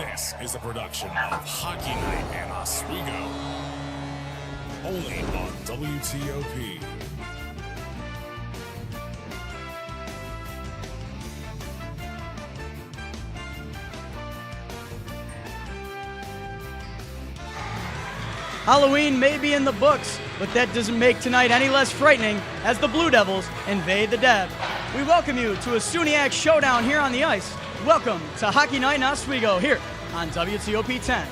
This is a production of Hockey Night in Oswego. Only on WTOP. Halloween may be in the books, but that doesn't make tonight any less frightening as the Blue Devils invade the Deb. We welcome you to a SUNY showdown here on the ice. Welcome to Hockey Night in Oswego here on WTOP 10.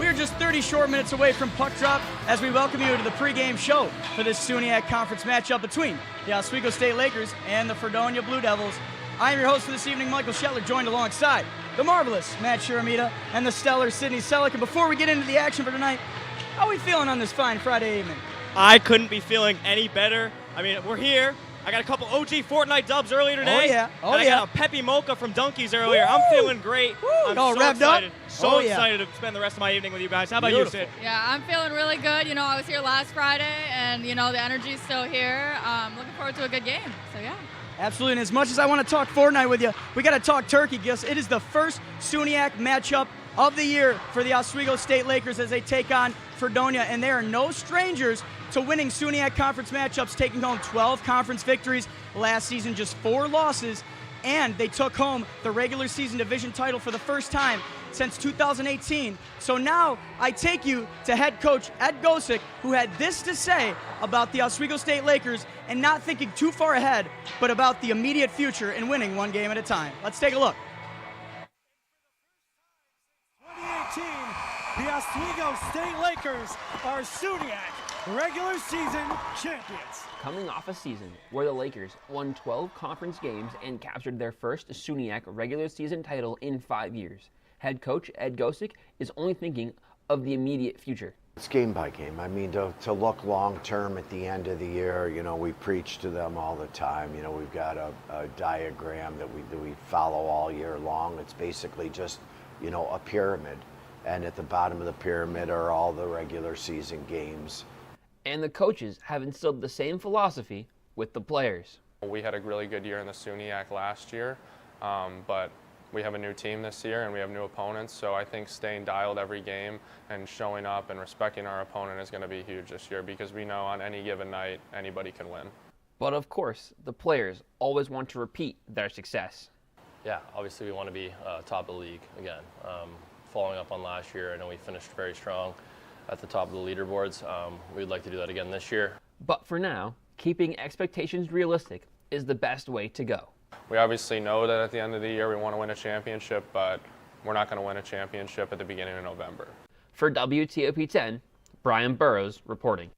We are just 30 short minutes away from puck drop as we welcome you to the pregame show for this SUNY conference matchup between the Oswego State Lakers and the Fredonia Blue Devils. I am your host for this evening, Michael Shetler, joined alongside the marvelous Matt Shiramita and the stellar Sydney Selleck. And before we get into the action for tonight, how are we feeling on this fine Friday evening? I couldn't be feeling any better. I mean, we're here. I got a couple OG Fortnite dubs earlier today. Oh, yeah. Oh, and I got a Peppy Mocha from Dunkies earlier. Woo! I'm feeling great. Woo! I'm All so revved excited. up? So Oh, yeah. excited to spend the rest of my evening with you guys. How about Beautiful. you, Sid? Yeah, I'm feeling really good. You know, I was here last Friday, and, you know, the energy's still here. Looking forward to a good game. So, yeah. Absolutely, and as much as I want to talk Fortnite with you, we got to talk turkey, because it is the first SUNY matchup of the year for the Oswego State Lakers as they take on Fredonia, and they are no strangers to winning SUNY conference matchups, taking home 12 conference victories last season, just 4 losses, and they took home the regular season division title for the first time since 2018. So now I take you to head coach Ed Gosick, who had this to say about the Oswego State Lakers, and not thinking too far ahead, but about the immediate future and winning one game at a time. Let's take a look. 2018, the Oswego State Lakers are SUNY regular season champions. Coming off a season where the Lakers won 12 conference games and captured their first SUNY regular season title in 5 years, head coach Ed Gosick is only thinking of the immediate future. It's game by game. I mean, to look long term at the end of the year, you know, we preach to them all the time. You know, we've got a diagram that we follow all year long. It's basically just, you know, a pyramid. And at the bottom of the pyramid are all the regular season games. And the coaches have instilled the same philosophy with the players. We had a really good year in the SUNY last year, but we have a new team this year and we have new opponents, so I think staying dialed every game and showing up and respecting our opponent is going to be huge this year, because we know on any given night anybody can win. But of course, the players always want to repeat their success. Yeah, obviously we want to be top of the league again. Following up on last year, I know we finished very strong at the top of the leaderboards. We'd like to do that again this year. But for now, keeping expectations realistic is the best way to go. We obviously know that at the end of the year we want to win a championship, but we're not going to win a championship at the beginning of November. For WTOP 10, Brian Burrows reporting.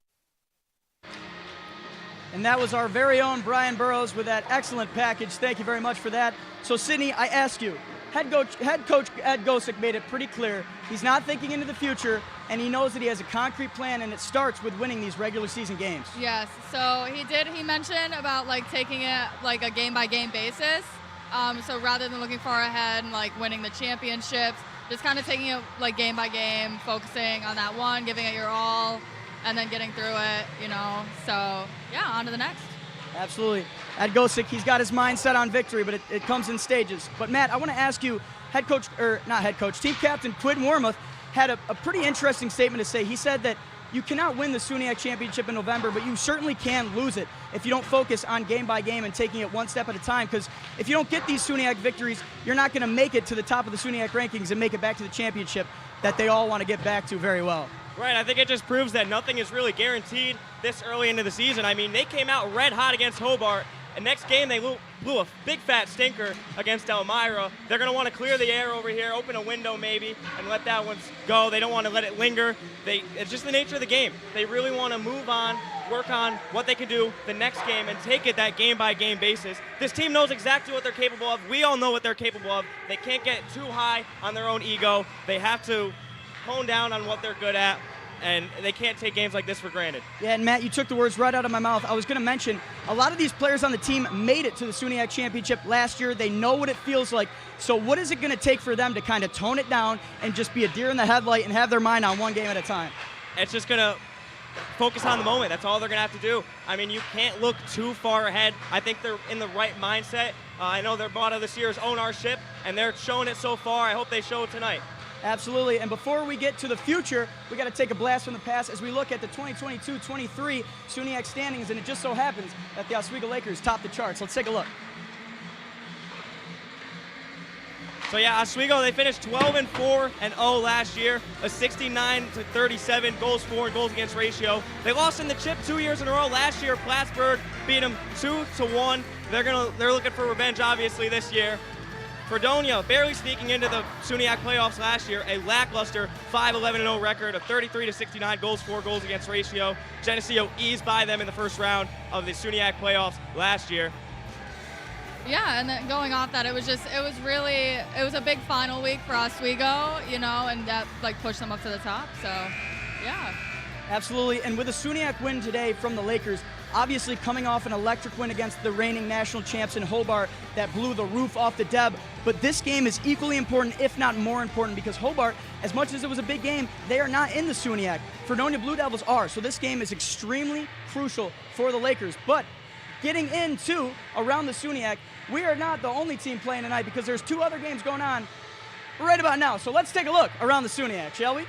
And that was our very own Brian Burrows with that excellent package. Thank you very much for that. So, Sydney, I ask you, head coach Ed Gosick made it pretty clear he's not thinking into the future, and he knows that he has a concrete plan, and it starts with winning these regular season games. Yes, so he mentioned about, like, taking it like a game-by-game basis. So rather than looking far ahead and, like, winning the championships, just kind of taking it, like, game-by-game, focusing on that one, giving it your all, and then getting through it, you know. So, yeah, on to the next. Absolutely. Ed Gosick, he's got his mind set on victory, but it comes in stages. But, Matt, I want to ask you, team captain Quinn Wormuth had a pretty interesting statement to say. He said that you cannot win the SUNY championship in November, but you certainly can lose it if you don't focus on game by game and taking it one step at a time, because if you don't get these SUNY victories, you're not going to make it to the top of the SUNY rankings and make it back to the championship that they all want to get back to very well. Right, I think it just proves that nothing is really guaranteed this early into the season. I mean, they came out red hot against Hobart, and next game they blew a big fat stinker against Elmira. They're going to want to clear the air over here, open a window maybe, and let that one go. They don't want to let it linger. It's just the nature of the game. They really want to move on, work on what they can do the next game, and take it that game-by-game basis. This team knows exactly what they're capable of. We all know what they're capable of. They can't get too high on their own ego. They have to hone down on what they're good at, and they can't take games like this for granted. Yeah, and Matt, you took the words right out of my mouth. I was going to mention, a lot of these players on the team made it to the SUNY championship last year. They know what it feels like. So what is it going to take for them to kind of tone it down and just be a deer in the headlight and have their mind on one game at a time? It's just going to focus on the moment. That's all they're going to have to do. I mean, you can't look too far ahead. I think they're in the right mindset. I know their motto this year is own our ship, and they're showing it so far. I hope they show it tonight. Absolutely, and before we get to the future, we got to take a blast from the past as we look at the 2022-23 SUNYAC standings, and it just so happens that the Oswego Lakers top the charts. Let's take a look. So yeah, Oswego, they finished 12-4 and 0 last year, a 69-37 goals for and goals against ratio. They lost in the chip 2 years in a row. Last year, Plattsburgh beat them 2-1. They're looking for revenge, obviously, this year. Fredonia barely sneaking into the SUNYAC playoffs last year, a lackluster 5-11-0 record, a 33-69 goals for, goals against ratio. Geneseo eased by them in the first round of the SUNYAC playoffs last year. Yeah, and then going off that, it was a big final week for Oswego, you know, and that like pushed them up to the top. So, yeah. Absolutely, and with a SUNYAC win today from the Lakers, obviously coming off an electric win against the reigning national champs in Hobart that blew the roof off the Deb. But this game is equally important, if not more important, because Hobart, as much as it was a big game, they are not in the SUNYAC. Fredonia Blue Devils are, so this game is extremely crucial for the Lakers. But getting into around the SUNYAC, we are not the only team playing tonight because there's 2 other games going on right about now. So let's take a look around the SUNYAC, shall we?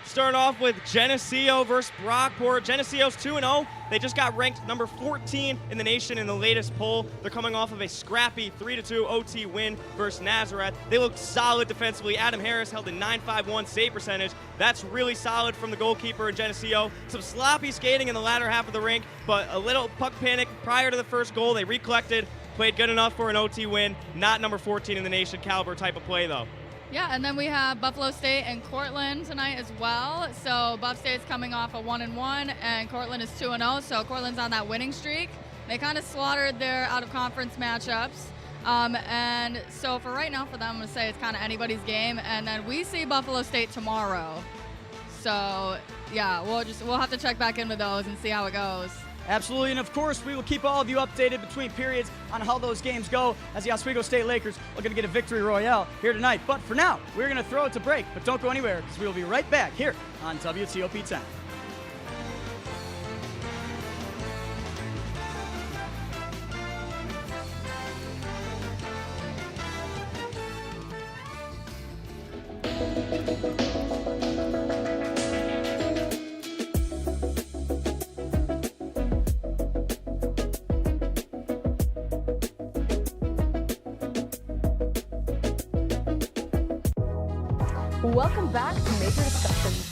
Starting off with Geneseo versus Brockport. Geneseo's 2-0. They just got ranked number 14 in the nation in the latest poll. They're coming off of a scrappy 3-2 OT win versus Nazareth. They look solid defensively. Adam Harris held a .951 save percentage. That's really solid from the goalkeeper in Geneseo. Some sloppy skating in the latter half of the rink, but a little puck panic prior to the first goal. They recollected, played good enough for an OT win. Not number 14 in the nation caliber type of play, though. Yeah, and then we have Buffalo State and Cortland tonight as well. So Buff State's coming off a 1-1, and Cortland is 2-0. So Cortland's on that winning streak. They kind of slaughtered their out-of-conference matchups. And so for right now, for them, I'm going to say it's kind of anybody's game. And then we see Buffalo State tomorrow. So yeah, we'll have to check back in with those and see how it goes. Absolutely, and of course, we will keep all of you updated between periods on how those games go as the Oswego State Lakers are going to get a victory royale here tonight. But for now, we're going to throw it to break, but don't go anywhere because we will be right back here on WTOP 10. Welcome back to Major Discussions.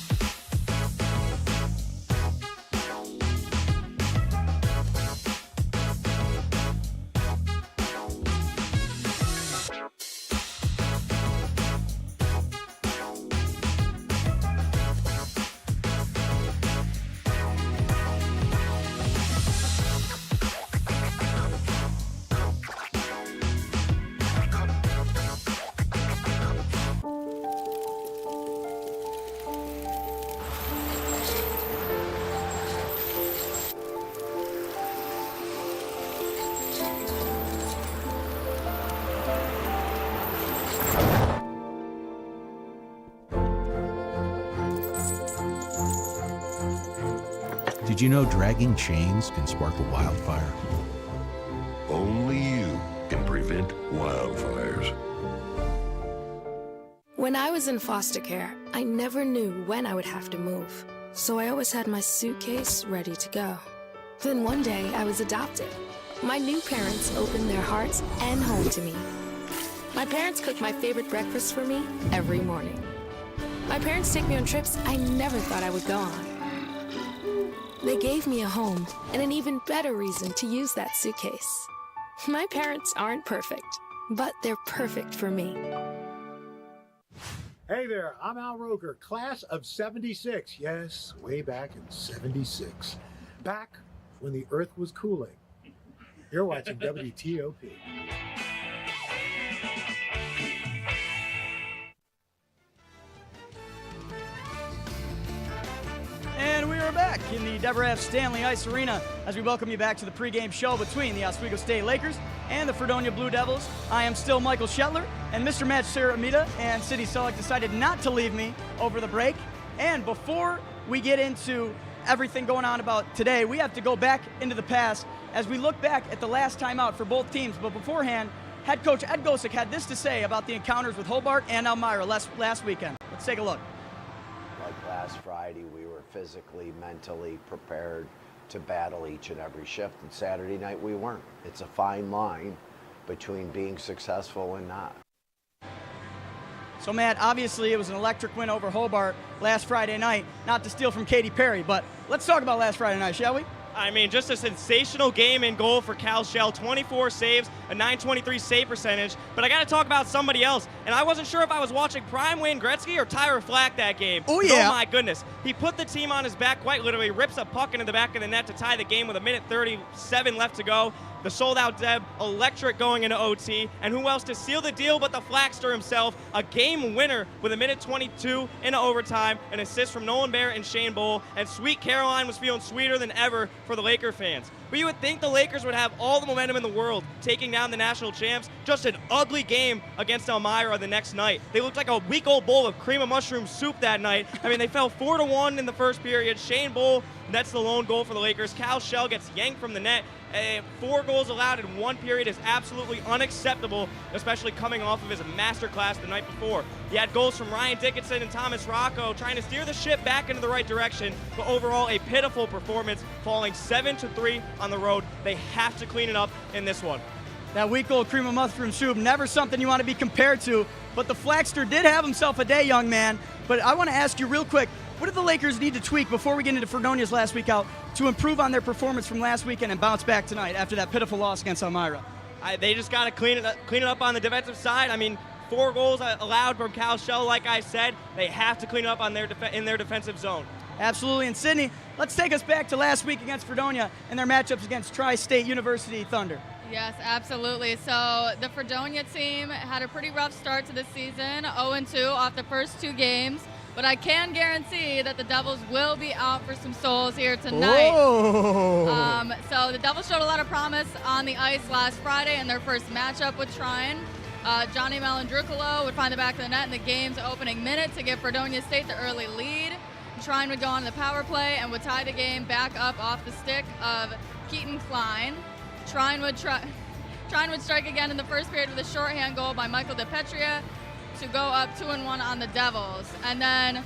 Did you know dragging chains can spark a wildfire? Only you can prevent wildfires. When I was in foster care, I never knew when I would have to move. So I always had my suitcase ready to go. Then one day I was adopted. My new parents opened their hearts and home to me. My parents cook my favorite breakfast for me every morning. My parents take me on trips I never thought I would go on. They gave me a home and an even better reason to use that suitcase. My parents aren't perfect, but they're perfect for me. Hey there, I'm Al Roker, class of 76. Yes, way back in 76. Back when the earth was cooling. You're watching WTOP. And we are back in the Deborah F. Stanley Ice Arena as we welcome you back to the pregame show between the Oswego State Lakers and the Fredonia Blue Devils. I am still Michael Shetler, and Mr. Matt Saramita and City Selleck decided not to leave me over the break. And before we get into everything going on about today, we have to go back into the past as we look back at the last time out for both teams. But beforehand, Head coach Ed Gosick had this to say about the encounters with Hobart and Elmira last weekend. Let's take a look. Like last Friday, we were physically, mentally prepared to battle each and every shift, and Saturday night we weren't. It's a fine line between being successful and not. So, Matt, obviously it was an electric win over Hobart last Friday night, not to steal from Katy Perry, but let's talk about last Friday night, shall we? I mean, just a sensational game in goal for Cal Shell. 24 saves, a .923 save percentage. But I got to talk about somebody else. And I wasn't sure if I was watching prime Wayne Gretzky or Tyra Flack that game. Oh, yeah. Oh, my goodness. He put the team on his back, quite literally, rips a puck into the back of the net to tie the game with 1:37 left to go. The sold-out Deb, electric going into OT. And who else to seal the deal but the Flackster himself? A game winner with 1:22 into overtime. An assist from Nolan Barrett and Shane Bowl. And Sweet Caroline was feeling sweeter than ever for the Laker fans. But you would think the Lakers would have all the momentum in the world, taking down the national champs. Just an ugly game against Elmira the next night. They looked like a week-old bowl of cream of mushroom soup that night. I mean, they fell 4-1 in the first period. Shane Bowl nets the lone goal for the Lakers. Cal Shell gets yanked from the net. 4 goals allowed in 1 period is absolutely unacceptable, especially coming off of his masterclass the night before. He had goals from Ryan Dickinson and Thomas Rocco trying to steer the ship back into the right direction, but overall a pitiful performance, falling 7-3 on the road. They have to clean it up in this one. That week-old cream of mushroom soup, never something you want to be compared to, but the Flackster did have himself a day, young man. But I want to ask you real quick, what do the Lakers need to tweak before we get into Fredonia's last week out to improve on their performance from last weekend and bounce back tonight after that pitiful loss against Elmira? They just got to clean it up on the defensive side. I mean, 4 goals allowed from Cal Shell, like I said. They have to clean up on in their defensive zone. Absolutely. And Sydney, let's take us back to last week against Fredonia and their matchups against Tri-State University Thunder. Yes, absolutely. So the Fredonia team had a pretty rough start to the season, 0-2 off the first 2 games. But I can guarantee that the Devils will be out for some souls here tonight. So the Devils showed a lot of promise on the ice last Friday in their first matchup with Trine. Johnny Malandrucolo would find the back of the net in the game's opening minute to give Fredonia State the early lead. Trine would go on the power play and would tie the game back up off the stick of Keaton Klein. Trine would strike again in the first period with a shorthand goal by Michael DePetria to go up 2-1 on the Devils. And then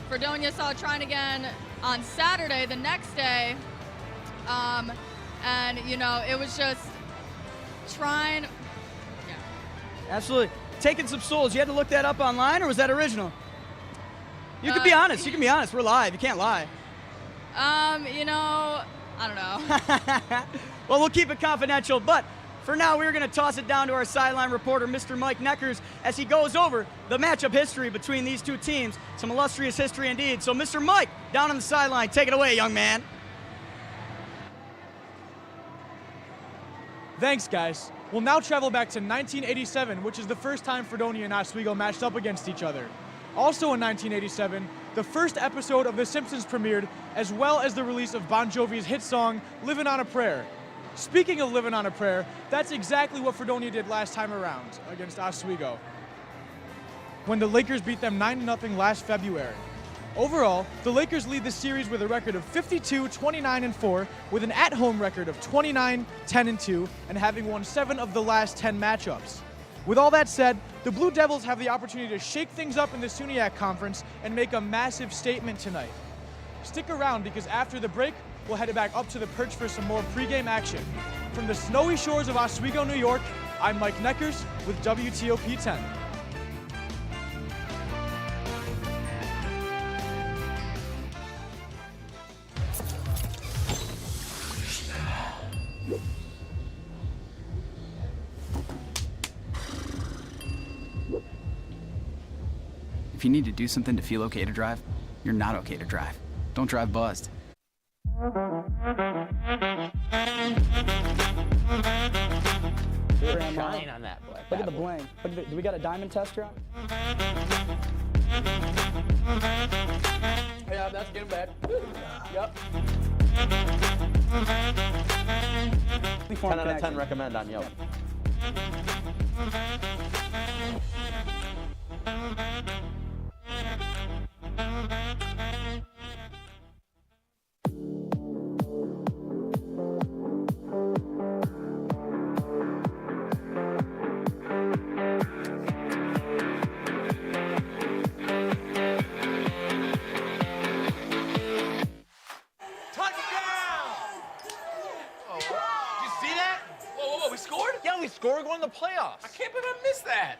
Fredonia saw Trine again on Saturday, the next day. And, you know, it was just Trine. Yeah. Absolutely. Taking some souls. You had to look that up online, or was that original? You can be honest. You can be honest. We're live. You can't lie. You know, I don't know. Well, we'll keep it confidential, but for now, we're going to toss it down to our sideline reporter, Mr. Mike Neckers, as he goes over the matchup history between these two teams. Some illustrious history indeed. So, Mr. Mike, down on the sideline, take it away, young man. Thanks, guys. We'll now travel back to 1987, which is the first time Fredonia and Oswego matched up against each other. Also in 1987, the first episode of The Simpsons premiered, as well as the release of Bon Jovi's hit song, Livin' on a Prayer. Speaking of living on a prayer, that's exactly what Fredonia did last time around against Oswego, when the Lakers beat them 9-0 last February. Overall, the Lakers lead the series with a record of 52-29-4, with an at-home record of 29-10-2, and having won 7 of the last 10 matchups. With all that said, the Blue Devils have the opportunity to shake things up in the SUNY Conference and make a massive statement tonight. Stick around, because after the break, we'll head back up to the perch for some more pregame action. From the snowy shores of Oswego, New York, I'm Mike Neckers with WTOP 10. If you need to do something to feel okay to drive, you're not okay to drive. Don't drive buzzed. Shine on that boy. Look at the bling. Do we got a diamond tester on? Yeah, that's getting bad. Yep. 10 out of 10 recommend on Yelp. we scored? Yeah, we scored. We're going to the playoffs. I can't believe I missed that.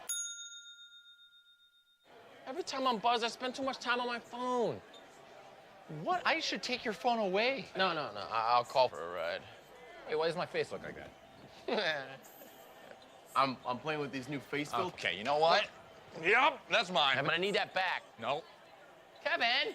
Every time I'm buzzed, I spend too much time on my phone. What? I should take your phone away. No. I'll call for a ride. Wait, why does my face look like that? I'm playing with these new face filters. Okay, you know what? Yep, that's mine. I'm gonna need that back. No. Kevin!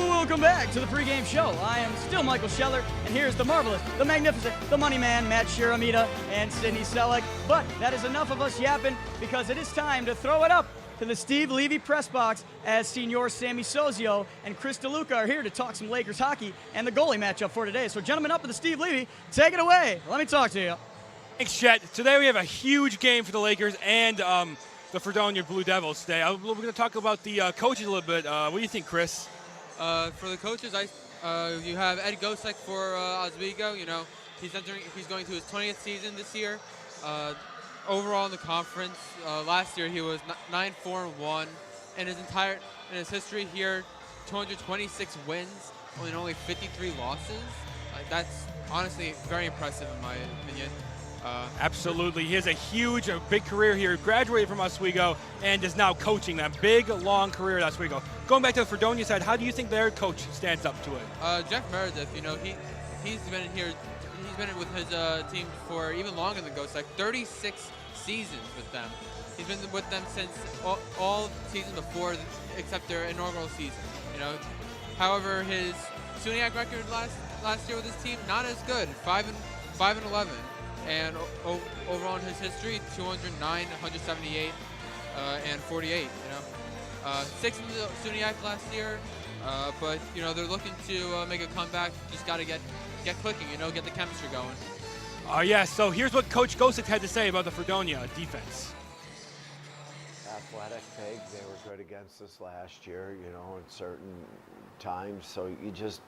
Welcome back to the pregame show. I am still Michael Scheller, and here's the marvelous, the magnificent, the money man, Matt Shiramita, and Sydney Selleck. But that is enough of us yapping, because it is time to throw it up to the Steve Levy press box, as Senior Sammy Sozio and Chris DeLuca are here to talk some Lakers hockey and the goalie matchup for today. So gentlemen, up with the Steve Levy, take it away. Let me talk to you. Thanks, Chet. Today we have a huge game for the Lakers and the Fredonia Blue Devils today. We're going to talk about the coaches a little bit. What do you think, Chris? For the coaches, you have Ed Gosek for Oswego. You know, he's going to his 20th season this year. Overall in the conference, last year he was 9-4-1. In his history here, 226 wins and only 53 losses. That's honestly very impressive in my opinion. Absolutely. He has a big career here. Graduated from Oswego and is now coaching that big, long career at Oswego. Going back to the Fredonia side, how do you think their coach stands up to it? Jeff Meredith, you know, he's been in here. He's been with his team for even longer than Gosek, 36 seasons with them. He's been with them since all seasons before, except their inaugural season. You know, however, his SUNYAC record last year with his team not as good, 5-11. And overall in his history, 209, 178, and 48. You know, 6 in the SUNYAC last year, but you know they're looking to make a comeback. Just got to get clicking. You know, get the chemistry going. Yeah. So here's what Coach Gosek had to say about the Fredonia defense. Athletic, big. They were good against us last year. You know, at certain times. So you just.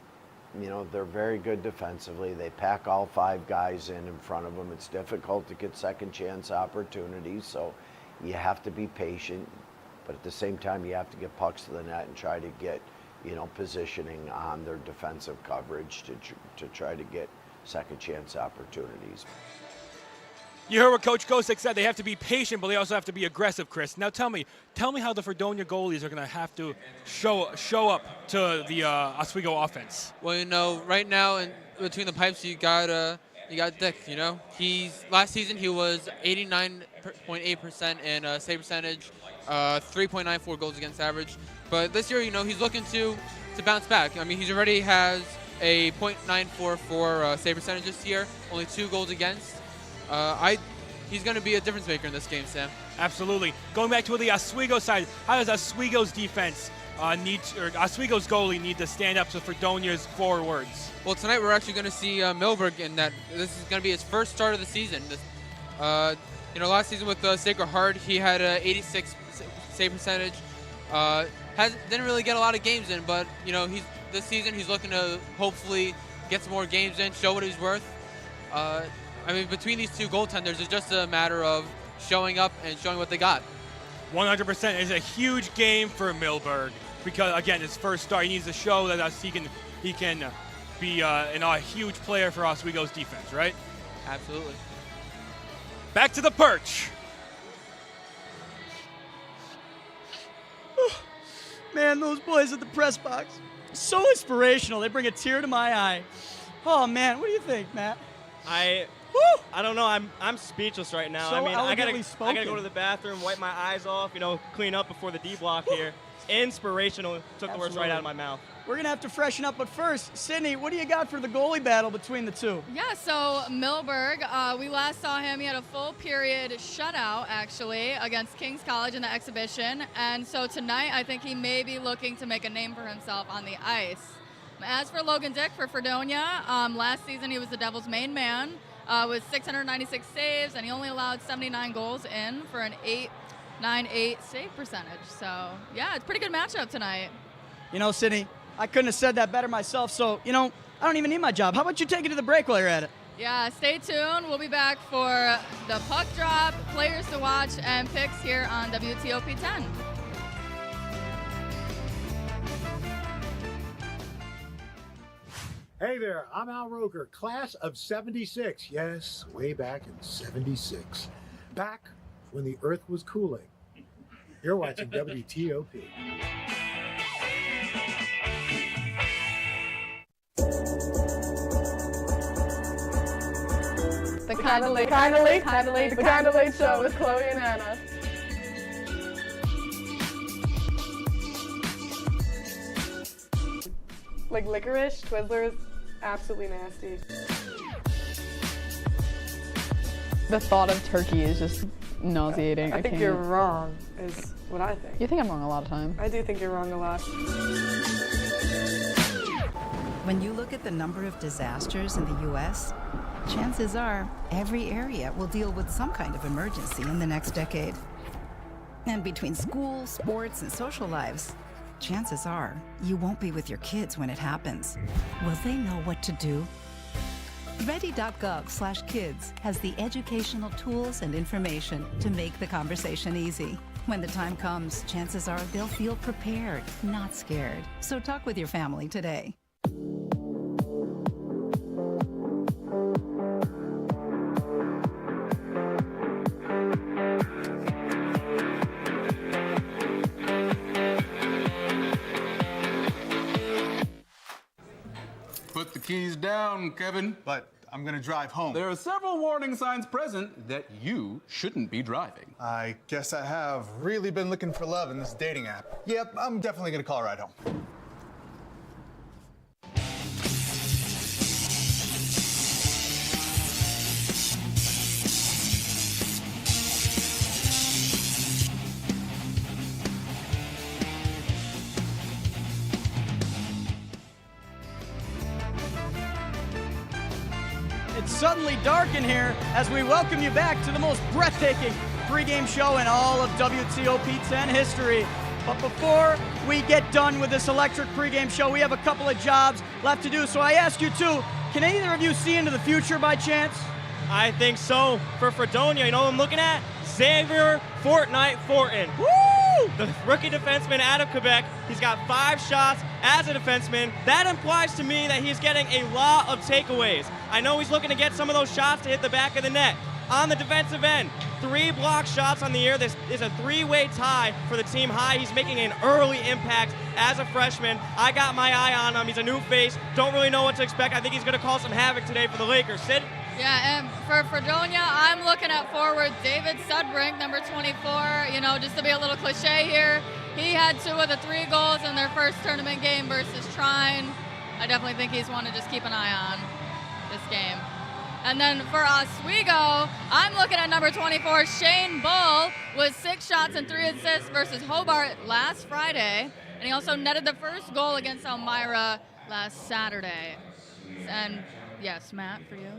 You know, they're very good defensively. They pack all 5 guys in front of them. It's difficult to get second chance opportunities, so you have to be patient. But at the same time, you have to get pucks to the net and try to get, you know, positioning on their defensive coverage to try to get second chance opportunities. You heard what Coach Gosek said. They have to be patient, but they also have to be aggressive, Chris. Now tell me how the Fredonia goalies are going to have to show up to the Oswego offense. Well, you know, right now between the pipes, you got Dick. You know, last season he was 89.8% in save percentage, 3.94 goals against average. But this year, you know, he's looking to bounce back. I mean, he already has a .944 save percentage this year, only 2 goals against. He's going to be a difference maker in this game, Sam. Absolutely. Going back to the Oswego side, how does Oswego's defense Oswego's goalie need to stand up to Fredonia's forwards? Well, tonight we're actually going to see Milberg in that. This is going to be his first start of the season. You know, last season with Sacred Heart, he had an 86 save percentage. Didn't really get a lot of games in, but you know, this season he's looking to hopefully get some more games in, show what he's worth. I mean, between these two goaltenders, it's just a matter of showing up and showing what they got. 100% is a huge game for Milberg because, again, his first start. He needs to show that he can be a huge player for Oswego's defense, right? Absolutely. Back to the perch. Man, those boys at the press box, so inspirational. They bring a tear to my eye. Oh, man, what do you think, Matt? I don't know. I'm speechless right now. So I mean, I gotta spoken. go to the bathroom, wipe my eyes off, you know, clean up before the D block here. Inspirational. Took the words right out of my mouth. We're going to have to freshen up, but first, Sydney, what do you got for the goalie battle between the two? Yeah, so Milberg, we last saw him. He had a full period shutout, actually, against King's College in the exhibition. And so tonight, I think he may be looking to make a name for himself on the ice. As for Logan Dick for Fredonia, last season he was the Devils' main man with 696 saves, and he only allowed 79 goals in for an .898 save percentage. So, yeah, it's a pretty good matchup tonight. You know, Sydney, I couldn't have said that better myself, so, you know, I don't even need my job. How about you take it to the break while you're at it? Yeah, stay tuned. We'll be back for the puck drop, players to watch, and picks here on WTOP 10. Hey there, I'm Al Roker, class of 76. Yes, way back in 76. Back when the earth was cooling. You're watching WTOP. The Kind of Late Show with Chloe and Anna. Like licorice, Twizzlers, absolutely nasty. The thought of turkey is just nauseating. I think you're wrong, is what I think. You think I'm wrong a lot of times. I do think you're wrong a lot. When you look at the number of disasters in the U.S., chances are every area will deal with some kind of emergency in the next decade. And between school, sports, and social lives, chances are you won't be with your kids when it happens. Will they know what to do? Ready.gov/kids has the educational tools and information to make the conversation easy. When the time comes, chances are they'll feel prepared, not scared. So talk with your family today. Put the keys down, Kevin. But I'm gonna drive home. There are several warning signs present that you shouldn't be driving. I guess I have really been looking for love in this dating app. Yep, I'm definitely gonna call a ride home. It's suddenly dark in here as we welcome you back to the most breathtaking pregame show in all of WTOP 10 history. But before we get done with this electric pregame show, we have a couple of jobs left to do. So I ask you too, can either of you see into the future by chance? I think so. For Fredonia, you know what I'm looking at? Xavier Fortnite Fortin. Woo! The rookie defenseman out of Quebec. He's got 5 shots as a defenseman. That implies to me that he's getting a lot of takeaways. I know he's looking to get some of those shots to hit the back of the net. On the defensive end, 3 block shots on the year. This is a 3-way tie for the team high. He's making an early impact as a freshman. I got my eye on him. He's a new face. Don't really know what to expect. I think he's going to cause some havoc today for the Lakers. Sid? Yeah, and for Fredonia, I'm looking at forward David Sudbrink, number 24. You know, just to be a little cliche here, he had 2 of the 3 goals in their first tournament game versus Trine. I definitely think he's one to just keep an eye on this game. And then for Oswego, I'm looking at number 24, Shane Bull, with 6 shots and 3 assists versus Hobart last Friday. And he also netted the first goal against Elmira last Saturday. And yes, Matt, for you.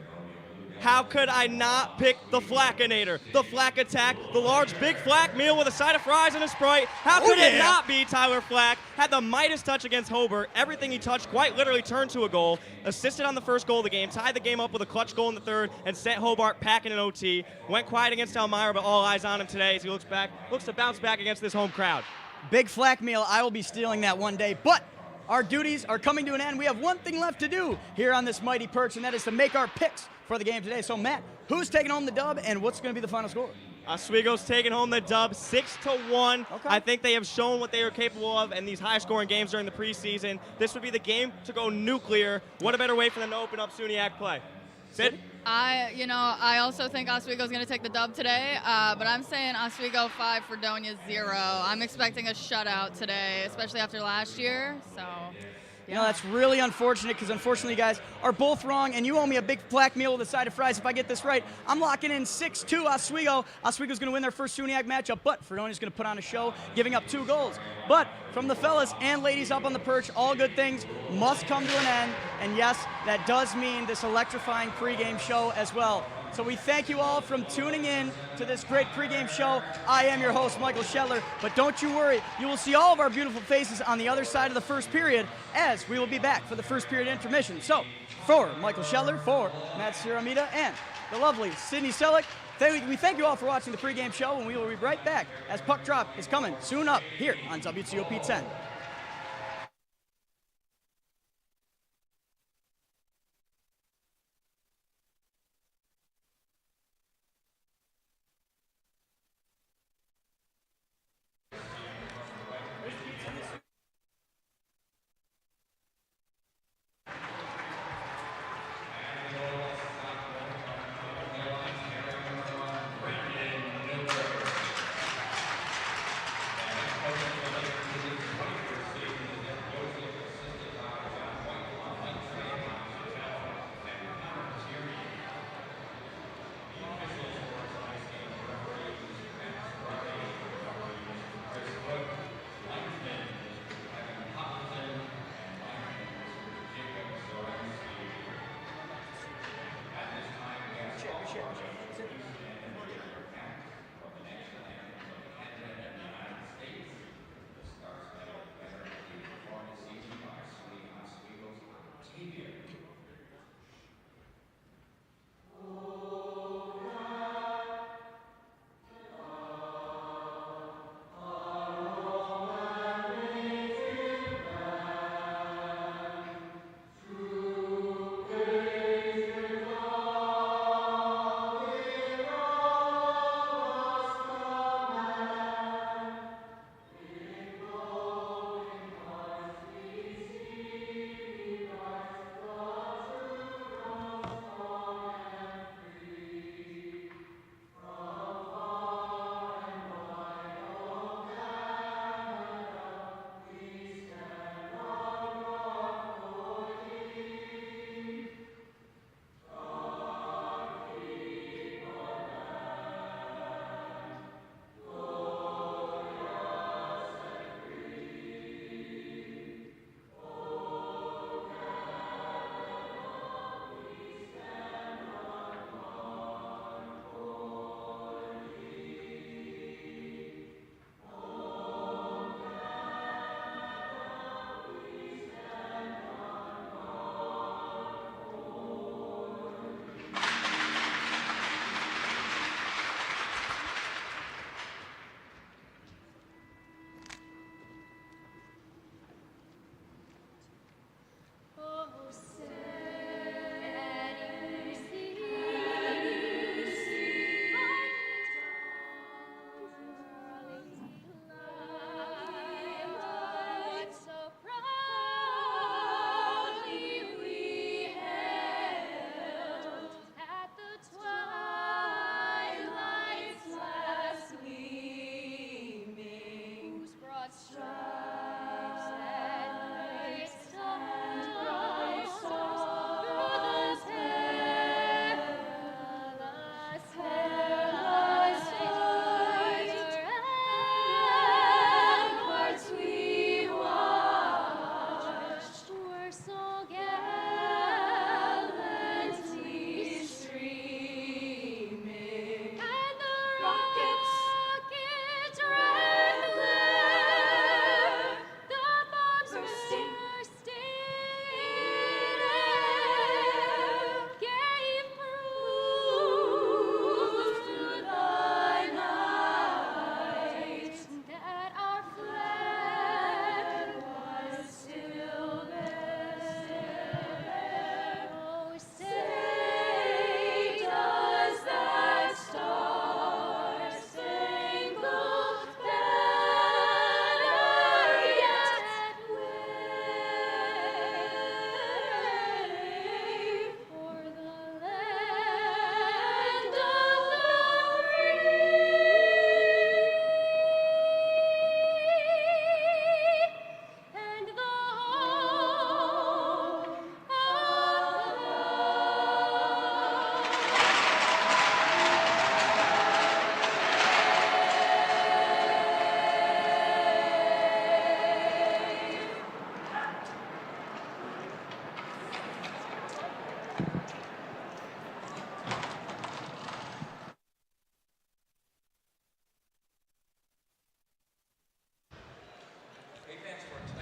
How could I not pick the Flackinator? The Flack Attack, the large big Flack meal with a side of fries and a Sprite. How could it not be Tyler Flack? Had the Midas touch against Hobart. Everything he touched quite literally turned to a goal. Assisted on the first goal of the game, tied the game up with a clutch goal in the third, and sent Hobart packing an OT. Went quiet against Elmira, but all eyes on him today as he looks to bounce back against this home crowd. Big Flack meal, I will be stealing that one day, but our duties are coming to an end. We have one thing left to do here on this Mighty Perks, and that is to make our picks for the game today. So, Matt, who's taking home the dub, and what's going to be the final score? Oswego's taking home the dub 6-1. Okay. I think they have shown what they are capable of in these high-scoring games during the preseason. This would be the game to go nuclear. What a better way for them to open up SUNYAC play? Sid? I also think Oswego's going to take the dub today, but I'm saying Oswego 5, Fredonia 0. I'm expecting a shutout today, especially after last year. So, You know, that's really unfortunate because unfortunately you guys are both wrong, and you owe me a big black meal with a side of fries if I get this right. I'm locking in 6-2 Oswego. Oswego's going to win their first SUNYAC matchup, but Fredonia's going to put on a show, giving up 2 goals. But from the fellas and ladies up on the perch, all good things must come to an end. And yes, that does mean this electrifying pregame show as well. So we thank you all from tuning in to this great pregame show. I am your host, Michael Shetler, but don't you worry. You will see all of our beautiful faces on the other side of the first period as we will be back for the first period intermission. So for Michael Shetler, for Matt Ciaramita, and the lovely Sydney Selleck, we thank you all for watching the pregame show, and we will be right back as Puck Drop is coming soon up here on WTOP 10.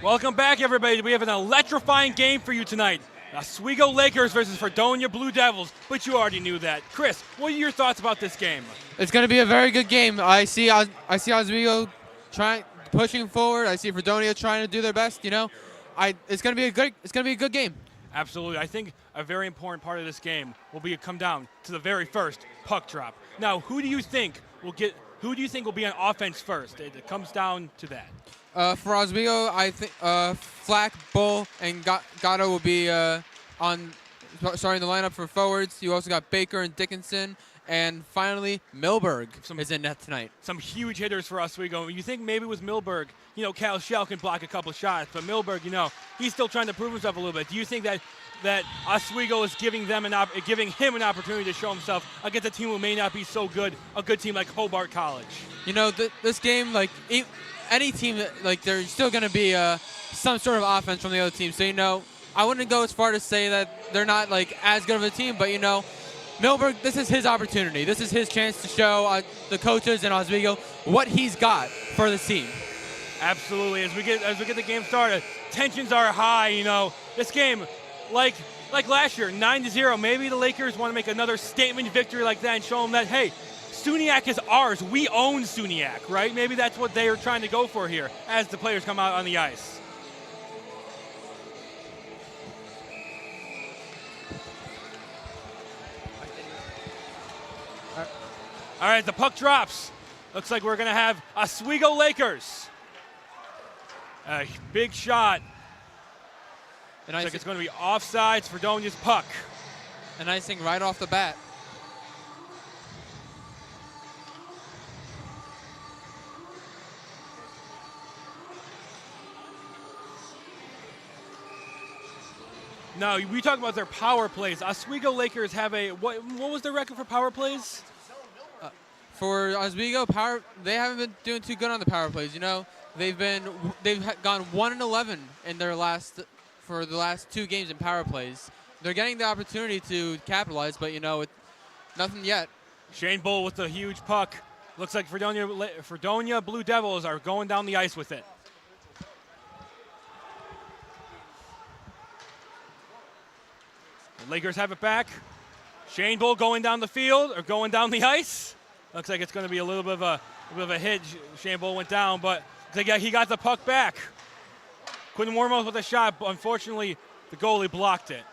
Welcome back, everybody. We have an electrifying game for you tonight. Oswego Lakers versus Fredonia Blue Devils, but you already knew that. Chris, what are your thoughts about this game? It's going to be a very good game. I see Oswego pushing forward. I see Fredonia trying to do their best. You know, it's going to be a good game. Absolutely. I think a very important part of this game will come down to the very first puck drop. Now, who do you think will be on offense first? It comes down to that. For Oswego, I think Flack, Bull, and Gatto will be starting the lineup for forwards. You also got Baker and Dickinson. And finally, Milberg is in net tonight. Some huge hitters for Oswego. You think maybe with Milberg, Cal Shell can block a couple shots, but Milberg, he's still trying to prove himself a little bit. Do you think that Oswego is giving him an opportunity to show himself against a team who may not be so good, a good team like Hobart College? This game, any team, there's still going to be some sort of offense from the other team. So, I wouldn't go as far to say that they're not, as good of a team, but, Milberg, this is his opportunity. This is his chance to show the coaches in Oswego what he's got for this team. Absolutely. As we get the game started, tensions are high. This game, like last year, 9-0. Maybe the Lakers want to make another statement victory like that and show them that, hey, SUNYAC is ours. We own SUNYAC, right? Maybe that's what they are trying to go for here as the players come out on the ice. All right, the puck drops. Looks like we're going to have Oswego Lakers. A big shot. Looks like it's going to be offsides for Fredonia's puck. An icing right off the bat. Now, we talk about their power plays. Oswego Lakers have what was their record for power plays? For Oswego, they haven't been doing too good on the power plays. They've gone 1-11 in for the last 2 games in power plays. They're getting the opportunity to capitalize, but nothing yet. Shane Bull with the huge puck. Looks like Fredonia Blue Devils are going down the ice with it. The Lakers have it back. Shane Bull going down the field or going down the ice. Looks like it's going to be a little bit of a hit. Shane Bull went down, but looks like he got the puck back. Couldn't warm up with a shot, but unfortunately, the goalie blocked it.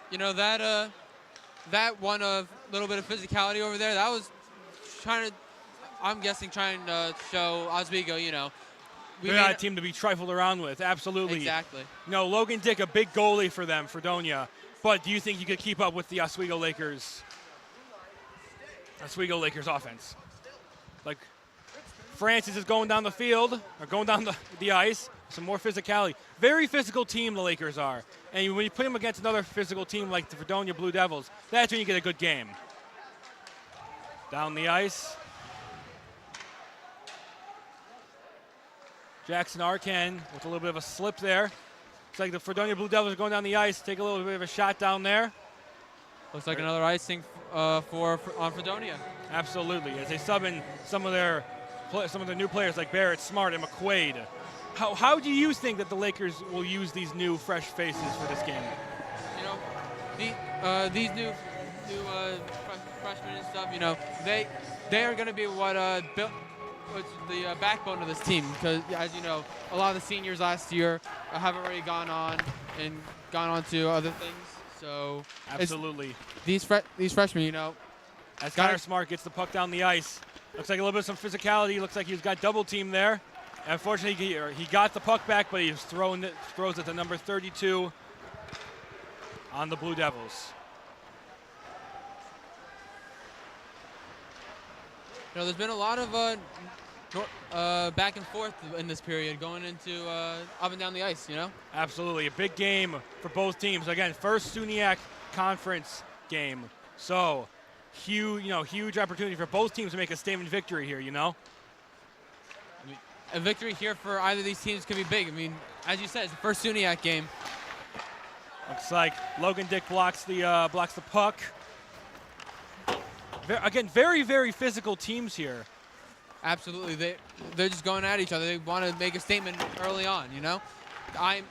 That one a little bit of physicality over there. That was trying to show Oswego. We're not a team to be trifled around with. Absolutely. Exactly. Logan Dick, a big goalie for them, Fredonia. But do you think you could keep up with the Oswego Lakers offense? Like Francis is going down the field, or going down the ice. Some more physicality. Very physical team the Lakers are. And when you put them against another physical team like the Fredonia Blue Devils, that's when you get a good game. Down the ice. Jackson Arcan with a little bit of a slip there. Looks like the Fredonia Blue Devils are going down the ice. Take a little bit of a shot down there. Looks like another icing on Fredonia. Absolutely, as they sub in some of their new players like Barrett, Smart, and McQuaid. How do you think that the Lakers will use these new fresh faces for this game? These new freshmen and stuff. They are going to be what built the backbone of this team, because as you know, a lot of the seniors last year have already gone on to other things. So absolutely, these freshmen, as Connor Smart gets the puck down the ice, looks like a little bit of some physicality. Looks like he's got double team there. Unfortunately, he got the puck back, but he throws it to number 32 on the Blue Devils. There's been a lot of back and forth in this period, going into up and down the ice. Absolutely, a big game for both teams. Again, first SUNYAC conference game, so huge opportunity for both teams to make a statement victory here. A victory here for either of these teams could be big. As you said, it's the first SUNYAC game. Looks like Logan Dick blocks the puck. Again, very, very physical teams here. Absolutely, they're just going at each other. They want to make a statement early on. You know, I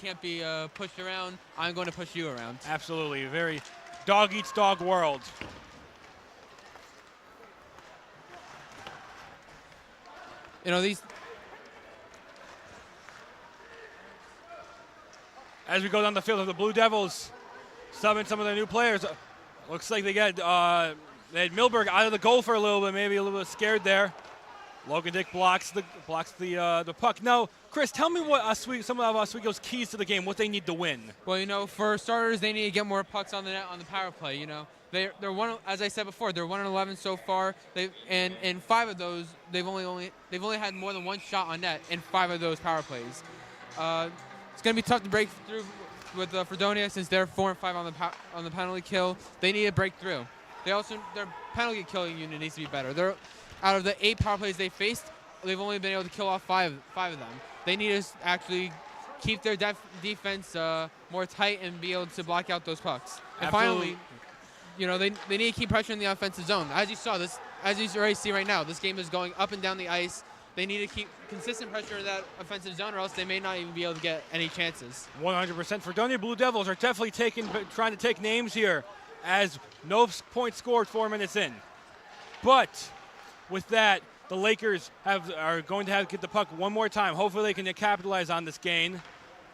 can't be pushed around. I'm going to push you around. Absolutely, very dog eats dog world. You know, these. As we go down the field of the Blue Devils, subbing some of their new players. Looks like they had Milberg out of the goal for a little bit, maybe a little bit scared there. Logan Dick blocks the puck. Now, Chris, tell me what some of Oswego's keys to the game, what they need to win. Well, you know, for starters, they need to get more pucks on the net on the power play. You know, they're one, as I said before, they're 1-11 so far. And in 5 of those, they've only had more than one shot on net in 5 of those power plays. It's going to be tough to break through with Fredonia since they're 4 and 5 on the penalty kill. They need to break through. Their penalty killing unit needs to be better. Out of the 8 power plays they faced, they've only been able to kill off 5 of them. They need to actually keep their defense more tight and be able to block out those pucks. And finally, you know, they need to keep pressuring the offensive zone. As you already see right now, this game is going up and down the ice. They need to keep consistent pressure in that offensive zone, or else they may not even be able to get any chances. 100%. Fredonia Blue Devils are definitely trying to take names here, as no points scored 4 minutes in. But with that, the Lakers are going to get the puck one more time. Hopefully they can capitalize on this gain.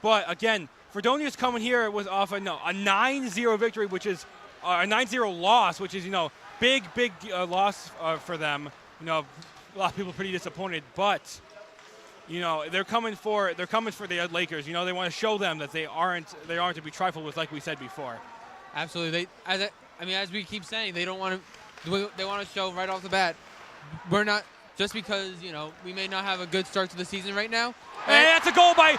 But again, Fredonia's coming here with off a 9-0 victory, which is a 9-0 loss, which is, you know, big loss for them. You know, a lot of people pretty disappointed, but you know, they're coming for the Lakers. You know, they want to show them that they aren't to be trifled with, like we said before. Absolutely. As we keep saying, they want to show right off the bat. We're not, just because, you know, we may not have a good start to the season right now. And that's a goal by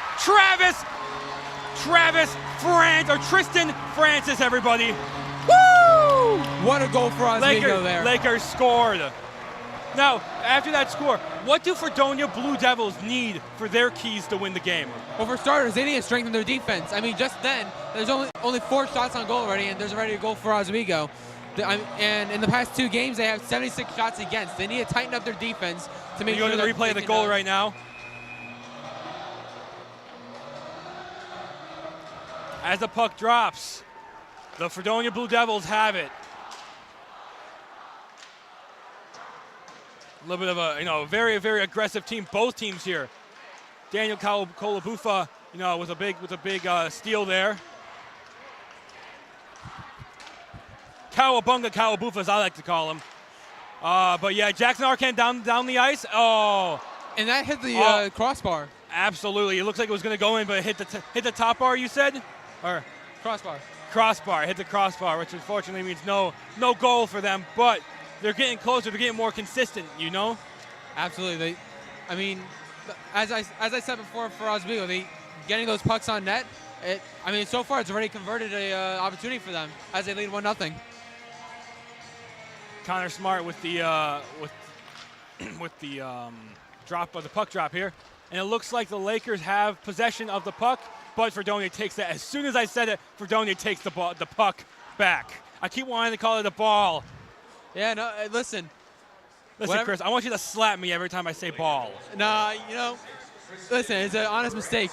Tristan Francis, everybody. Woo! What a goal for Oswego there. Lakers scored. Now, after that score, what do Fredonia Blue Devils need for their keys to win the game? Well, for starters, they need to strengthen their defense. I mean, just then, there's only 4 shots on goal already, and there's already a goal for Oswego. And in the past 2 games, they have 76 shots against. They need to tighten up their defense to make sure that you go to the replay of the goal right now. As the puck drops, the Fredonia Blue Devils have it. A little bit of a, you know, very, very aggressive team. Both teams here. Daniel Kolabufa, you know, with a big steal there. Cowabunga Kawabufa, as I like to call him. But yeah, Jackson Arcan down the ice. Oh, and that hit the crossbar. Absolutely, it looks like it was going to go in, but it hit the top bar. You said, or crossbar. Crossbar hit the crossbar, which unfortunately means no goal for them. But they're getting closer. They're getting more consistent. You know. Absolutely. As I said before, for Oswego, getting those pucks on net. So far it's already converted a opportunity for them as they lead 1-0. Connor Smart with the drop of the puck drop here, and it looks like the Lakers have possession of the puck, but Fredonia takes that. As soon as I said it, Fredonia takes the puck back. I keep wanting to call it a ball. Yeah, no, listen, Chris, I want you to slap me every time I say ball. Nah, you know, listen, it's an honest mistake.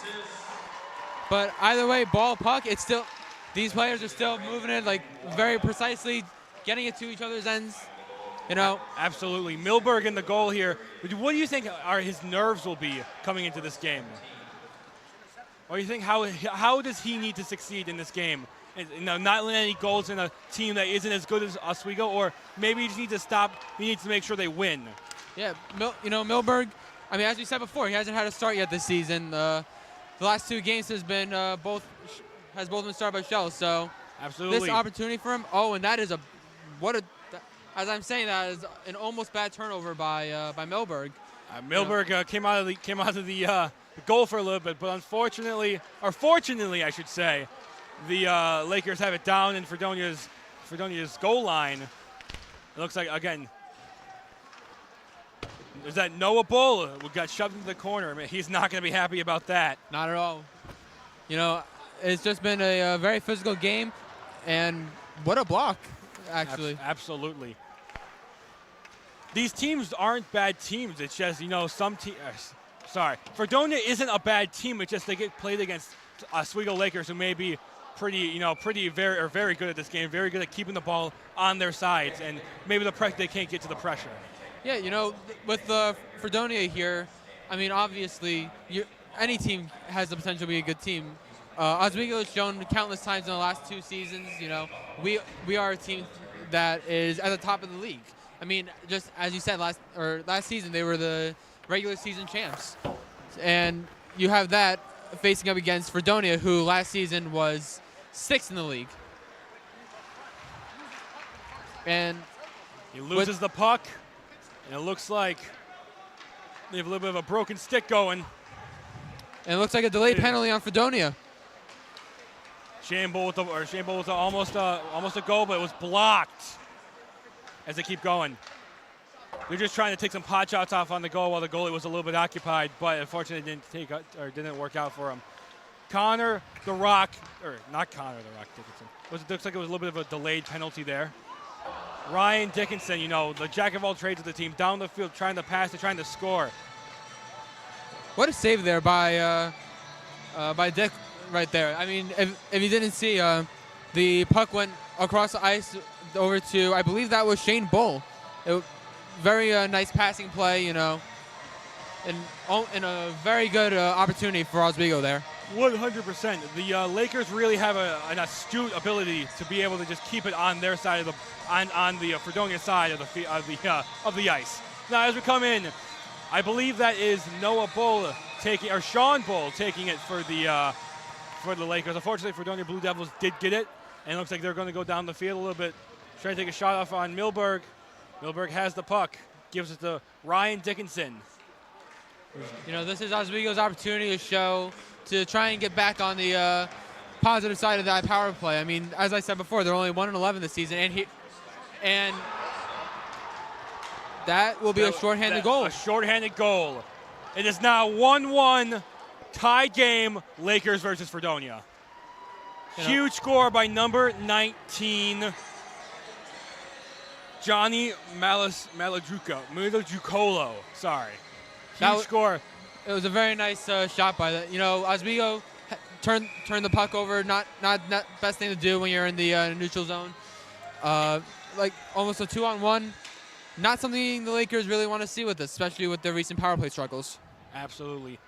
But either way, ball, puck, it's still, these players are still moving it like very precisely, getting it to each other's ends, you know. Absolutely. Milberg in the goal here. What do you think his nerves will be coming into this game? What do you think, how does he need to succeed in this game? You know, not letting any goals in a team that isn't as good as Oswego, or maybe he just needs to stop, he needs to make sure they win. Yeah, Milberg, as we said before, he hasn't had a start yet this season. The last 2 games has been both been started by Shell, so absolutely this opportunity for him. Oh, and that is as I'm saying, that is an almost bad turnover by Milberg. Milberg came out of the goal for a little bit, but unfortunately, or fortunately, I should say, the Lakers have it down in Fredonia's goal line. It looks like, again, is that Noah Bull who got shoved into the corner? I mean, he's not going to be happy about that. Not at all. You know, it's just been a very physical game, and what a block, actually. Absolutely. these teams aren't bad teams. It's just, some team. Fredonia isn't a bad team. It's just they get played against Oswego Lakers, who may be very good at this game, very good at keeping the ball on their sides, and maybe they can't get to the pressure. Yeah, with Fredonia here, I mean, obviously, any team has the potential to be a good team. Oswego has shown countless times in the last 2 seasons, we are a team that is at the top of the league. I mean, just as you said, last season they were the regular season champs, and you have that facing up against Fredonia, who last season was 6th in the league. And he loses the puck, and it looks like they have a little bit of a broken stick going. And it looks like a delayed penalty on Fredonia. Shamble with almost a goal, but it was blocked as they keep going. They're just trying to take some pot shots off on the goal while the goalie was a little bit occupied, but unfortunately it didn't work out for him. Not Connor the Rock Dickinson. It looks like it was a little bit of a delayed penalty there. Ryan Dickinson, the jack of all trades of the team, down the field trying to pass, trying to score. What a save there by Dick right there. I mean, if you didn't see, the puck went across the ice over to, I believe that was Shane Bull. Very nice passing play, and a very good opportunity for Oswego there. 100%. The Lakers really have an astute ability to be able to just keep it on their side of the Fredonia side of the ice. Now, as we come in, I believe that is Sean Bull taking it for the Lakers. Unfortunately, Fredonia Blue Devils did get it, and it looks like they're going to go down the field a little bit, trying to take a shot off on Milberg. Milberg has the puck, gives it to Ryan Dickinson. This is Oswego's opportunity to try and get back on the positive side of that power play. I mean, as I said before, they're only 1-11 this season, and that will be a shorthanded goal. A shorthanded goal. It is now 1-1 tie game, Lakers versus Fredonia. Huge score by number 19, Johnny Maladrucolo. Sorry. Huge score. It was a very nice shot by Oswego turned the puck over. Not best thing to do when you're in the neutral zone. Like almost a 2-on-1. Not something the Lakers really want to see with this, especially with their recent power play struggles. Absolutely.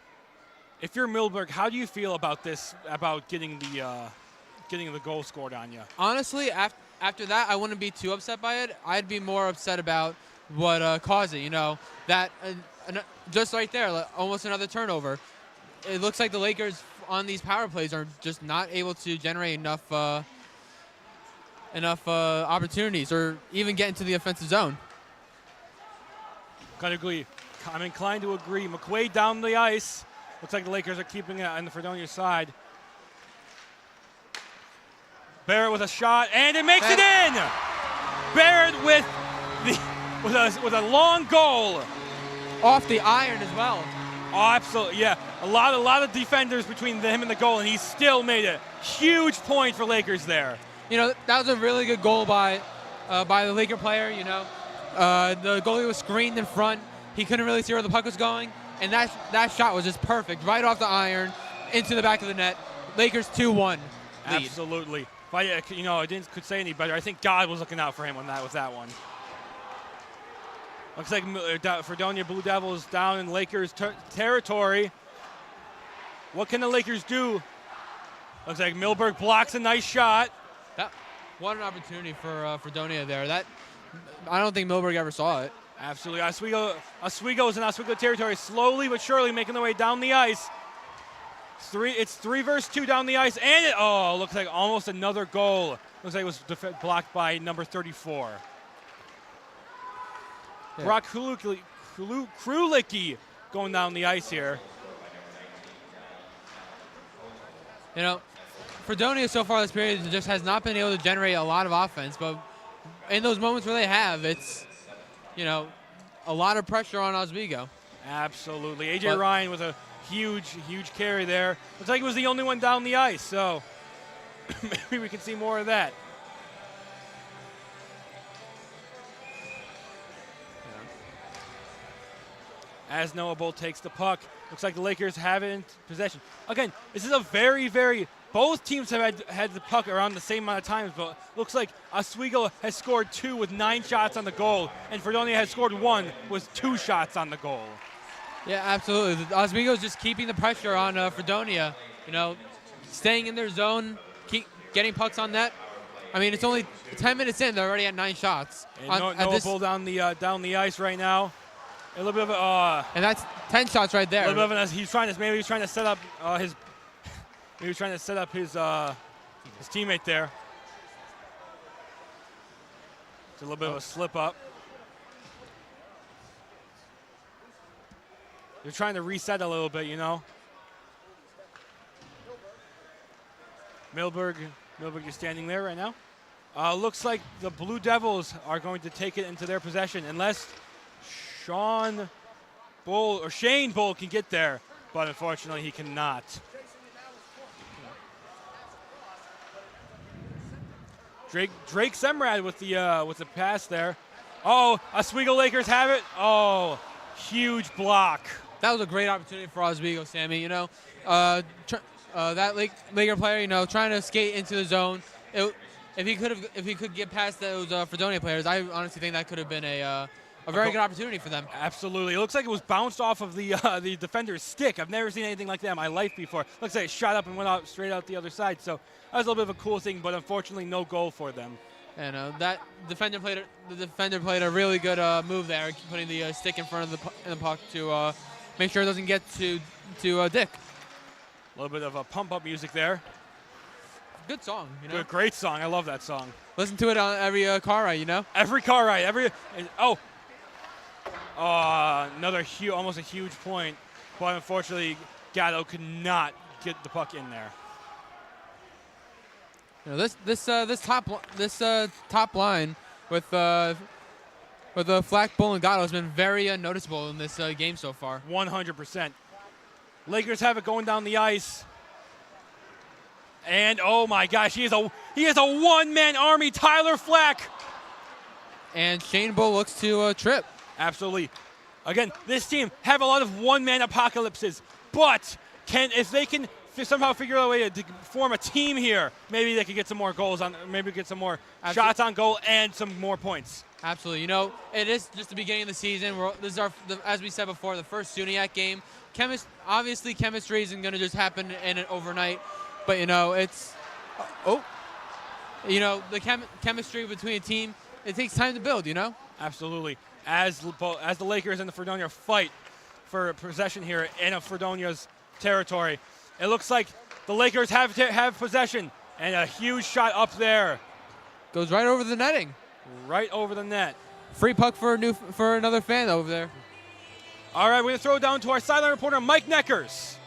If you're Milberg, how do you feel about this? About getting the goal scored on you? Honestly, after that, I wouldn't be too upset by it. I'd be more upset about what caused it. That just right there, almost another turnover. It looks like the Lakers on these power plays are just not able to generate enough opportunities or even get into the offensive zone. I'm inclined to agree. McQuaid down the ice. Looks like the Lakers are keeping it on the Fredonia side. Barrett with a shot, and it makes it in! Barrett with a long goal. Off the iron as well. Oh, absolutely, yeah. A lot of defenders between him and the goal, and he still made it. Huge point for Lakers there. That was a really good goal by the Laker player, The goalie was screened in front. He couldn't really see where the puck was going, and that shot was just perfect, right off the iron, into the back of the net. Lakers 2-1 lead. Absolutely. I could say any better. I think God was looking out for him when that was that one. Looks like Fredonia Blue Devils down in Lakers territory. What can the Lakers do? Looks like Milberg blocks a nice shot. What an opportunity for Fredonia there. I don't think Milberg ever saw it. Absolutely. Oswego is in Oswego territory, slowly but surely making their way down the ice. It's 3 versus 2 down the ice, and it looks like almost another goal. Looks like it was blocked by number 34. Yeah. Brock Krulicki going down the ice here. Fredonia so far this period just has not been able to generate a lot of offense, but in those moments where they have, it's, a lot of pressure on Oswego. Absolutely. A.J. Ryan with a huge carry there. Looks like he was the only one down the ice, so maybe we can see more of that. as Noah Bull takes the puck. Looks like the Lakers have it in possession. Again, this is a very, very, both teams have had the puck around the same amount of times, but looks like Oswego has scored 2 with 9 shots on the goal, and Fredonia has scored 1 with 2 shots on the goal. Yeah, absolutely. Oswego's just keeping the pressure on Fredonia, staying in their zone, keep getting pucks on net. I mean, it's only 10 minutes in, they're already at 9 shots. And Noah Bull down the ice right now. A little bit of a, and that's 10 shots right there. A little bit of he's trying to set up his teammate there. It's a little bit of a slip up. They're trying to reset a little bit, Milberg is standing there right now. Looks like the Blue Devils are going to take it into their possession unless Shane Bull can get there, but unfortunately he cannot. Drake Semrad with the pass there. Oh, Oswego Lakers have it. Oh, huge block. That was a great opportunity for Oswego, Sammy. That Laker player, trying to skate into the zone. If he could get past those Fredonia players, I honestly think that could have been a very good opportunity for them. Absolutely. It looks like it was bounced off of the defender's stick. I've never seen anything like that in my life before. Looks like it shot up and went out straight out the other side. So that was a little bit of a cool thing, but unfortunately no goal for them. And the defender played a really good move there, putting the stick in front of the puck to make sure it doesn't get to Dick. A little bit of a pump-up music there. Good song, Good, great song. I love that song. Listen to it on every car ride, Every car ride, another almost a huge point, but unfortunately, Gatto could not get the puck in there. This top line with Flack, Bull, and Gatto has been very noticeable in this game so far. 100%. Lakers have it going down the ice. And oh my gosh, he is a one-man army, Tyler Flack. And Shane Bull looks to trip. Absolutely. Again, this team have a lot of one-man apocalypses, but if they can somehow figure out a way to form a team here, maybe they could get some more goals maybe get some more shots on goal and some more points. Absolutely. It is just the beginning of the season. This is as we said before, the first SUNYAC game. Obviously, chemistry isn't going to just happen in an overnight. But, it's the chemistry between a team, it takes time to build, Absolutely. As the Lakers and the Fredonia fight for possession here in Fredonia's territory, it looks like the Lakers have possession, and a huge shot up there. Goes right over the netting. Right over the net. Free puck for another fan over there. All right, we're going to throw it down to our sideline reporter, Mike Neckers.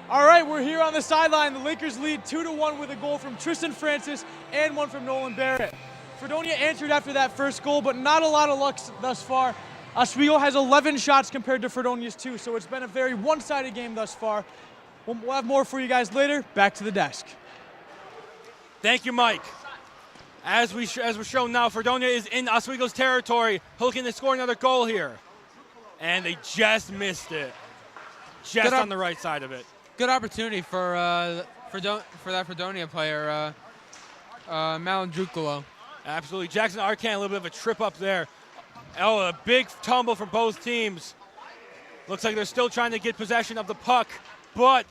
All right, we're here on the sideline. The Lakers lead 2-1 with a goal from Tristan Francis and one from Nolan Barrett. Fredonia answered after that first goal, but not a lot of luck thus far. Oswego has 11 shots compared to Fredonia's 2, so it's been a very one-sided game thus far. We'll have more for you guys later. Back to the desk. Thank you, Mike. As we're shown now, Fredonia is in Oswego's territory, looking to score another goal here. And they just missed it. Just on the right side of it. Good opportunity for that Fredonia player, Malandrucolo. Absolutely. Jackson Arcan, a little bit of a trip up there. Oh, a big tumble from both teams. Looks like they're still trying to get possession of the puck, but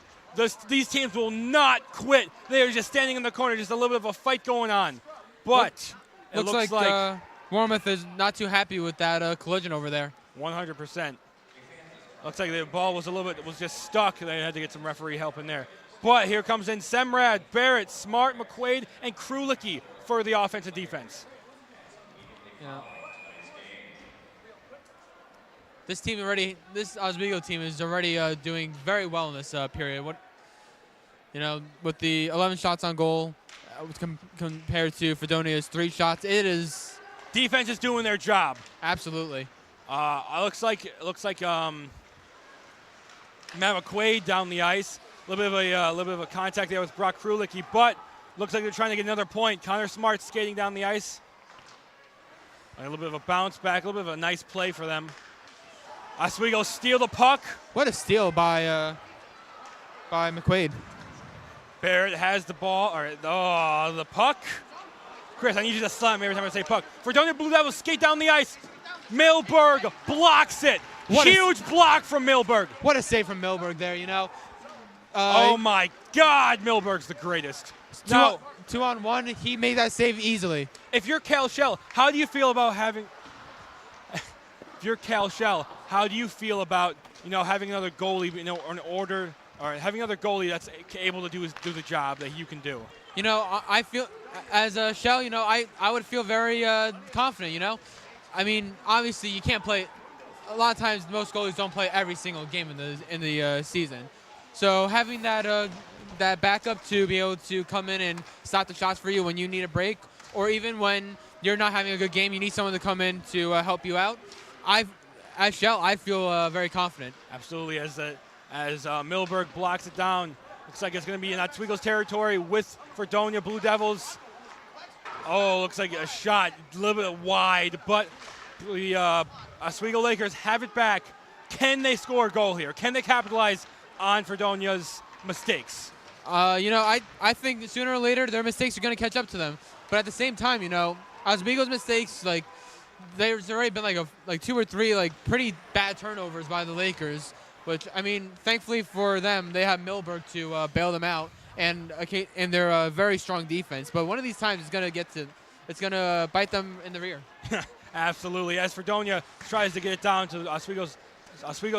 these teams will not quit. They are just standing in the corner, just a little bit of a fight going on. But it looks like Warmouth is not too happy with that collision over there. 100%. Looks like the ball was just stuck. They had to get some referee help in there. But here comes in Semrad, Barrett, Smart, McQuaid, and Krulicki for the offensive defense. Yeah. This Oswego team is already doing very well in this period. With the 11 shots on goal compared to Fredonia's 3 shots, it is defense is doing their job. Absolutely. Looks like Matt McQuaid down the ice. A little bit of a contact there with Brock Krulicki, but looks like they're trying to get another point. Connor Smart skating down the ice. A little bit of a bounce back, a little bit of a nice play for them. Oswego steal the puck. What a steal by McQuaid. Barrett has the ball. All right, the puck. Chris, I need you to slap me every time I say puck. Fredonia Blue Devils skate down the ice. Milberg blocks it. Huge block from Milberg. What a save from Milberg there, you know. Oh my God, Milberg's the greatest. Now, 2-on-1, he made that save easily. if you're Cal Shell, how do you feel about having? If you're Cal Shell, how do you feel about having another goalie, having another goalie that's able to do the job that you can do? I feel as a Shell, I would feel very confident. I mean, obviously you can't play. A lot of times, most goalies don't play every single game in the season. So having that backup to be able to come in and stop the shots for you when you need a break, or even when you're not having a good game, you need someone to come in to help you out. As Shell, I feel very confident. Absolutely, as Milberg blocks it down. Looks like it's going to be in Oswego's territory with Fredonia Blue Devils. Oh, looks like a shot a little bit wide, but the Oswego Lakers have it back. Can they score a goal here? Can they capitalize on Fredonia's mistakes? I think sooner or later their mistakes are going to catch up to them. But at the same time, Oswego's mistakes, there's already been like 2 or 3 pretty bad turnovers by the Lakers. Which, I mean, thankfully for them, they have Milberg to bail them out, and they're a very strong defense. But one of these times, it's gonna bite them in the rear. Absolutely. As Fredonia tries to get it down to Oswego's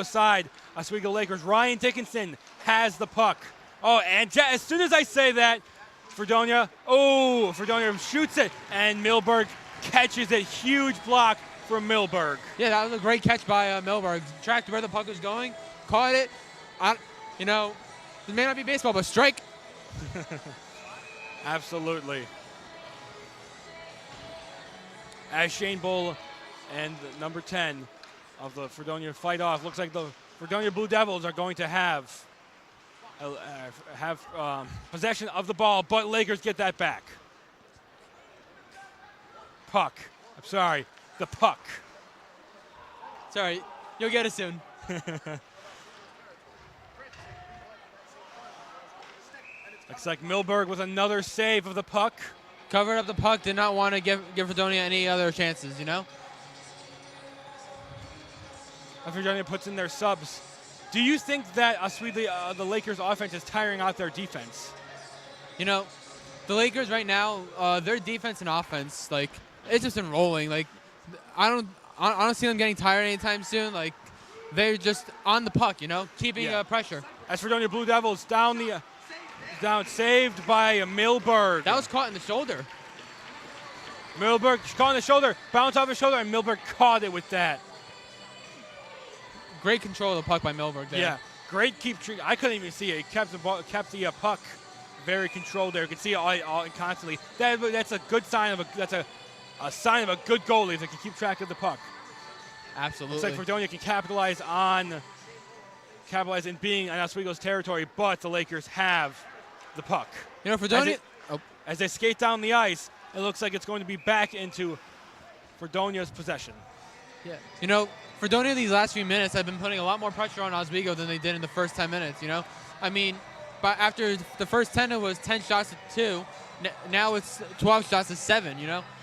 side, Oswego Lakers, Ryan Dickinson has the puck. Oh, and as soon as I say that, Fredonia shoots it, and Milberg catches it. Huge block from Milberg. Yeah, that was a great catch by Milberg. Tracked where the puck was going, caught it. It may not be baseball, but strike. Absolutely. As Shane Bull and number 10 of the Fredonia fight off, looks like the Fredonia Blue Devils are going to have possession of the ball, but Lakers get that back. Puck. I'm sorry. The puck. Sorry. You'll get it soon. Looks like Milberg with another save of the puck. Covered up the puck. Did not want to give Fredonia any other chances, Fredonia puts in their subs. Do you think that the Lakers' offense is tiring out their defense? The Lakers right now, their defense and offense, it's just been rolling. I don't see them getting tired anytime soon. They're just on the puck, keeping pressure. As Fredonia Blue Devils down, saved by Milberg. That was caught in the shoulder. Milberg caught in the shoulder, bounced off his shoulder, and Milberg caught it with that. Great control of the puck by Milberg there. Yeah, great keep. I couldn't even see it. He kept the puck very controlled there. You can see it all constantly. That's a good sign of a sign of a good goalie if they can keep track of the puck. Absolutely. Looks like Fredonia can capitalize in being in Oswego's territory, but the Lakers have the puck. Fredonia. As they skate down the ice, it looks like it's going to be back into Fredonia's possession. Yeah. Fredonia these last few minutes have been putting a lot more pressure on Oswego than they did in the first 10 minutes. I mean, but after the first 10, it was 10 shots to 2. Now it's 12 shots to 7.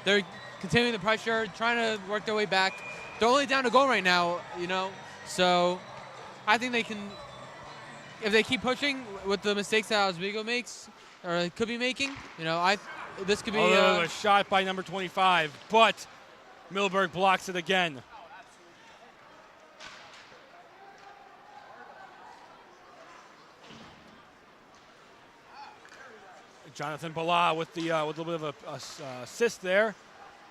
They're continuing the pressure, trying to work their way back. They're only down a goal right now. So I think they can, if they keep pushing with the mistakes that Oswego makes or could be making. This could be a shot by number 25, but Milberg blocks it again. Jonathan Bala with a little bit of a assist there.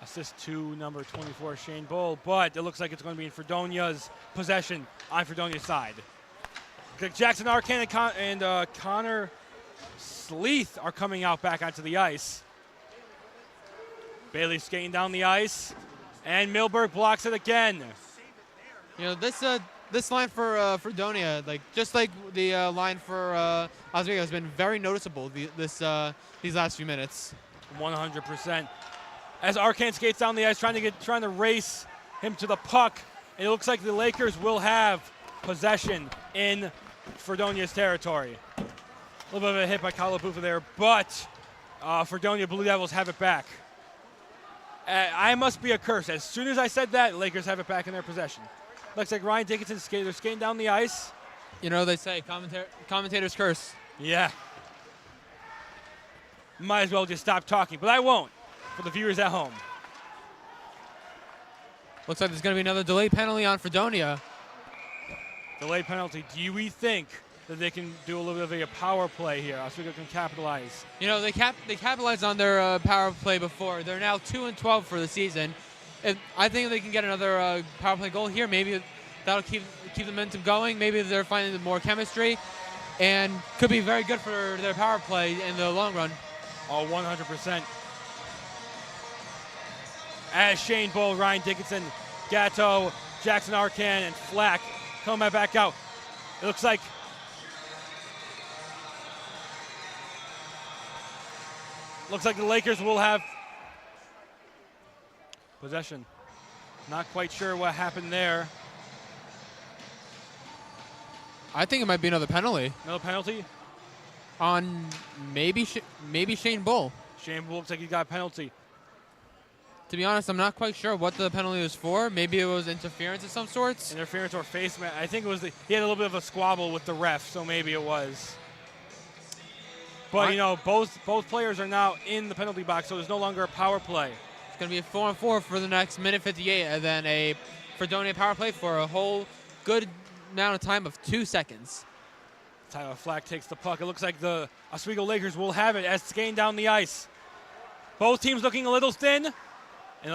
Assist to number 24, Shane Bull, but it looks like it's going to be in Fredonia's possession on Fredonia's side. Jackson Arcan and Connor Sleeth are coming out back onto the ice. Bailey skating down the ice, and Milberg blocks it again. This line for Fredonia, just like the line for Oswego, has been very noticeable these last few minutes. 100%. As Arcan skates down the ice, trying to race him to the puck It looks like the Lakers will have possession in Fredonia's territory. A little bit of a hit by Kalabufa there, but Fredonia Blue Devils have it back. I must be a curse. As soon as I said that, Lakers have it back in their possession. Looks like Ryan Dickinson's they're skating down the ice. You know, they say commentator's curse. Yeah. Might as well just stop talking, but I won't for the viewers at home. Looks like there's going to be another delay penalty on Fredonia. Delay penalty. Do we think that they can do a little bit of a power play here? Oswego can capitalize. You know, they capitalized on their power play before. They're now 2-12 for the season. I think they can get another power play goal here. Maybe that'll keep the momentum going. Maybe they're finding more chemistry, and could be very good for their power play in the long run. Oh, 100%. As Shane Bull, Ryan Dickinson, Gatto, Jackson Arcan, and Flack come back out. It looks like the Lakers will have possession. Not quite sure what happened there. I think it might be another penalty. Another penalty? On maybe Shane Bull. Shane Bull looks like he got a penalty. To be honest, I'm not quite sure what the penalty was for. Maybe it was interference of some sorts. Interference or face match. I think it was he had a little bit of a squabble with the ref, so maybe it was. But, you know, both players are now in the penalty box, so there's no longer a power play. It's going to be a 4-on-4 for the next minute 58, and then a Fredonia power play for a whole good amount of time of 2 seconds. Tyler Flack takes the puck. It looks like the Oswego Lakers will have it as skating down the ice. Both teams looking a little thin. And it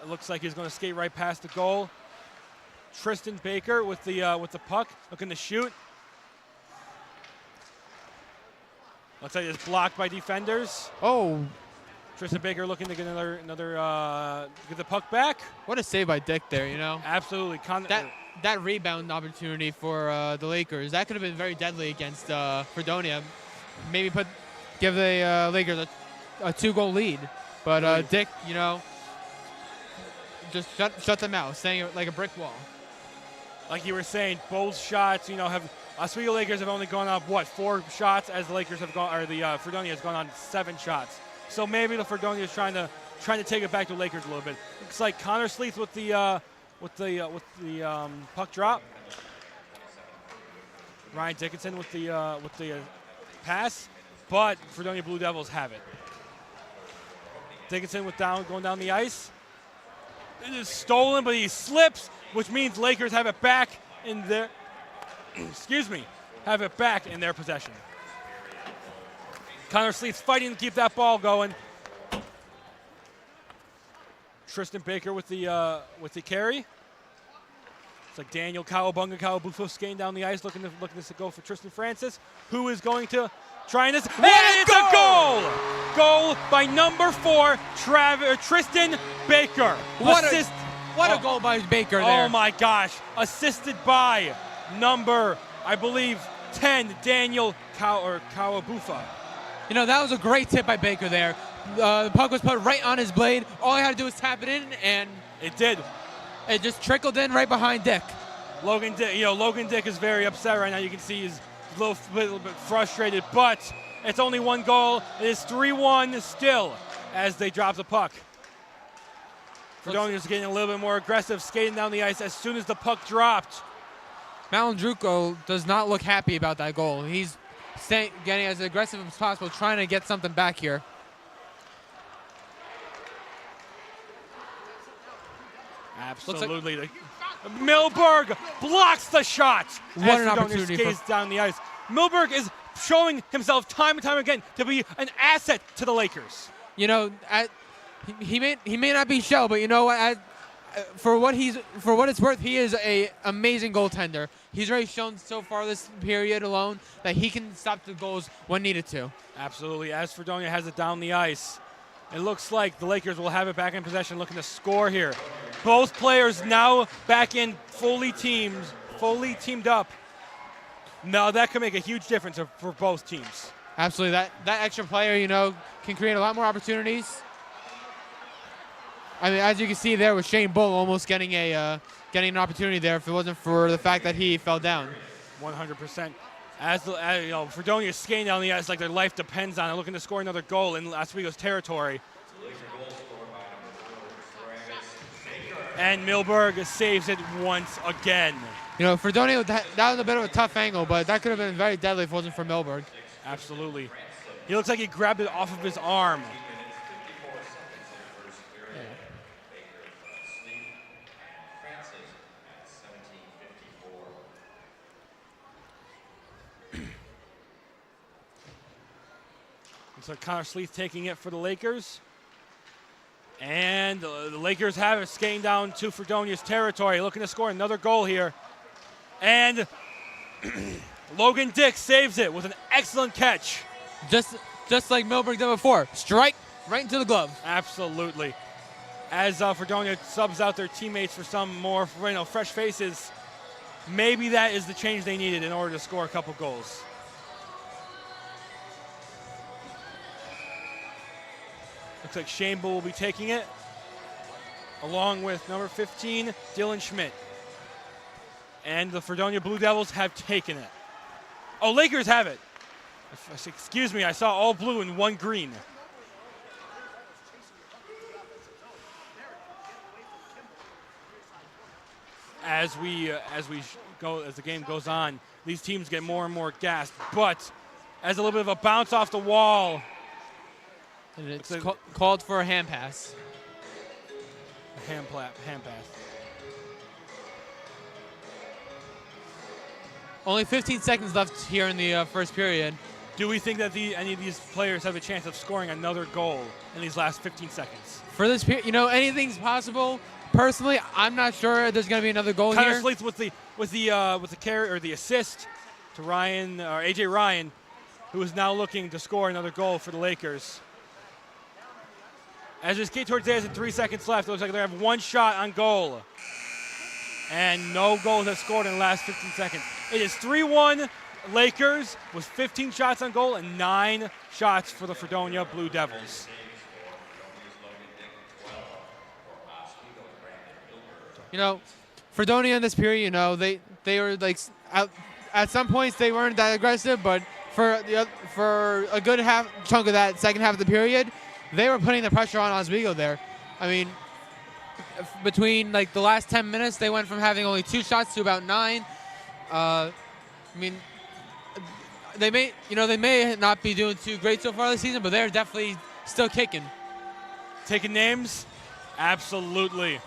looks like he's going to skate right past the goal. Tristan Baker with the puck, looking to shoot. Looks like it's blocked by defenders. Oh. Tristan Baker looking to get another get the puck back. What a save by Dick there, you know. Absolutely. That rebound opportunity for the Lakers, that could have been very deadly against Fredonia. Maybe give the Lakers a 2-goal lead. But Dick, you know, just shut them out, staying like a brick wall. Like you were saying, both shots, you know, Oswego Lakers have only gone up 4 shots, as the Lakers have gone, or the Fredonia has gone on 7 shots. So maybe the Fredonia is trying to take it back to the Lakers a little bit. Looks like Connor Sleeth with the puck drop. Ryan Dickinson with the pass, but Fredonia Blue Devils have it. Dickinson going down the ice. It is stolen, but he slips, which means Lakers have it back in their have it back in their possession. Connor Sleeth's fighting to keep that ball going. Tristan Baker with the carry. It's like Daniel Kawabunga skating down the ice, looking to go for Tristan Francis, who is going to try this. And it's a goal! Goal by number 4, Tristan Baker. What a goal by Baker there. Oh my gosh. Assisted by number, I believe, 10, Daniel Kawabufa. You know, that was a great tip by Baker there. The puck was put right on his blade. All he had to do was tap it in, and it did. It just trickled in right behind Dick. Logan Dick is very upset right now. You can see he's a little bit frustrated, but it's only 1 goal. It is 3-1 still as they drop the puck. Fredonia is getting a little bit more aggressive, skating down the ice as soon as the puck dropped. Malandruco does not look happy about that goal. He's getting as aggressive as possible, trying to get something back here. Absolutely. Milberg blocks the shot. What an opportunity. Skates down the ice. Milberg is showing himself time and time again to be an asset to the Lakers. You know, he may not be show, but you know what? For what it's worth, he is an amazing goaltender. He's already shown so far this period alone that he can stop the goals when needed to. Absolutely. As Fredonia has it down the ice, it looks like the Lakers will have it back in possession, looking to score here. Both players now back in fully teamed up. Now that could make a huge difference for both teams. Absolutely. That extra player, you know, can create a lot more opportunities. I mean, as you can see there with Shane Bull almost getting an opportunity there if it wasn't for the fact that he fell down. 100%. As you know, Fredonia is skating down the ice like their life depends on it, looking to score another goal in Oswego's territory. And Milberg saves it once again. You know, Fredonia, that was a bit of a tough angle, but that could have been very deadly if it wasn't for Milberg. Absolutely. He looks like he grabbed it off of his arm. So Connor Sleeth taking it for the Lakers. And the Lakers have it skating down to Fredonia's territory, looking to score another goal here. And Logan Dick saves it with an excellent catch. Just like Milberg did before. Strike right into the glove. Absolutely. As Fredonia subs out their teammates for some more fresh faces, maybe that is the change they needed in order to score a couple goals. Looks like Shane Bull will be taking it, along with number 15, Dylan Schmidt. And the Fredonia Blue Devils have taken it. Oh, Lakers have it. Excuse me, I saw all blue and one green. As the game goes on, these teams get more and more gassed. But as a little bit of a bounce off the wall, and it's called for a hand pass. A hand pass. Only 15 seconds left here in the first period. Do we think that any of these players have a chance of scoring another goal in these last 15 seconds? For this period, anything's possible. Personally, I'm not sure there's going to be another goal here. Connor Sleeth with the carry or the assist to Ryan or AJ Ryan, who is now looking to score another goal for the Lakers. As we skate towards the end, 3 seconds left. It looks like they have one shot on goal. And no goals have scored in the last 15 seconds. It is 3-1 Lakers with 15 shots on goal and 9 shots for the Fredonia Blue Devils. Fredonia in this period, they were like at some points they weren't that aggressive, but for a good chunk of that second half of the period, they were putting the pressure on Oswego there. I mean, between the last 10 minutes, they went from having only 2 shots to about 9. They may not be doing too great so far this season, but they're definitely still kicking. Taking names? Absolutely.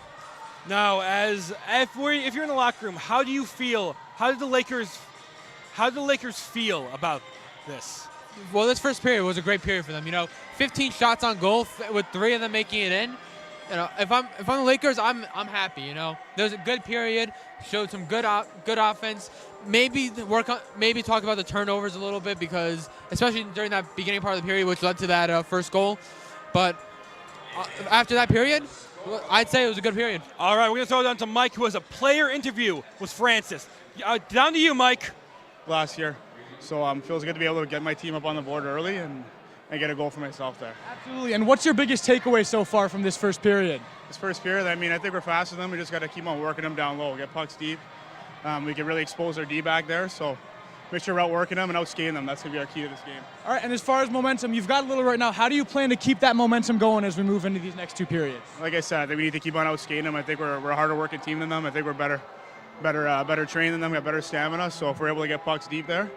Now, if you're in the locker room, how do you feel? How did the Lakers feel about this? Well, this first period was a great period for them. 15 shots on goal with 3 of them making it in. If I'm the Lakers, I'm happy. There was a good period, showed some good offense. Maybe talk about the turnovers a little bit, because especially during that beginning part of the period, which led to that first goal. But after that period, I'd say it was a good period. All right, we're going to throw it down to Mike, who has a player interview with Francis. Down to you, Mike. Last year. So feels good to be able to get my team up on the board early and get a goal for myself there. Absolutely. And what's your biggest takeaway so far from this first period? This first period, I think we're faster than them. We just got to keep on working them down low, get pucks deep. We can really expose our D back there. So make sure we're outworking them and outskating them. That's going to be our key to this game. All right, and as far as momentum, you've got a little right now. How do you plan to keep that momentum going as we move into these next 2 periods? Like I said, I think we need to keep on outskating them. I think we're a harder working team than them. I think we're better trained than them, got better stamina. So if we're able to get pucks deep there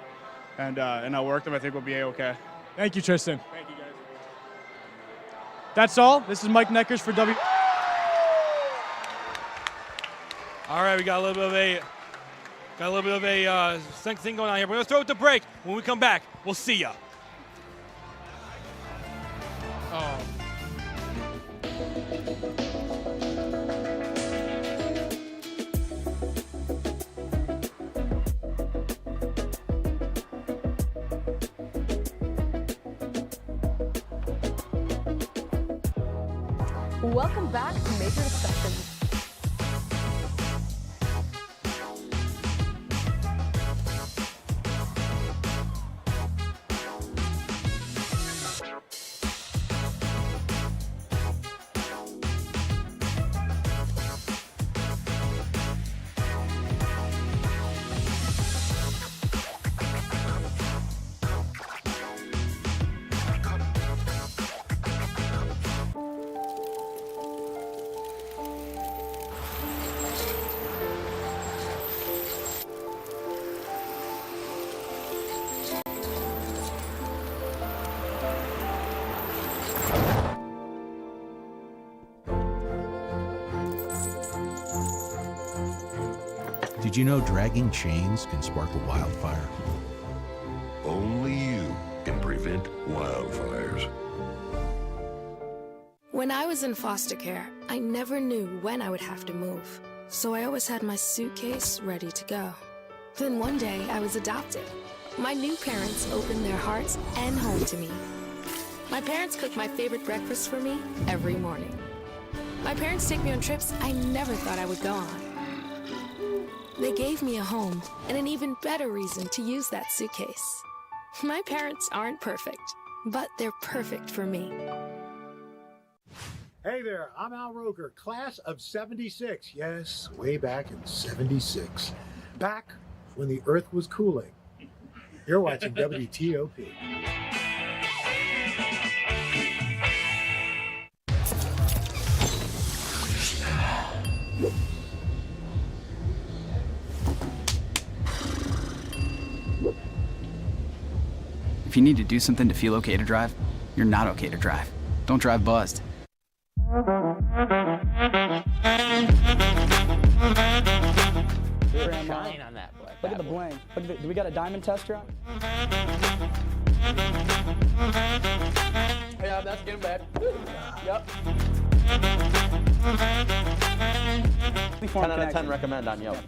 and outwork them, I think we'll be A-okay. Thank you, Tristan. Thank you, guys. That's all. This is Mike Neckers for W. All right, we got a little bit of a thing going on here. We're going to throw it to break. When we come back, we'll see ya. Oh. Welcome back to Major Discussions. Did you know dragging chains can spark a wildfire? Only you can prevent wildfires. When I was in foster care, I never knew when I would have to move. So I always had my suitcase ready to go. Then one day, I was adopted. My new parents opened their hearts and home to me. My parents cook my favorite breakfast for me every morning. My parents take me on trips I never thought I would go on. They gave me a home and an even better reason to use that suitcase. My parents aren't perfect, but they're perfect for me. Hey there, I'm Al Roker, class of 76. Yes, way back in 76. Back when the earth was cooling. You're watching WTOP. If you need to do something to feel okay to drive, you're not okay to drive. Don't drive buzzed. Shine on that black. Look at the bling. Look at do we got a diamond tester on? Yeah, that's getting bad. Yep. 10 out of 10 recommend on Yelp.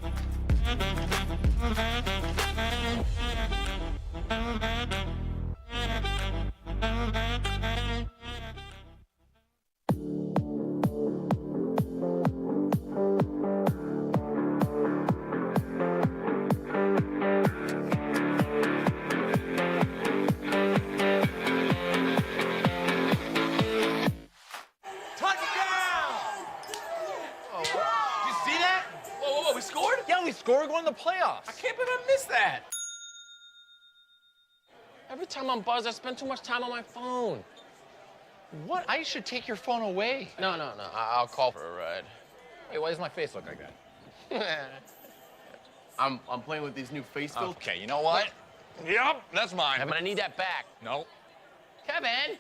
We're going to the playoffs. I can't believe I missed that. Every time I'm buzzed, I spend too much time on my phone. What? I should take your phone away. No. I'll call for a ride. Hey, why does my face look like that? I'm playing with these new face filters. Okay, you know what? Yep, that's mine. I'm gonna need that back. No. Kevin!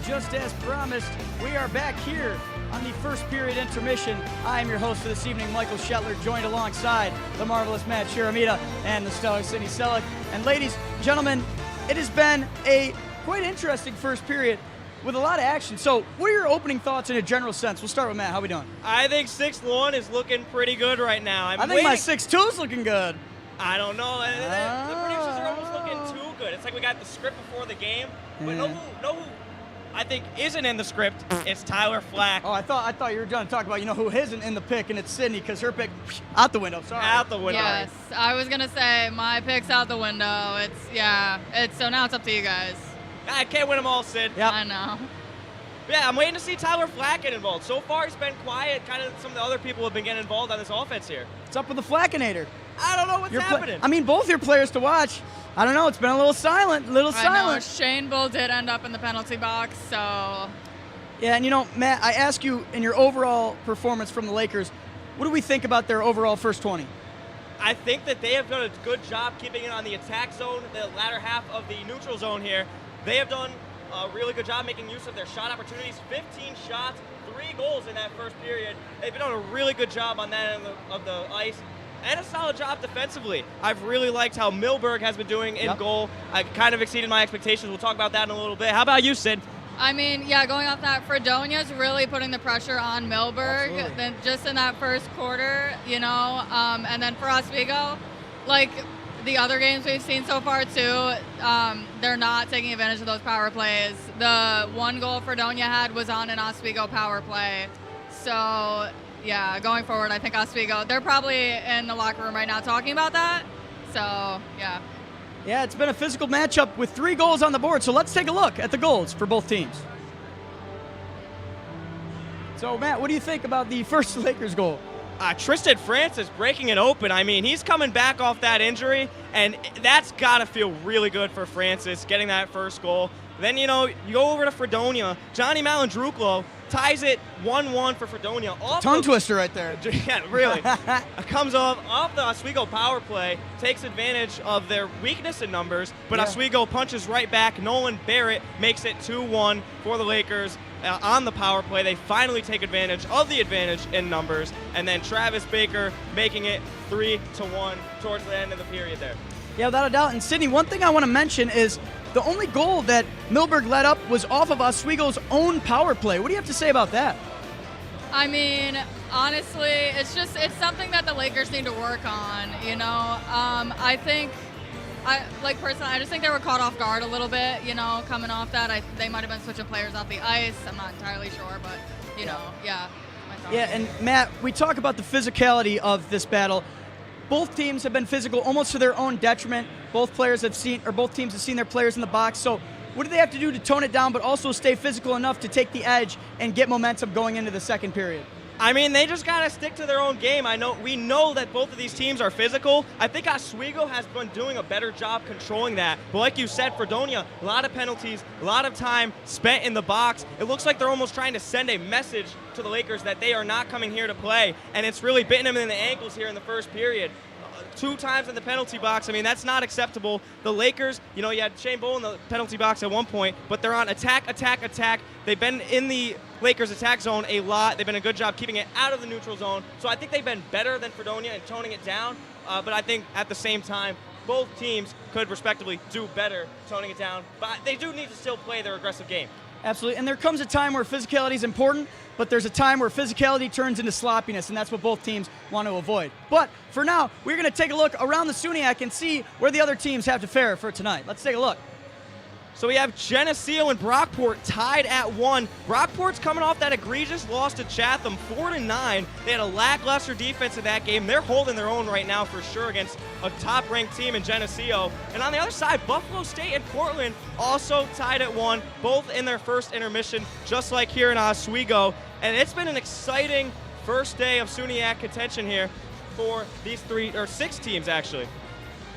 Just as promised, we are back here on the first period intermission. I am your host for this evening, Michael Shetler, joined alongside the marvelous Matt Chiramita and the stellar Sydney Selleck. And ladies, gentlemen, it has been a quite interesting first period with a lot of action. So what are your opening thoughts in a general sense? We'll start with Matt. How we doing? I think 6-1 is looking pretty good right now. I think my 6-2 is looking good. I don't know. The predictions are almost looking too good. It's like we got the script before the game, but no who I think isn't in the script. It's Tyler Flack. Oh, I thought you were going to talk about who isn't in the pick, and it's Sydney because her pick out the window. Sorry, out the window. Yes, I was gonna say my pick's out the window. So now it's up to you guys. I can't win them all, Sid. Yep. I know. Yeah, I'm waiting to see Tyler Flack get involved. So far, he's been quiet. Kind of some of the other people have been getting involved on this offense here. What's up with the Flackinator? I don't know what's happening. I mean, both your players to watch. I don't know. It's been a little silent. I know. Shane Bull did end up in the penalty box, so. Yeah, and Matt, I ask you in your overall performance from the Lakers, what do we think about their overall first 20? I think that they have done a good job keeping it on the attack zone, the latter half of the neutral zone here. They have done a really good job making use of their shot opportunities. 15 shots, 3 goals in that first period. They've been doing a really good job on that end of the ice. And a solid job defensively. I've really liked how Milberg has been doing in goal. I kind of exceeded my expectations. We'll talk about that in a little bit. How about you, Sid? I mean, going off that, Fredonia's really putting the pressure on Milberg. Then just in that first quarter, and then for Oswego, like the other games we've seen so far too, they're not taking advantage of those power plays. The one goal Fredonia had was on an Oswego power play. So, yeah, going forward, I think Oswego, they're probably in the locker room right now talking about that. So, yeah. Yeah, it's been a physical matchup with 3 goals on the board. So let's take a look at the goals for both teams. So, Matt, what do you think about the first Lakers goal? Tristan Francis breaking it open. I mean, he's coming back off that injury, and that's got to feel really good for Francis, getting that first goal. Then, you go over to Fredonia. Johnny Malandruklo ties it 1-1 for Fredonia. Tongue twister right there. Yeah, really. Comes off the Oswego power play, takes advantage of their weakness in numbers, but Oswego punches right back. Nolan Barrett makes it 2-1 for the Lakers. On the power play, they finally take advantage of the advantage in numbers, and then Travis Baker making it 3-1 towards the end of the period there. Yeah, without a doubt. And Sydney, one thing I want to mention is the only goal that Milberg led up was off of Oswego's own power play. What do you have to say about that? I mean, honestly, it's something that the Lakers need to work on, I think, personally, I just think they were caught off guard a little bit, coming off that. They might have been switching players off the ice. I'm not entirely sure, but, yeah. Yeah, and Matt, we talk about the physicality of this battle. Both teams have been physical almost to their own detriment. Both teams have seen their players in the box. So what do they have to do to tone it down but also stay physical enough to take the edge and get momentum going into the second period? I mean, they just got to stick to their own game. We know that both of these teams are physical. I think Oswego has been doing a better job controlling that. But like you said, Fredonia, a lot of penalties, a lot of time spent in the box. It looks like they're almost trying to send a message to the Lakers that they are not coming here to play, and it's really bitten them in the ankles here in the first period. 2 times in the penalty box. I mean, that's not acceptable. The Lakers, you had Shane Bowl in the penalty box at one point, but they're on attack. They've been in the Lakers attack zone a lot. They've been a good job keeping it out of the neutral zone. So I think they've been better than Fredonia in toning it down. But I think at the same time, both teams could respectively do better toning it down. But they do need to still play their aggressive game. Absolutely. And there comes a time where physicality is important, but there's a time where physicality turns into sloppiness, and that's what both teams want to avoid. But for now, we're going to take a look around the SUNYAC and see where the other teams have to fare for tonight. Let's take a look. So we have Geneseo and Brockport tied at 1. Brockport's coming off that egregious loss to Chatham, 4-9. They had a lackluster defense in that game. They're holding their own right now for sure against a top-ranked team in Geneseo. And on the other side, Buffalo State and Portland also tied at 1, both in their first intermission, just like here in Oswego. And it's been an exciting first day of SUNYAC contention here for these 6 teams, actually.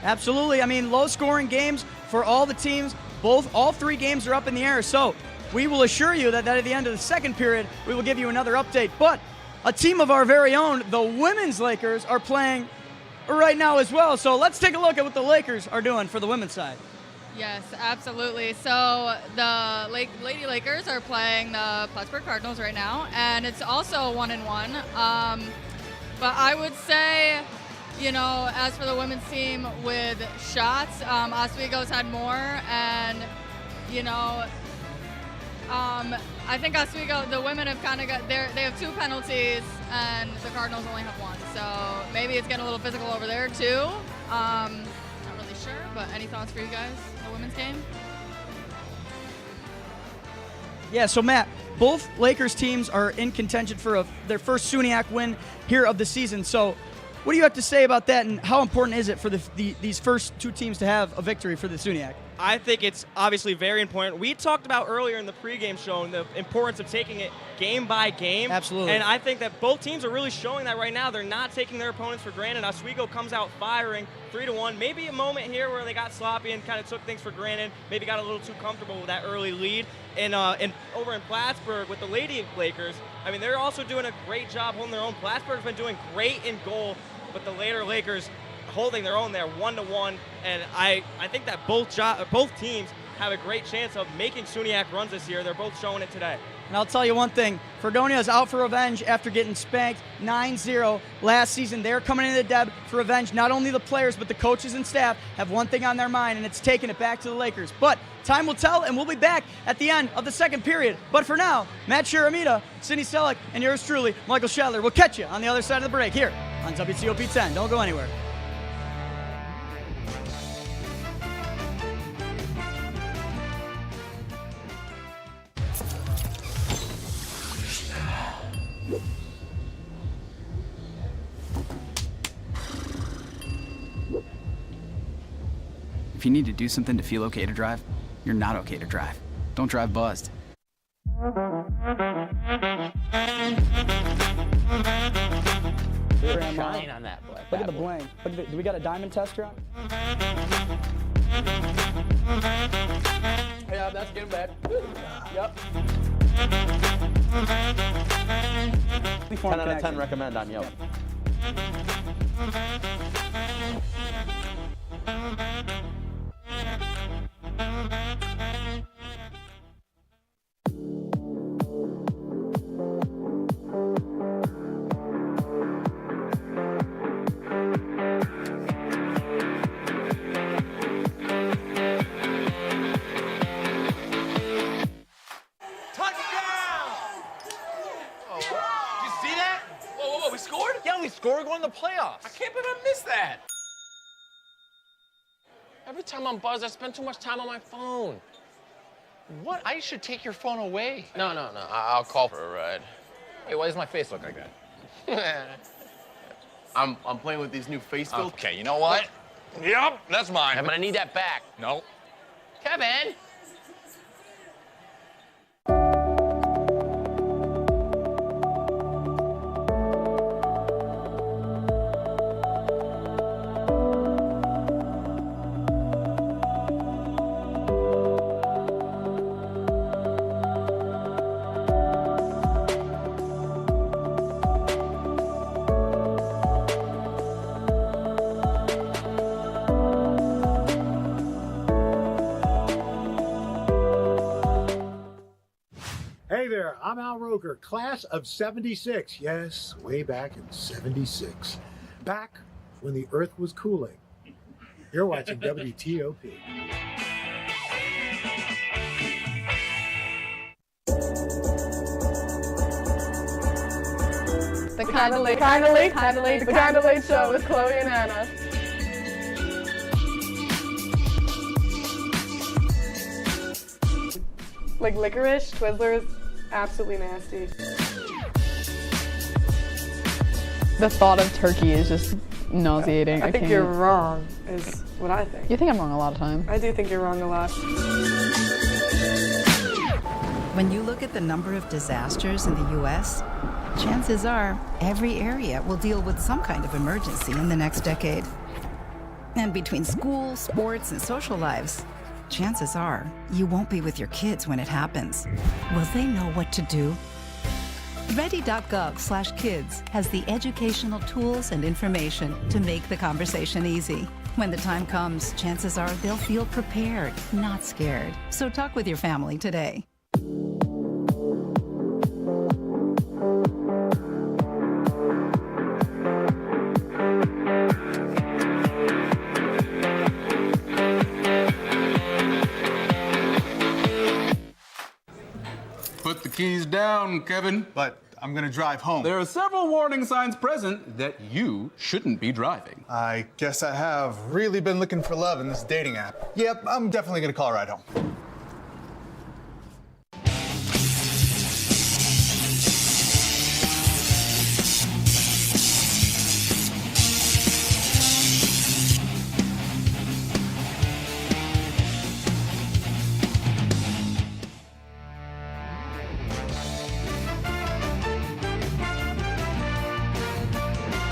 Absolutely. I mean, low-scoring games for all the teams. All 3 games are up in the air, so we will assure you that at the end of the second period, we will give you another update. But a team of our very own, the women's Lakers, are playing right now as well. So let's take a look at what the Lakers are doing for the women's side. Yes, absolutely. So the Lady Lakers are playing the Plattsburgh Cardinals right now, and it's also 1-1. But I would say, as for the women's team with shots, Oswego's had more, and, I think Oswego, the women have kind of they have 2 penalties, and the Cardinals only have 1. So maybe it's getting a little physical over there, too. Not really sure, but any thoughts for you guys, the women's game? Yeah, so Matt, both Lakers teams are in contention for their first SUNYAC win here of the season. So what do you have to say about that, and how important is it for these first 2 teams to have a victory for the SUNYAC? I think it's obviously very important. We talked about earlier in the pregame show the importance of taking it game by game. Absolutely. And I think that both teams are really showing that right now. They're not taking their opponents for granted. Oswego comes out firing 3-1. Maybe a moment here where they got sloppy and kind of took things for granted. Maybe got a little too comfortable with that early lead. And over in Plattsburgh with the Lady Lakers, I mean, they're also doing a great job holding their own. Plattsburgh's been doing great in goal, but the later Lakers holding their own there 1-1, and I think that both teams have a great chance of making SUNYAC runs this year. They're both showing it today. And I'll tell you one thing, Fredonia is out for revenge after getting spanked 9-0 last season. They're coming into the Deb for revenge. Not only the players, but the coaches and staff have one thing on their mind, and it's taking it back to the Lakers. But time will tell, and we'll be back at the end of the second period. But for now, Matt Shiramita, Sydney Selleck, and yours truly, Michael Schadler, will catch you on the other side of the break here on WCOP 10. Don't go anywhere. If you need to do something to feel okay to drive, you're not okay to drive. Don't drive buzzed. Shine on that black. Look at the bling. Look at do we got a diamond tester on? Yeah, that's getting bad. Yep. 10 out of 10 recommend on Yelp. Yeah, we scored going to the playoffs. I can't believe I missed that. Every time I'm buzzed, I spend too much time on my phone. What? I should take your phone away. No, I'll call for a ride. Wait, why does my face look like that? I'm playing with these new face filters. Okay, you know what? Yep, that's mine. Kevin, I need that back. No. Kevin! Hey there, I'm Al Roker, class of 76. Yes, way back in 76. Back when the earth was cooling. You're watching WTOP. The Kinda Late Show with Chloe and Anna. Like licorice, Twizzlers, absolutely nasty. The thought of turkey is just nauseating. I think you're wrong, is what I think. You think I'm wrong a lot of times. I do think you're wrong a lot. When you look at the number of disasters in the U.S., chances are every area will deal with some kind of emergency in the next decade. And between school, sports, and social lives, chances are you won't be with your kids when it happens. Will they know what to do? Ready.gov/kids has the educational tools and information to make the conversation easy. When the time comes, chances are they'll feel prepared, not scared. So talk with your family today. Put the keys down, Kevin. But I'm gonna drive home. There are several warning signs present that you shouldn't be driving. I guess I have really been looking for love in this dating app. Yep, I'm definitely gonna call a ride home.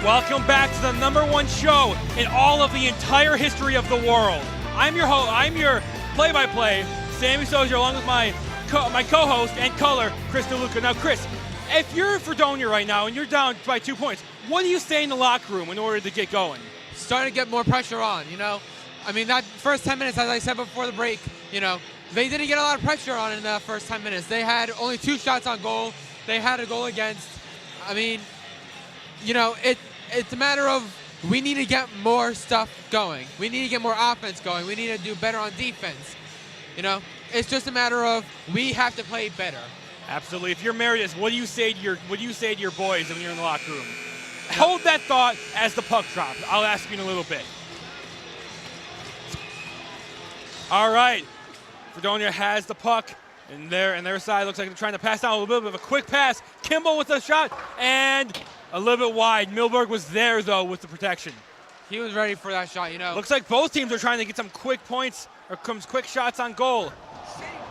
Welcome back to the #1 show in all of the entire history of the world. I'm your play-by-play, Sammy Sozier, along with my co-host and color, Chris DeLuca. Now, Chris, if you're in Fredonia right now and you're down by 2 points, what do you say in the locker room in order to get going? Starting to get more pressure on, you know. I mean, that first 10 minutes, as I said before the break, you know, they didn't get a lot of pressure on in the first 10 minutes. They had only 2 shots on goal. They had a goal against. I mean, you know, it's a matter of we need to get more stuff going. We need to get more offense going. We need to do better on defense. You know, it's just a matter of we have to play better. Absolutely. If you're Meredith, what do you say to your boys when you're in the locker room? Hold that thought as the puck drops. I'll ask you in a little bit. All right. Fredonia has the puck. And their side looks like they're trying to pass down a little bit of a quick pass. Kimball with a shot and a little bit wide. Milberg was there though with the protection. He was ready for that shot, you know. Looks like both teams are trying to get some quick points or some quick shots on goal.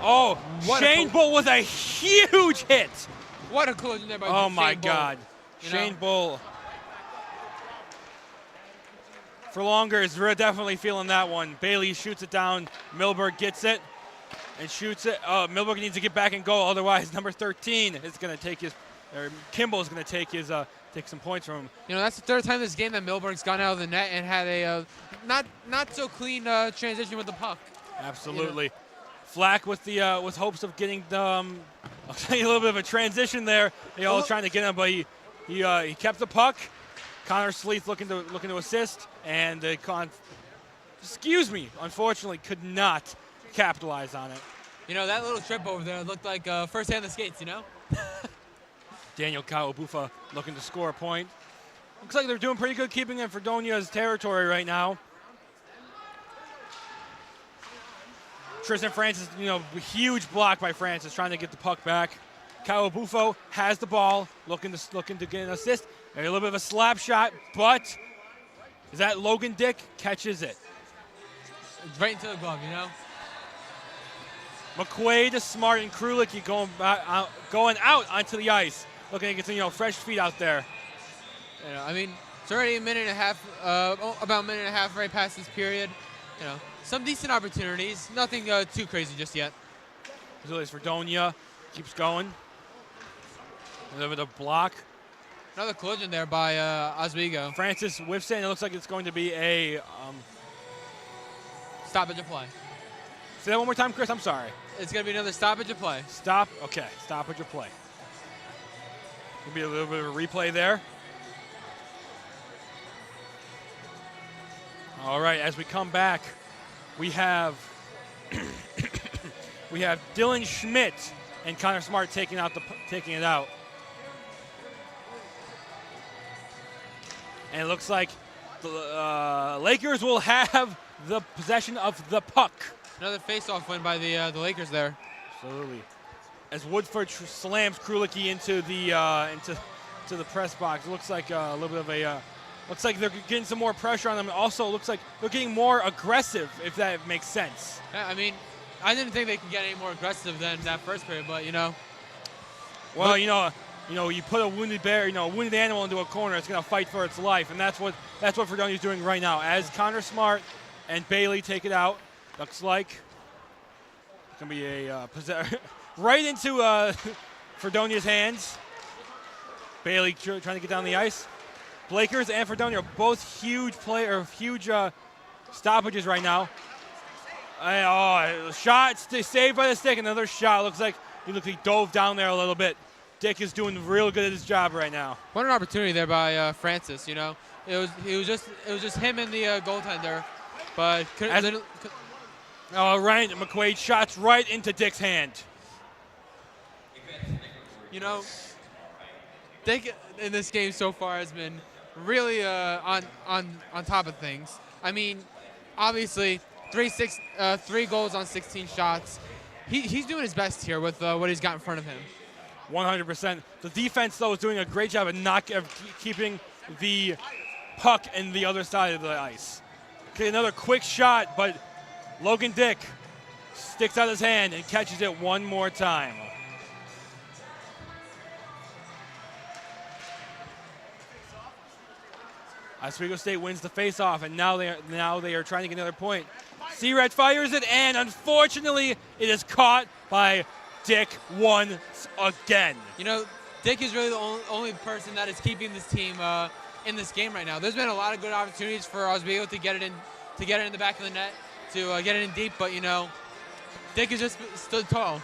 Oh, Shane Bull was a huge hit. What a collision there by Oh Shane my Bull. God. Shane Bull. For longer is definitely feeling that one. Bailey shoots it down. Milberg gets it and shoots it. Milberg needs to get back and go. Otherwise, number 13 is going to take his, or Kimball is going to take his, take some points from him. You know, that's the third time this game that Milberg's gone out of the net and had a not so clean transition with the puck. Absolutely. You know? Flack with the with hopes of getting a little bit of a transition there. They all trying to get him, but he kept the puck. Connor Sleeth looking to assist, and unfortunately could not capitalize on it. You know, that little trip over there looked like first hand of skates, you know? Daniel Kawabufa looking to score a point. Looks like they're doing pretty good keeping in Fredonia's territory right now. Tristan Francis, huge block by Francis trying to get the puck back. Kawabufo has the ball, looking to get an assist. A little bit of a slap shot, but is that Logan Dick catches it. It's right into the glove, you know? McQuaid, Smart, and Krulicki going out onto the ice, looking to get some fresh feet out there. Yeah, I mean, it's already a minute and a half, about a minute and a half right past this period. You know, some decent opportunities, nothing too crazy just yet. Fredonia keeps going. A little bit of block. Another collision there by Oswego. Francis whiffs it, and it looks like it's going to be a stoppage of play. Say that one more time, Chris. I'm sorry. It's going to be another stoppage of play. Okay, stoppage of play. Will be a little bit of a replay there. All right, as we come back, we have Dylan Schmidt and Connor Smart taking it out. And it looks like the Lakers will have the possession of the puck. Another face-off win by the Lakers there. Absolutely. As Woodford slams Krulicki into the press box, it looks like a little bit of a. Looks like they're getting some more pressure on them. Also, looks like they're getting more aggressive, if that makes sense. Yeah, I mean, I didn't think they could get any more aggressive than that first period, but Well, you put a wounded bear, a wounded animal into a corner, it's going to fight for its life, and that's what Fredonia's doing right now. As Connor Smart and Bailey take it out, looks like it's going to be a right into Fredonia's hands. Bailey trying to get down the ice. Lakers and Fredonia are both huge stoppages right now. Shot saved by the stick. Another shot. Looks like he dove down there a little bit. Dick is doing real good at his job right now. What an opportunity there by Francis. It was just him and the goaltender, but Ryan McQuaid shots right into Dick's hand. Dick in this game so far has been really on top of things. I mean, obviously 3 goals on 16 shots. He's doing his best here with what he's got in front of him. 100%. The defense, though, is doing a great job of keeping the puck in the other side of the ice. Okay, another quick shot, but Logan Dick sticks out his hand and catches it one more time. Oswego State wins the face-off, and now they are trying to get another point. Seared fires it, and unfortunately, it is caught by Dick once again. Dick is really the only person that is keeping this team in this game right now. There's been a lot of good opportunities for Oswego to get it in the back of the net, to get it in deep, but Dick has just stood tall.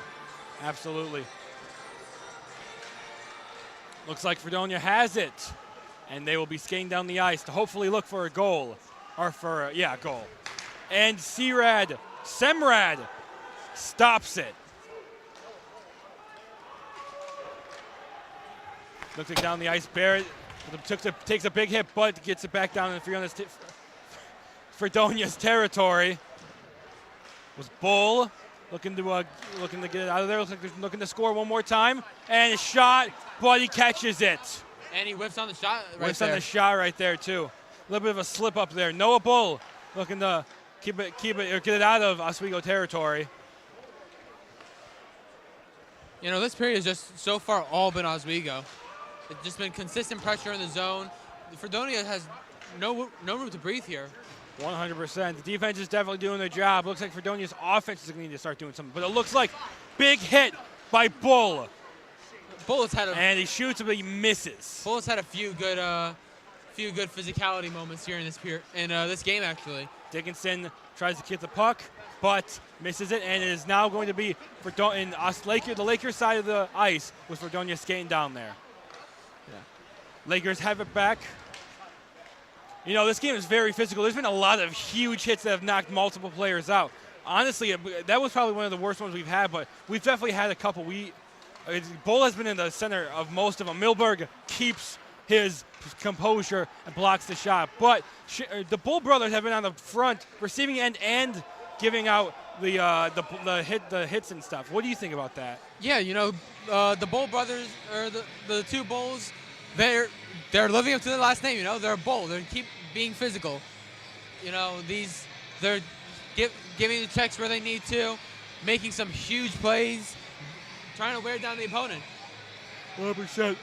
Absolutely. Looks like Fredonia has it, and they will be skating down the ice to hopefully look for a goal, goal. And Semrad stops it. Looks like down the ice, Barrett takes a big hit, but gets it back down in Fredonia's territory. Was Bull looking to get it out of there. Looks like they're looking to score one more time, and a shot, but he catches it. And he whips on the shot on the shot right there too. A little bit of a slip up there. Noah Bull looking to keep it or get it out of Oswego territory. You know, this period has just so far all been Oswego. It's just been consistent pressure in the zone. Fredonia has no room to breathe here. 100%. The defense is definitely doing their job. Looks like Fredonia's offense is going to need to start doing something. But it looks like big hit by Bull. Bull's had and he shoots, but he misses. Bull's had a few good physicality moments here in this game actually. Dickinson tries to kick the puck, but misses it, and it is now going to be the Lakers side of the ice with Fredonia skating down there. Yeah. Lakers have it back. You know, this game is very physical. There's been a lot of huge hits that have knocked multiple players out. Honestly, that was probably one of the worst ones we've had, but we've definitely had a couple. Bull has been in the center of most of them. Milberg keeps his composure and blocks the shot. But the Bull brothers have been on the front, receiving end and giving out the hits and stuff. What do you think about that? Yeah, you know, the Bull brothers, or the two Bulls, they're living up to their last name. You know, they're Bull. They keep being physical. You know, they're giving the checks where they need to, making some huge plays, trying to wear down the opponent. 100%.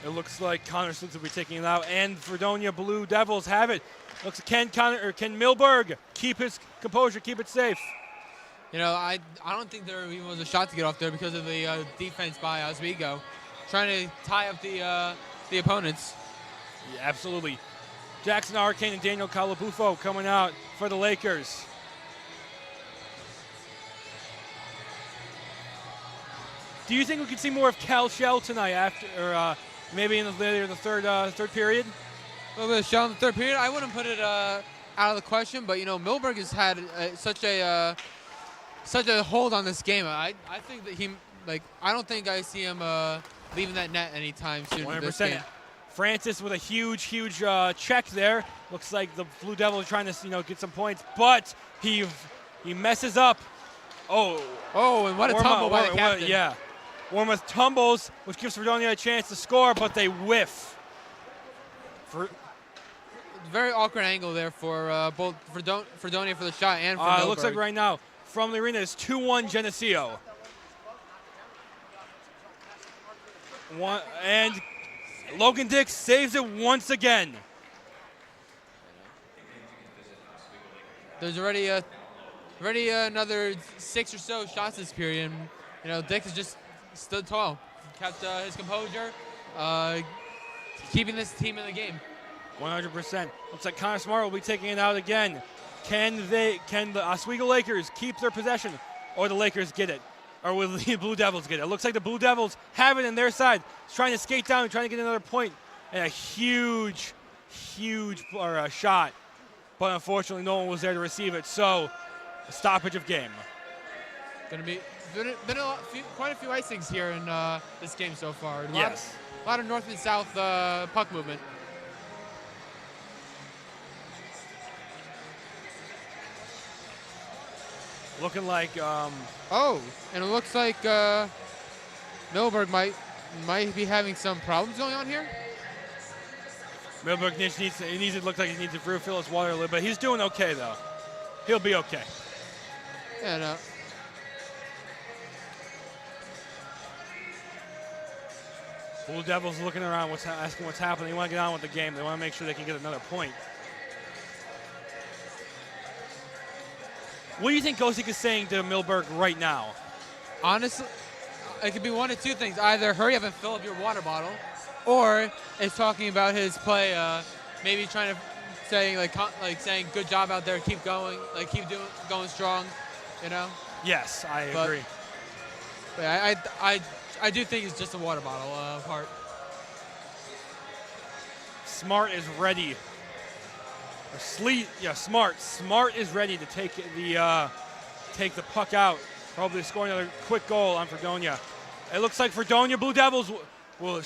It looks like Connor Slutz will be taking it out, and Fredonia Blue Devils have it. Looks like can Milberg keep his composure, keep it safe? You know, I don't think there even was a shot to get off there because of the defense by Oswego, trying to tie up the opponents. Yeah, absolutely. Jackson Arcane and Daniel Calabufo coming out for the Lakers. Do you think we could see more of Cal Shell tonight after, maybe in the third period? A little bit of Shell in the third period. I wouldn't put it out of the question, but you know, Milberg has had such a hold on this game. I think that I don't think I see him leaving that net anytime soon. 100%. In this game. Francis with a huge check there. Looks like the Blue Devils are trying to get some points, but he messes up. Oh, and what a tumble by the captain. Yeah. Warmouth tumbles, which gives Fredonia a chance to score, but they whiff. Very awkward angle there for both Fredonia for the shot and for Milberg. It looks like right now from the arena is 2-1 Geneseo. And Logan Dix saves it once again. There's already another 6 or so shots this period, and you know, Dix has just stood tall, kept his composure, keeping this team in the game. 100%. Looks like Connor Smart will be taking it out again. Can the Oswego Lakers keep their possession, or the Lakers get it? Or will the Blue Devils get it? It looks like the Blue Devils have it in their side. It's trying to skate down, trying to get another point, and a huge shot. But unfortunately, no one was there to receive it, so a stoppage of game. Been quite a few icings here in this game so far. A lot of north and south puck movement. Looking like and it looks like Milberg might be having some problems going on here. Milberg looks like he needs to refill his water a little bit. He's doing okay though. He'll be okay. Yeah, no. Blue Devils looking around, asking what's happening. They want to get on with the game. They want to make sure they can get another point. What do you think Gosek is saying to Milberg right now? Honestly, it could be one of two things. Either hurry up and fill up your water bottle, or it's talking about his play, maybe trying to saying good job out there, keep going, going strong, you know? Yes, I agree. But I do think it's just a water bottle part. Smart is ready. Smart is ready to take the puck out. Probably score another quick goal on Fredonia. It looks like Fredonia Blue Devils will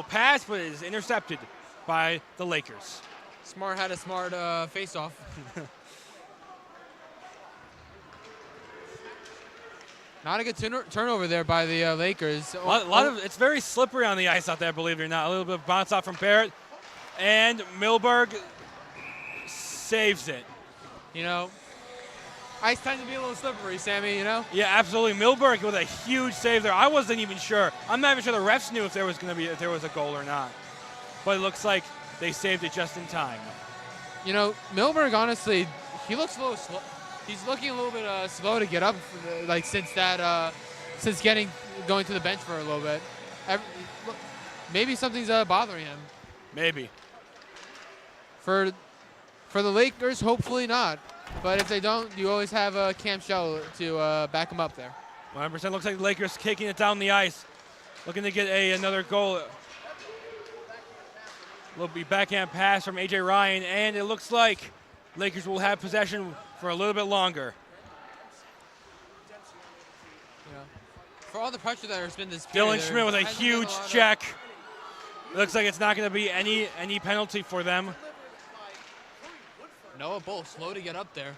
pass, but it is intercepted by the Lakers. Smart had a smart face-off. Not a good turnover there by the Lakers. It's very slippery on the ice out there, believe it or not. A little bit of bounce off from Barrett, and Milberg saves it. You know, ice tends to be a little slippery, Sammy, you know? Yeah, absolutely. Milberg with a huge save there. I wasn't even sure. I'm not even sure the refs knew if there was a goal or not. But it looks like they saved it just in time. You know, Milberg, honestly, he looks a little slow. He's looking a little bit slow to get up, since going to the bench for a little bit. Maybe something's bothering him. Maybe. For the Lakers, hopefully not. But if they don't, you always have Cam Shell to back him up there. 100% looks like the Lakers kicking it down the ice. Looking to get another goal. Will be backhand pass from A.J. Ryan, and it looks like Lakers will have possession for a little bit longer. Yeah. For all the pressure that has been this period, Dylan Schmidt with a huge check. It looks like it's not going to be any penalty for them. Noah Bull slow to get up there.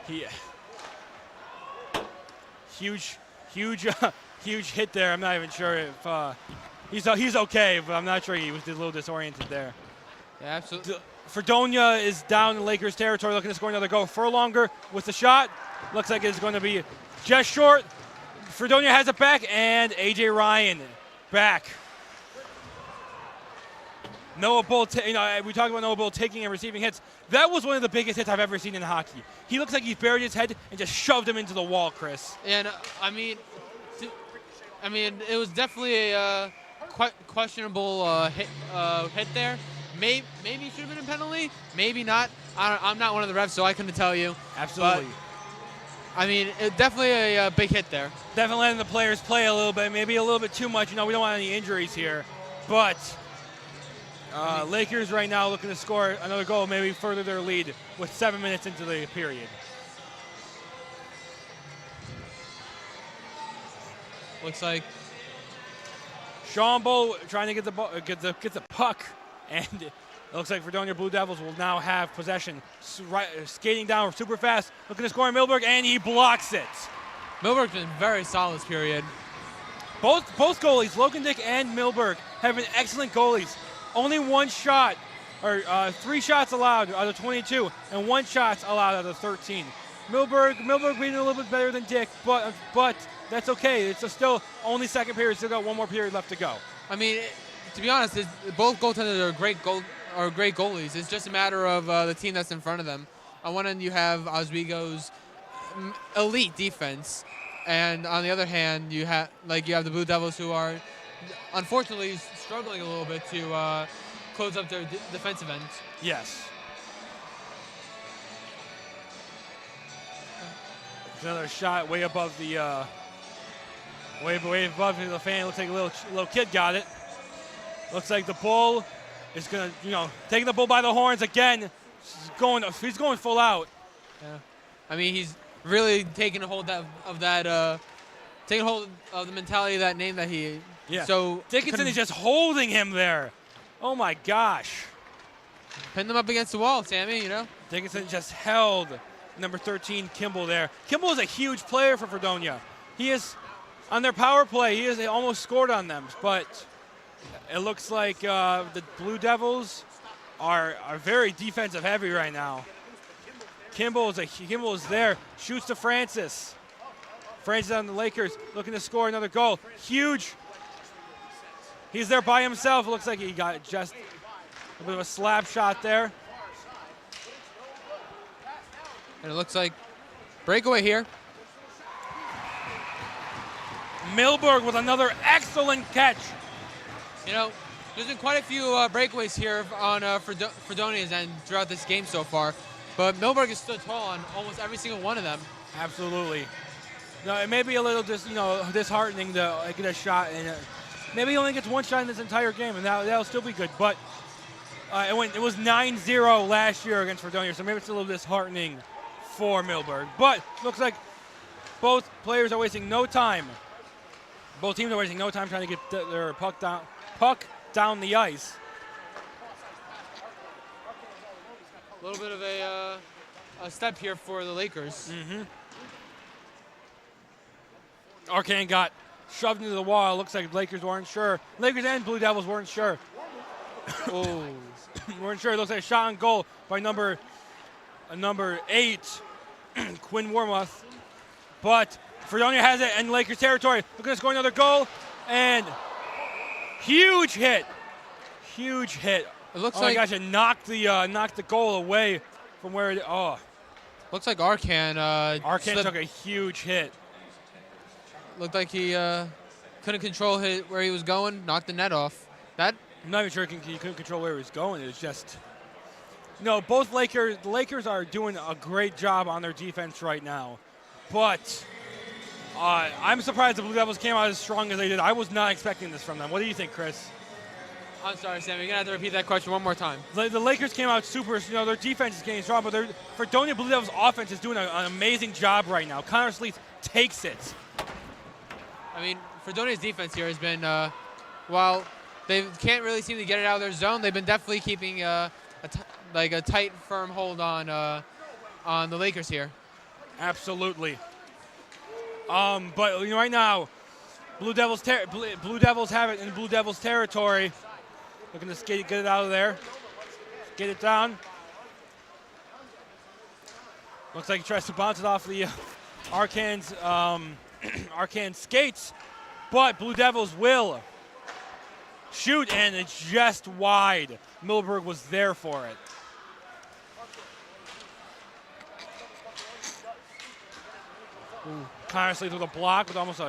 Huge hit there. I'm not even sure if he's okay, but I'm not sure he was a little disoriented there. Yeah, absolutely. Fredonia is down in Lakers territory, looking to score another goal. Furlonger with the shot. Looks like it's going to be just short. Fredonia has it back, and A.J. Ryan back. Noah Bull, we talked about Noah Bull taking and receiving hits. That was one of the biggest hits I've ever seen in hockey. He looks like he's buried his head and just shoved him into the wall, Chris. And it was definitely a questionable hit there. Maybe it should have been a penalty. Maybe not. I'm not one of the refs, so I couldn't tell you. Absolutely. But, definitely a big hit there. Definitely letting the players play a little bit, maybe a little bit too much. We don't want any injuries here. But Lakers right now looking to score another goal, maybe further their lead with 7 minutes into the period. Looks like Sean Bull trying to get the puck, and it looks like Fredonia Blue Devils will now have possession. Skating down super fast, looking to score in Milberg, and he blocks it. Milberg's been very solid this period. Both goalies, Logan Dick and Milberg, have been excellent goalies. Only one shot, or 3 shots allowed out of 22, and 1 shot allowed out of 13. Milberg being a little bit better than Dick, but that's okay. It's still only second period. Still got one more period left to go. To be honest, both goaltenders are great goalies. It's just a matter of the team that's in front of them. On one end, you have Oswego's elite defense, and on the other hand, you have the Blue Devils, who are unfortunately struggling a little bit to close up their defensive end. Yes. Another shot way above the way above the fan. Looks like a little kid got it. Looks like the Bull is gonna, taking the Bull by the horns again. He's going full out. Yeah. He's really taking a hold of the mentality of that name that he. Yeah. So Dickinson is just holding him there. Oh my gosh. Pin them up against the wall, Sammy. Dickinson just held number 13 Kimball there. Kimball is a huge player for Fredonia. He is on their power play. He has almost scored on them, but it looks like the Blue Devils are very defensive heavy right now. Kimball is there, shoots to Francis. Francis on the Lakers, looking to score another goal. Huge. He's there by himself. It looks like he got just a bit of a slap shot there. And it looks like breakaway here. Milberg with another excellent catch. There's been quite a few breakaways here on Fredonia's end throughout this game so far, but Milberg has stood tall on almost every single one of them. Absolutely. No, it may be a little disheartening to get a shot, and maybe he only gets 1 shot in this entire game, and that'll still be good. But it was 9-0 last year against Fredonia, so maybe it's a little disheartening for Milberg. But looks like both players are wasting no time. Both teams are wasting no time trying to get their puck down the ice. A little bit of a step here for the Lakers. Mm-hmm. Arcane got shoved into the wall. Looks like Lakers weren't sure. Lakers and Blue Devils weren't sure. Oh. Weren't sure. It looks like a shot on goal by number number 8, Quinn Wormuth. But Fredonia has it in Lakers territory. Looking to score another goal, and huge hit. Huge hit. It looks oh like my gosh, it knocked the goal away from where it. Oh, looks like Arkan. Arkan took a huge hit. Looked like he couldn't control where he was going. Knocked the net off. That I'm not even sure he couldn't control where he was going. It was just. No, both the Lakers are doing a great job on their defense right now, but I'm surprised the Blue Devils came out as strong as they did. I was not expecting this from them. What do you think, Chris? I'm sorry, Sam. You're gonna have to repeat that question one more time. The Lakers came out super. Their defense is getting strong, but Fredonia Blue Devils offense is doing an amazing job right now. Connor Sleeth takes it. I mean, Fredonia's defense here has been, while they can't really seem to get it out of their zone, they've been definitely keeping a tight, firm hold on the Lakers here. Absolutely. But right now, Blue Devils have it in Blue Devils territory. Looking to get it out of there. Get it down. Looks like he tries to bounce it off the Arkan's Arkan skates, but Blue Devils will shoot, and it's just wide. Milberg was there for it. Connor Sleeth with a block, with almost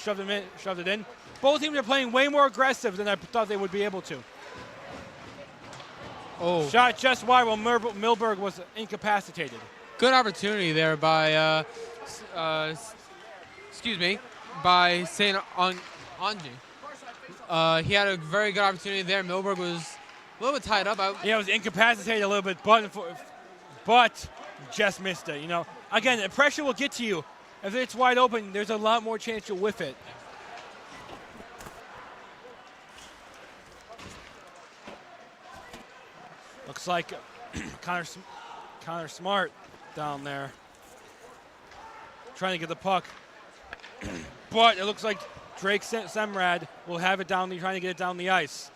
shoved it in. Both teams are playing way more aggressive than I thought they would be able to. Oh. Shot just wide while Milberg was incapacitated. Good opportunity there by, by St. Anji. He had a very good opportunity there. Milberg was a little bit tied up. Yeah, was incapacitated a little bit, but just missed it. Again, the pressure will get to you. If it's wide open, there's a lot more chance you'll whiff it. Looks like Connor Smart down there trying to get the puck. But it looks like Drake Semrad will have it down, trying to get it down the ice.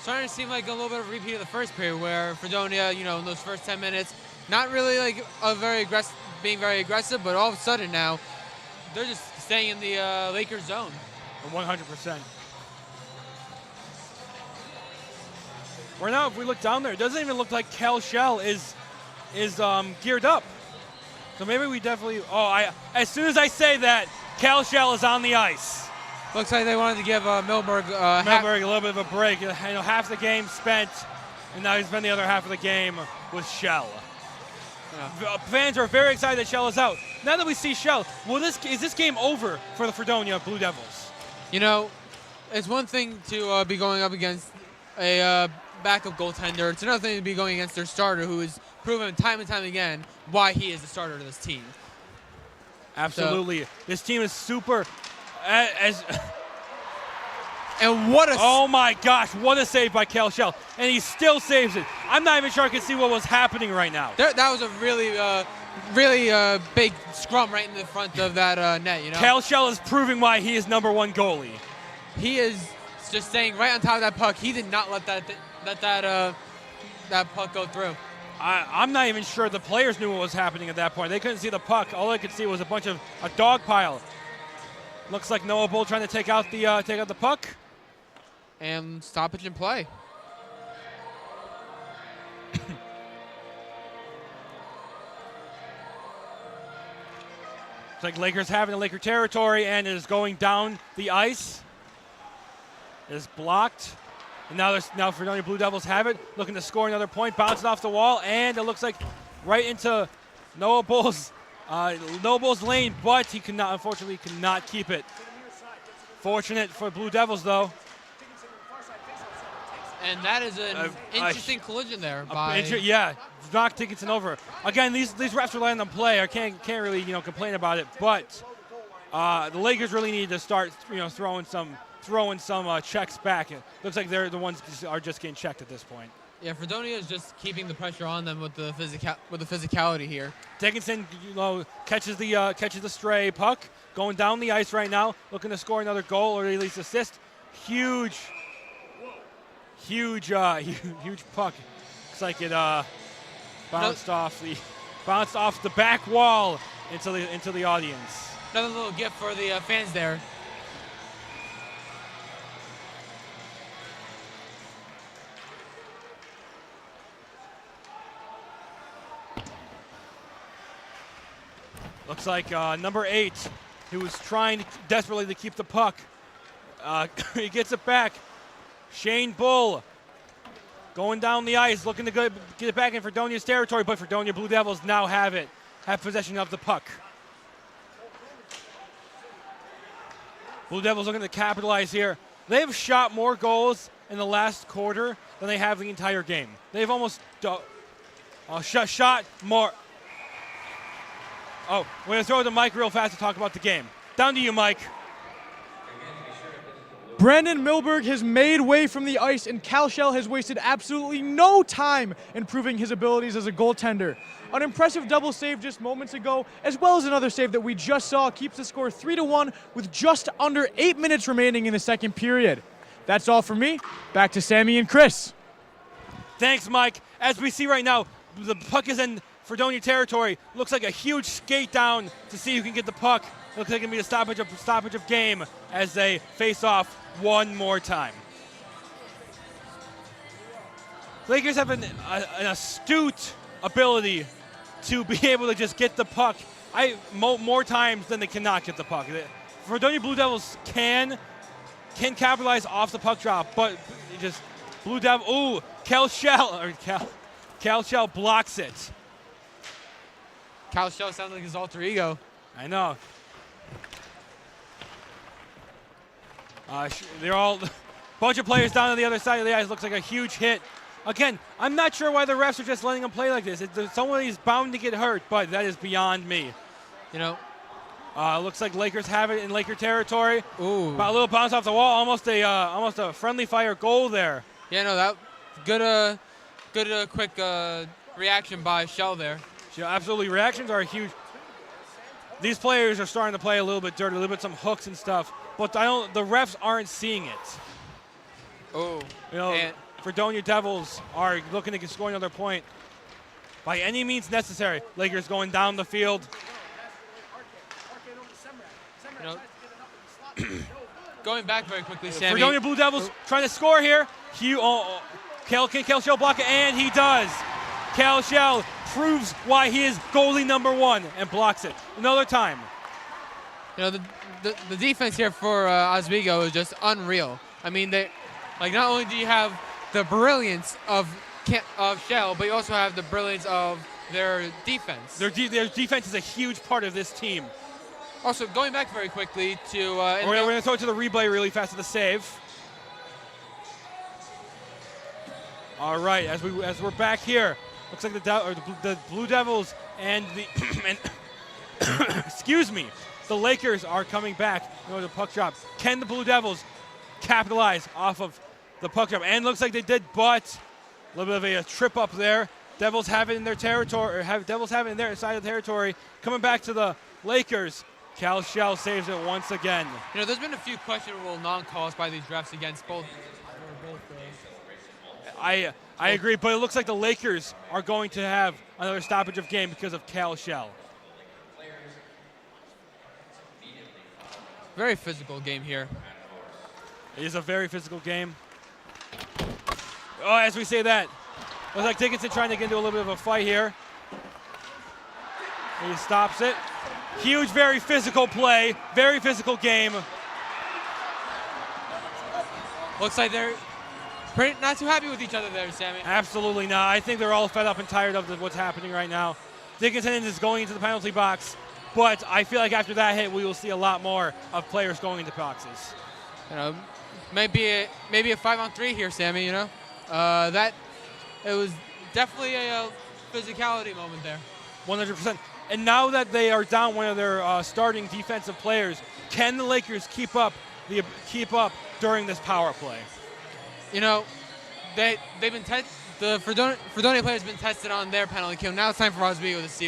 Starting to seem like a little bit of a repeat of the first period where Fredonia, in those first 10 minutes, not really like being very aggressive, but all of a sudden now, they're just staying in the Lakers zone. 100%. Right now, if we look down there, it doesn't even look like Cal Shell is geared up. So maybe we definitely. As soon as I say that, Cal Shell is on the ice. Looks like they wanted to give Milberg a little bit of a break. Half the game spent, and now he's spent the other half of the game with Shell. Yeah. Fans are very excited that Shell is out. Now that we see Shell, is this game over for the Fredonia Blue Devils? It's one thing to be going up against a backup goaltender. It's another thing to be going against their starter, who has proven time and time again why he is the starter of this team. Absolutely. This team is super. And what a... Oh, my gosh. What a save by Cal Shell. And he still saves it. I'm not even sure I can see what was happening right now. That was a really big scrum right in the front of that net, Cal Shell is proving why he is #1 goalie. He is just staying right on top of that puck. He did not let that puck go through. I'm not even sure the players knew what was happening at that point. They couldn't see the puck. All they could see was a dog pile. Looks like Noah Bull trying to take out the puck. And stoppage and play. It's like Lakers having the Laker territory, and it is going down the ice. It is blocked. And now Fredonia Blue Devils have it, looking to score another point, bouncing off the wall, and it looks like right into Noah Bull's lane, but he unfortunately cannot keep it. Fortunate for Blue Devils, though. And that is an interesting collision there. Knocked Dickinson over. Again, these refs are letting them play. I can't really complain about it, but the Lakers really need to start throwing some checks back. It looks like they're the ones are just getting checked at this point. Yeah, Fredonia is just keeping the pressure on them with the physicality here. Dickinson, catches the stray puck, going down the ice right now, looking to score another goal or at least assist. Huge puck Looks like it bounced off the back wall into the audience. Another little gift for the fans there. Looks like number 8, who was trying desperately to keep the puck. He gets it back. Shane Bull going down the ice, looking to get it back in Fredonia's territory, but Fredonia Blue Devils now have possession of the puck. Blue Devils looking to capitalize here. They have shot more goals in the last quarter than they have the entire game. They've almost shot more. Oh, we're going to throw the mic real fast to talk about the game. Down to you, Mike. Brandon Milberg has made way from the ice, and Cal Shell has wasted absolutely no time in proving his abilities as a goaltender. An impressive double save just moments ago, as well as another save that we just saw, keeps the score 3-1 with just under 8 minutes remaining in the second period. That's all for me. Back to Sammy and Chris. Thanks, Mike. As we see right now, the puck is in Fredonia territory. Looks like a huge skate down to see who can get the puck. Looks like it's going to be a stoppage of game as they face off one more time. Lakers have an astute ability to be able to just get the puck more times than they cannot get the puck. Fredonia Blue Devils can capitalize off the puck drop, but just Blue Devil. Ooh, Cal Shell blocks it. Cal Shell sounds like his alter ego. I know. They're all a bunch of players down on the other side of the ice. Looks like a huge hit. Again, I'm not sure why the refs are just letting them play like this. Somebody's bound to get hurt, but that is beyond me. You know. Looks like Lakers have it in Laker territory. Ooh. A little bounce off the wall. Almost a friendly fire goal there. Yeah, no, that good quick reaction by Shell there. Yeah, absolutely. Reactions are huge. These players are starting to play a little bit dirty, a little bit some hooks and stuff, but the refs aren't seeing it. Oh. You know, Fredonia Devils are looking to score another point by any means necessary. Lakers going down the field. You know, going back very quickly, Sammy. Fredonia Blue Devils trying to score here. Can Cal Shell block it? And he does. Cal Shell proves why he is goalie number 1 and blocks it another time. You know, the defense here for Oswego is just unreal. I mean, not only do you have the brilliance of Shell, but you also have the brilliance of their defense. Their defense is a huge part of this team. Also, going back very quickly to... we're going to throw it to the replay really fast to the save. All right, as we're back here, looks like the Blue Devils and excuse me, the Lakers are coming back. The puck drop. Can the Blue Devils capitalize off of the puck drop? And looks like they did, but a little bit of a trip up there. Devils have it in their territory, Devils have it in their side of the territory. Coming back to the Lakers. Cal Shell saves it once again. You know, there's been a few questionable non-calls by these refs against both. I agree, but it looks like the Lakers are going to have another stoppage of game because of Cal Shell. Very physical game here. It is a very physical game. Oh, as we say that, looks like Dickinson trying to get into a little bit of a fight here. He stops it. Huge, very physical play, very physical game. Looks like they're not too happy with each other there, Sammy. Absolutely not. I think they're all fed up and tired of what's happening right now. Dickinson is going into the penalty box, but I feel like after that hit, we will see a lot more of players going into boxes. You know, maybe a 5-on-3 here, Sammy. You know, it was definitely a physicality moment there. 100%. And now that they are down one of their starting defensive players, can the Lakers keep up during this power play? You know, the Fredonia players have been tested on their penalty kill. Now it's time for Oswego to see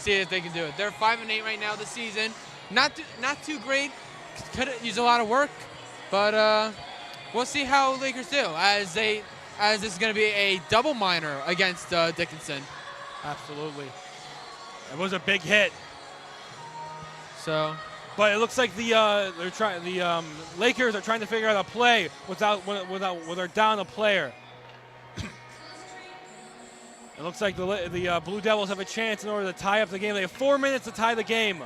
if they can do it. They're 5-8 right now this season. Not too great. Could use a lot of work, but we'll see how Lakers do as they as this is going to be a double minor against Dickinson. Absolutely. It was a big hit. So, but it looks like the Lakers are trying to figure out a play with they're down a player. It looks like the Blue Devils have a chance in order to tie up the game. They have 4 minutes to tie the game.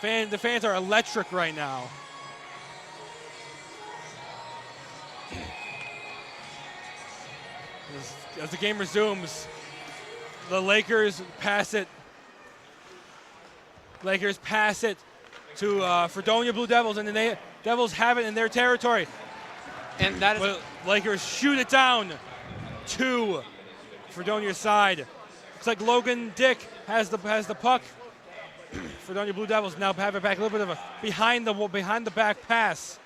The fans are electric right now. As the game resumes, the Lakers pass it. Lakers pass it to Fredonia Blue Devils, and the Devils have it in their territory. And that is Lakers shoot it down to Fredonia's side. Looks like Logan Dick has the puck. Fredonia Blue Devils now have it back, a little bit of a behind the back pass.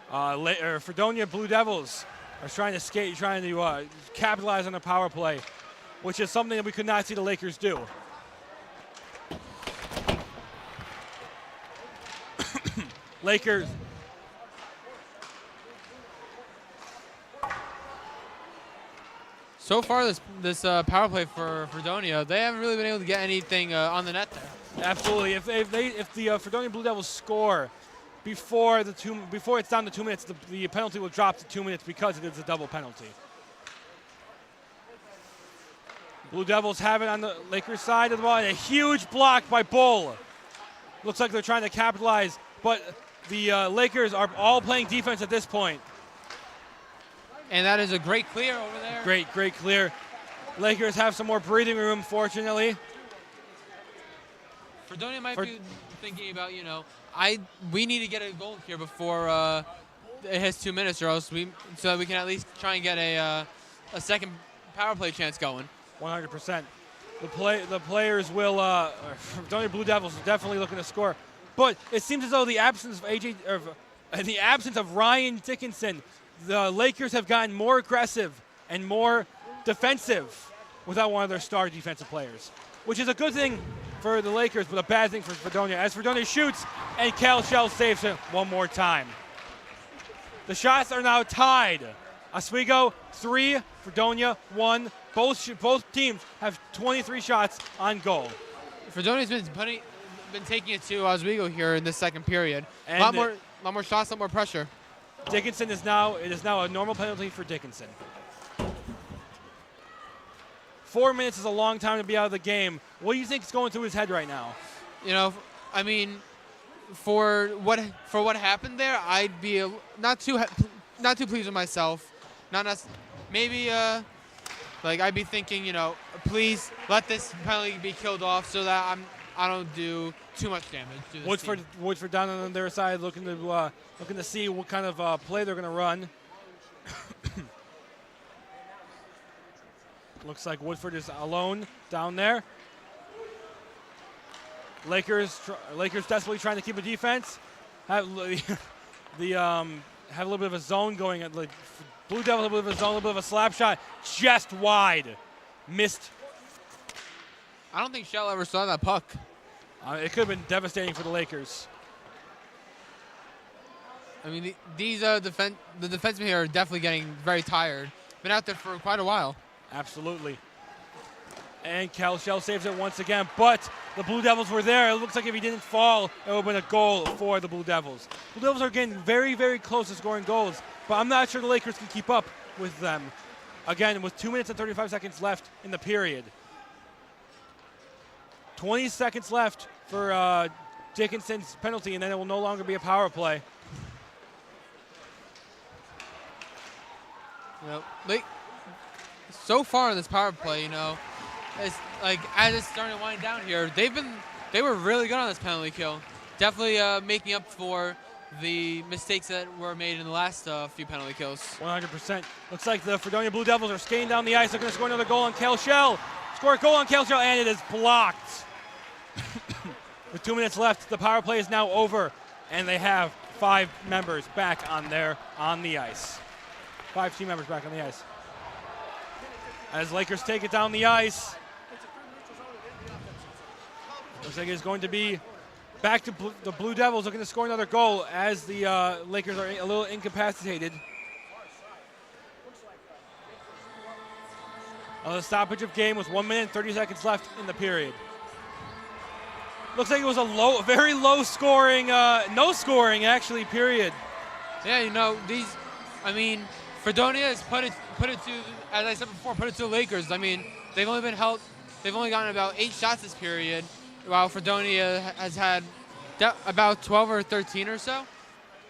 Fredonia Blue Devils are trying to capitalize on the power play, which is something that we could not see the Lakers do. Lakers. So far, this power play for Fredonia, they haven't really been able to get anything on the net there. Absolutely. If the Fredonia Blue Devils score before it's down to 2 minutes, the penalty will drop to 2 minutes because it is a double penalty. Blue Devils have it on the Lakers side of the ball, and a huge block by Bull. Looks like they're trying to capitalize, but the Lakers are all playing defense at this point. And that is a great clear over there. Great clear. Lakers have some more breathing room, fortunately. Fredonia might be thinking about, we need to get a goal here before it hits 2 minutes, or else so that we can at least try and get a second power play chance going. 100%. The players will. Fredonia Blue Devils are definitely looking to score, but it seems as though the absence of Ryan Dickinson, the Lakers have gotten more aggressive and more defensive without one of their star defensive players, which is a good thing for the Lakers, but a bad thing for Fredonia. As Fredonia shoots, and Cal Shell saves it one more time. The shots are now tied. Oswego 3, Fredonia 1. Both teams have 23 shots on goal. Fredonia's been taking it to Oswego here in this second period. A lot more shots, a lot more pressure. Dickinson is now a normal penalty for Dickinson. 4 minutes is a long time to be out of the game. What do you think is going through his head right now? For what happened there, I'd be not too pleased with myself. I'd be thinking, please let this penalty be killed off so that I don't do too much damage to this team. Woodford down on their side, looking to see what kind of play they're going to run. Looks like Woodford is alone down there. Lakers desperately trying to keep a defense. Have a little bit of a zone going. Blue Devils have a little bit of a zone, a little bit of a slap shot, just wide, missed. I don't think Shell ever saw that puck. It could have been devastating for the Lakers. The defensemen here are definitely getting very tired. Been out there for quite a while. Absolutely. And Cal Shell saves it once again, but the Blue Devils were there. It looks like if he didn't fall, it would have been a goal for the Blue Devils. Blue Devils are getting very, very close to scoring goals, but I'm not sure the Lakers can keep up with them. Again, with 2 minutes and 35 seconds left in the period. 20 seconds left for Dickinson's penalty, and then it will no longer be a power play. So far in this power play, it's as it's starting to wind down here, they were really good on this penalty kill. Definitely making up for the mistakes that were made in the last few penalty kills. 100%. Looks like the Fredonia Blue Devils are skating down the ice. They're going to score another goal on Cal Shell. Score a goal on Cal Shell, and it is blocked. With 2 minutes left, the power play is now over, and they have 5 members back on the ice. 5 team members back on the ice. As Lakers take it down the ice. Looks like it's going to be Back to the Blue Devils looking to score another goal as the Lakers are a little incapacitated. The stoppage of game with 1 minute and 30 seconds left in the period. Looks like it was a very low scoring, no scoring actually, period. Yeah, you know, Fredonia has put it to, as I said before, put it to the Lakers. I mean, they've only gotten about 8 shots this period, while Fredonia has had about 12 or 13 or so.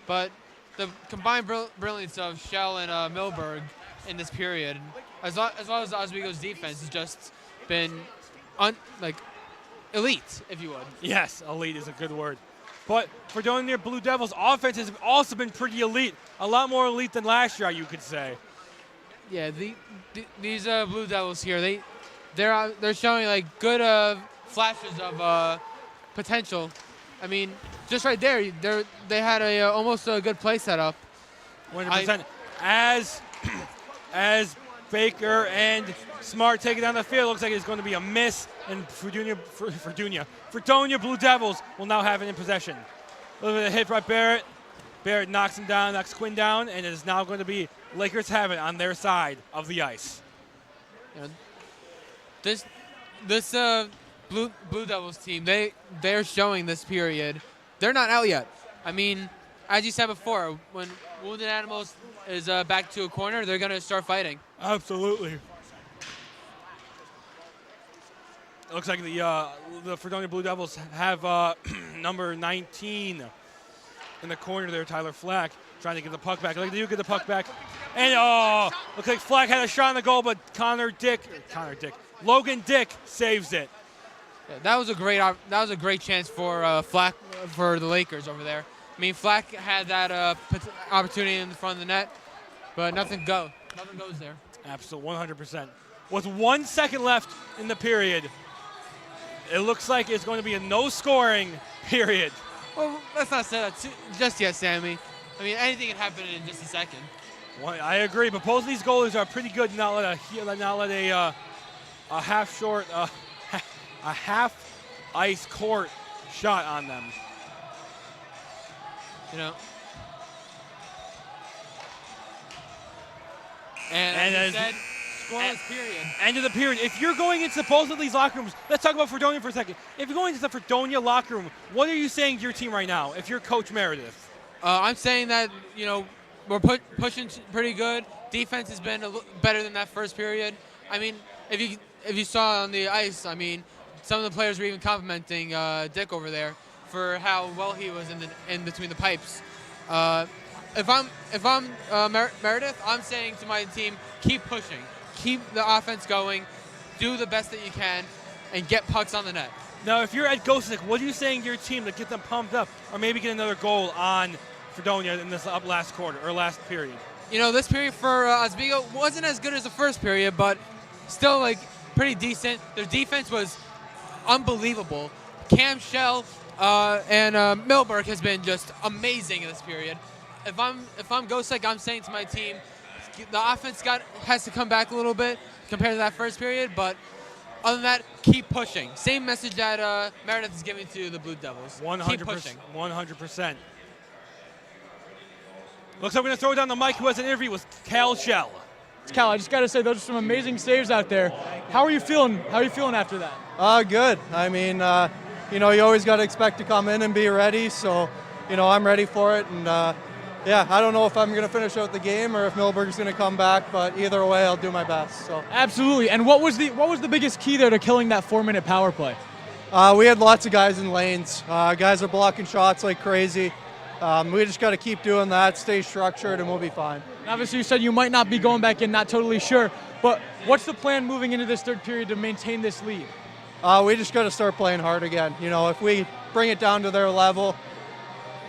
But the combined brilliance of Shell and Milberg in this period, as well as Oswego's defense, has just been elite, if you would. Yes, elite is a good word. But Fredonia Blue Devils' offense has also been pretty elite. A lot more elite than last year, you could say. Yeah, these Blue Devils here, they're showing like good flashes of potential. I mean, just right there, they had almost a good play set up. 100%. As Baker and Smart take it down the field, looks like it's going to be a miss, and Fredonia Blue Devils will now have it in possession. A little bit of hit by Barrett. Barrett knocks him down, knocks Quinn down, and it is now going to be Lakers have it on their side of the ice. You know, this Blue Devils team, they're showing this period. They're not out yet. I mean, as you said before, when Wounded Animals is back to a corner, they're going to start fighting. Absolutely. It looks like the Fredonia Blue Devils have number 19 in the corner there, Tyler Flack, trying to get the puck back. Look, you get the puck back. And, looks like Flack had a shot on the goal, but Logan Dick saves it. Yeah, that was a great chance for Flack for the Lakers over there. I mean, Flack had that opportunity in the front of the net, but nothing goes there. Absolutely, 100%. With 1 second left in the period, it looks like it's going to be a no-scoring period. Well, let's not say that just yet, Sammy. I mean, anything can happen in just a second. Well, I agree, but both of these goalies are pretty good. Not let a half ice court shot on them. You know. And as you said, scoreless period. End of the period. If you're going into both of these locker rooms, let's talk about Fredonia for a second. If you're going into the Fredonia locker room, what are you saying to your team right now, if you're Coach Meredith? I'm saying that, you know, we're pushing pretty good. Defense has been better than that first period. I mean, if you saw on the ice, I mean, some of the players were even complimenting Dick over there for how well he was in between the pipes. If I'm Meredith, I'm saying to my team, keep pushing, keep the offense going, do the best that you can, and get pucks on the net. Now, if you're at Ghostic, what are you saying to your team to get them pumped up, or maybe get another goal on Fredonia in this last quarter or last period? You know, this period for Oswego wasn't as good as the first period, but still like pretty decent. Their defense was unbelievable. Cam Shell and Milberg has been just amazing in this period. If I'm Ghostic, I'm saying to my team, the offense has to come back a little bit compared to that first period, but other than that, keep pushing. Same message that Meredith is giving to the Blue Devils. 100%. Keep pushing. 100%. Looks like we're going to throw down the mic who has an interview with Cal Shell. Cal, I just got to say, those are some amazing saves out there. How are you feeling? How are you feeling after that? Good. I mean, you know, you always got to expect to come in and be ready. So, you know, I'm ready for it. And, yeah, I don't know if I'm going to finish out the game or if Milberg's going to come back, but either way, I'll do my best. So absolutely. And what was the biggest key there to killing that 4-minute power play? We had lots of guys in lanes. Guys are blocking shots like crazy. We just got to keep doing that, stay structured, and we'll be fine. And obviously, you said you might not be going back in, not totally sure, but what's the plan moving into this third period to maintain this lead? We just got to start playing hard again. You know, if we bring it down to their level,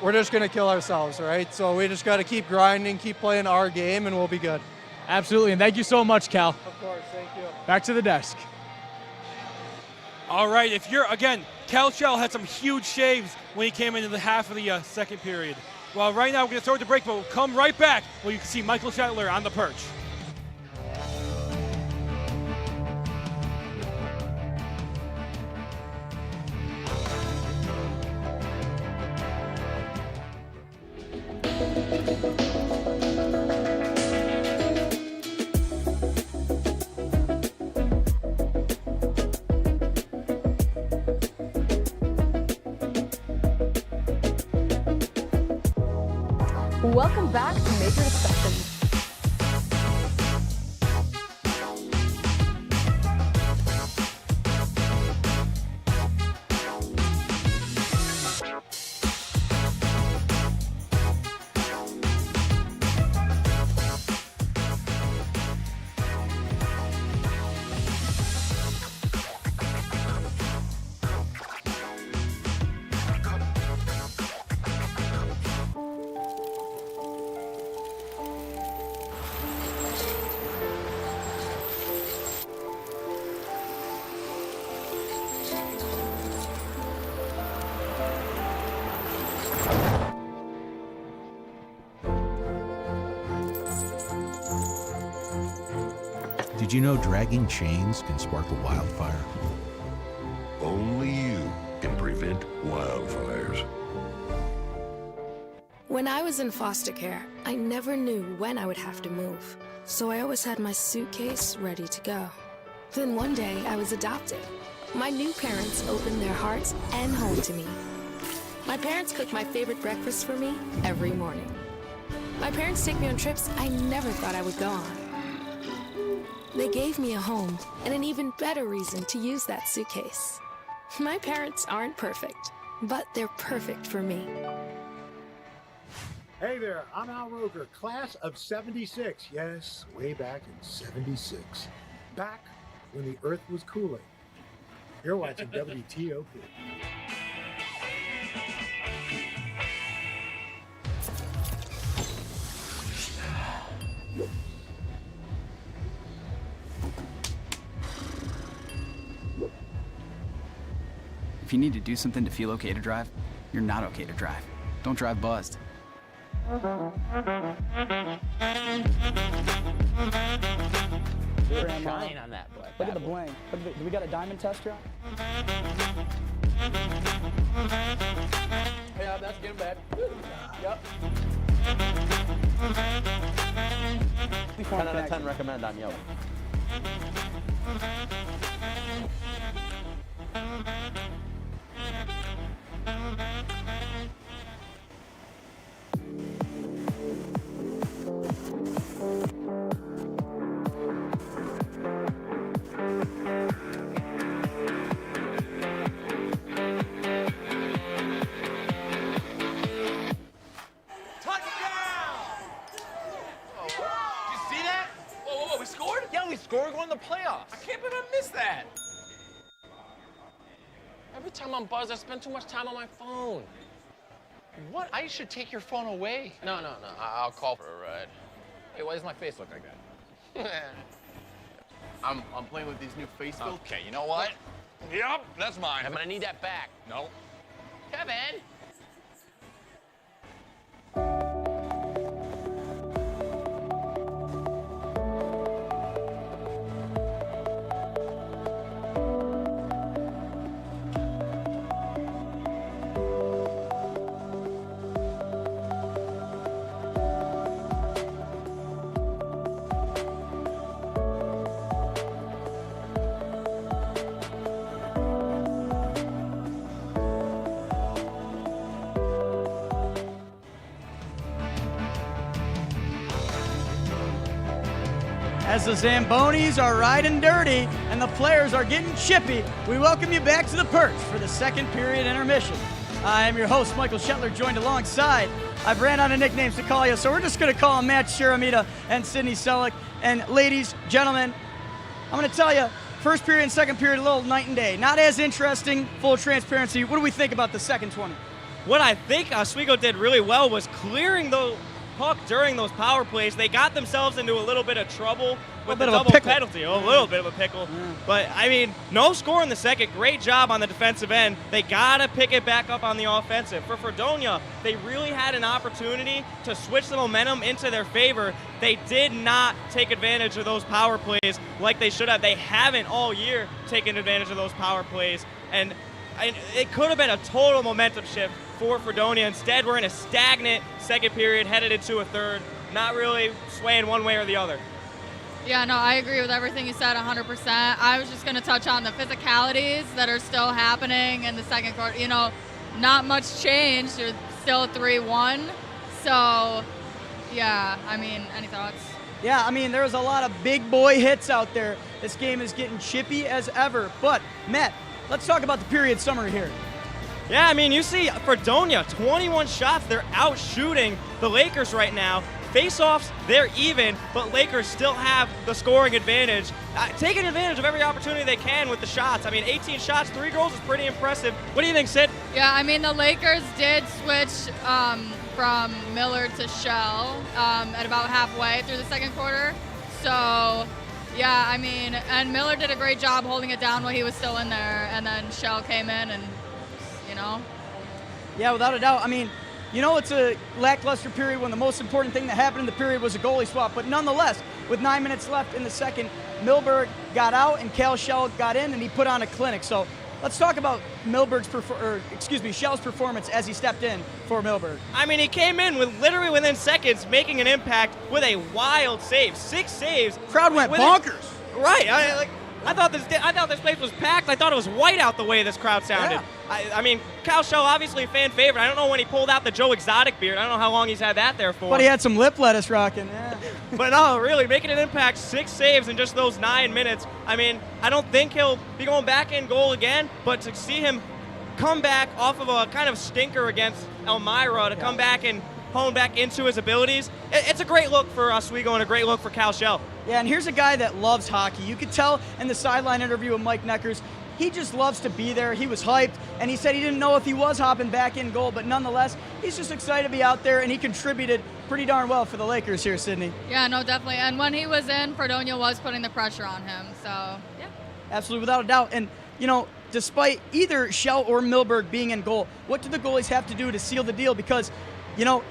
we're just going to kill ourselves, right? So we just got to keep grinding, keep playing our game, and we'll be good. Absolutely, and thank you so much, Cal. Of course, thank you. Back to the desk. All right, Cal Shell had some huge saves when he came into the half of the second period. Well, right now we're going to throw it to break, but we'll come right back where you can see Michael Shetler on the perch. Welcome back to Major Discussions. Did you know dragging chains can spark a wildfire? Only you can prevent wildfires. When I was in foster care, I never knew when I would have to move, so I always had my suitcase ready to go. Then one day, I was adopted. My new parents opened their hearts and home to me. My parents cook my favorite breakfast for me every morning. My parents take me on trips I never thought I would go on. They gave me a home and an even better reason to use that suitcase. My parents aren't perfect, but they're perfect for me. Hey there, I'm Al Roker, class of 76. Yes, way back in 76. Back when the earth was cooling. You're watching WTOP. If you need to do something to feel okay to drive, you're not okay to drive. Don't drive buzzed. You're shine on that black. Look at the bling. Do we got a diamond tester on? Yeah, that's getting bad. Yep. 10 out of 10 recommend on yellow. We're going to the playoffs. I can't believe I missed that. Every time I'm buzzed, I spend too much time on my phone. What? I should take your phone away. No. I'll call for a ride. Hey, why does my face look like that? I'm playing with these new face filters. Okay, you know what? Yep, that's mine. I'm gonna need that back. No. Kevin! As the Zambonis are riding dirty and the players are getting chippy, we welcome you back to the Perch for the second period intermission. I am your host, Michael Shetler, joined alongside. I've ran out of nicknames to call you, so we're just going to call them Matt Sharamita and Sydney Selleck. And ladies, gentlemen, I'm going to tell you, first period and second period, a little night and day. Not as interesting, full transparency. What do we think about the second 20? What I think Oswego did really well was clearing the puck during those power plays. They got themselves into a little bit of trouble with the double penalty. A little bit of a pickle. Yeah. But, I mean, no score in the second. Great job on the defensive end. They got to pick it back up on the offensive. For Fredonia, they really had an opportunity to switch the momentum into their favor. They did not take advantage of those power plays like they should have. They haven't all year taken advantage of those power plays. And it could have been a total momentum shift for Fredonia. Instead, we're in a stagnant second period, headed into a third, not really swaying one way or the other. Yeah, no, I agree with everything you said 100%. I was just going to touch on the physicalities that are still happening in the second quarter. You know, not much changed. You're still 3-1. So, yeah, I mean, any thoughts? Yeah, I mean, there's a lot of big boy hits out there. This game is getting chippy as ever. But, Matt, let's talk about the period summary here. Yeah, I mean, you see Fredonia, 21 shots. They're out shooting the Lakers right now. Face-offs, they're even, but Lakers still have the scoring advantage. Taking advantage of every opportunity they can with the shots. I mean, 18 shots, 3 goals is pretty impressive. What do you think, Sid? Yeah, I mean, the Lakers did switch from Miller to Shell at about halfway through the second quarter. So, yeah, I mean, and Miller did a great job holding it down while he was still in there, and then Shell came in and, you know. Yeah, without a doubt. I mean, you know, it's a lackluster period when the most important thing that happened in the period was a goalie swap. But nonetheless, with 9 minutes left in the second, Milberg got out and Cal Shell got in and he put on a clinic. So let's talk about Shell's performance as he stepped in for Milberg. I mean, he came in with literally within seconds making an impact with a wild save. 6 saves. Crowd went bonkers. Right. I thought this place was packed. I thought it was white out the way this crowd sounded. Yeah. I mean, Cal Shell, obviously a fan favorite. I don't know when he pulled out the Joe Exotic beard. I don't know how long he's had that there for. But he had some lip lettuce rocking, yeah. But no, really, making an impact, 6 saves in just those 9 minutes. I mean, I don't think he'll be going back in goal again, but to see him come back off of a kind of stinker against Elmira, to come back and hone back into his abilities, it's a great look for Oswego and a great look for Cal Shell. Yeah, and here's a guy that loves hockey. You could tell in the sideline interview with Mike Neckers, he just loves to be there. He was hyped, and he said he didn't know if he was hopping back in goal, but nonetheless, he's just excited to be out there, and he contributed pretty darn well for the Lakers here, Sydney. Yeah, no, definitely. And when he was in, Fredonia was putting the pressure on him, so, yeah. Absolutely, without a doubt. And, you know, despite either Shell or Milberg being in goal, what do the goalies have to do to seal the deal? Because, you know,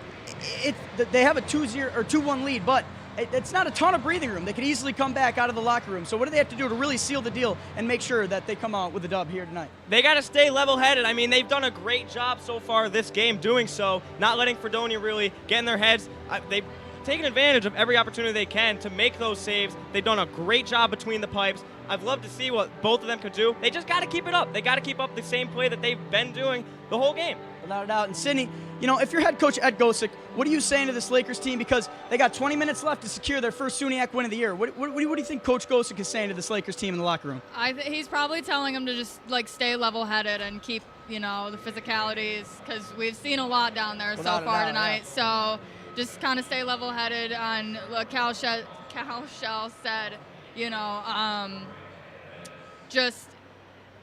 they have a 2-0 or 2-1 lead, but it's not a ton of breathing room. They could easily come back out of the locker room. So what do they have to do to really seal the deal and make sure that they come out with a dub here tonight? They got to stay level-headed. I mean, they've done a great job so far this game doing so, not letting Fredonia really get in their heads. They've taken advantage of every opportunity they can to make those saves. They've done a great job between the pipes. I'd love to see what both of them could do. They just got to keep it up. They got to keep up the same play that they've been doing the whole game. Without a doubt. And Sydney, you know, if you're head coach Ed Gosick, what are you saying to this Lakers team? Because they got 20 minutes left to secure their first SUNY win of the year. What do you think Coach Gosick is saying to this Lakers team in the locker room? He's probably telling them to just, like, stay level-headed and keep, you know, the physicalities, because we've seen a lot down there so far tonight. Yeah. So just kind of stay level-headed on what Cal Shell said, you know,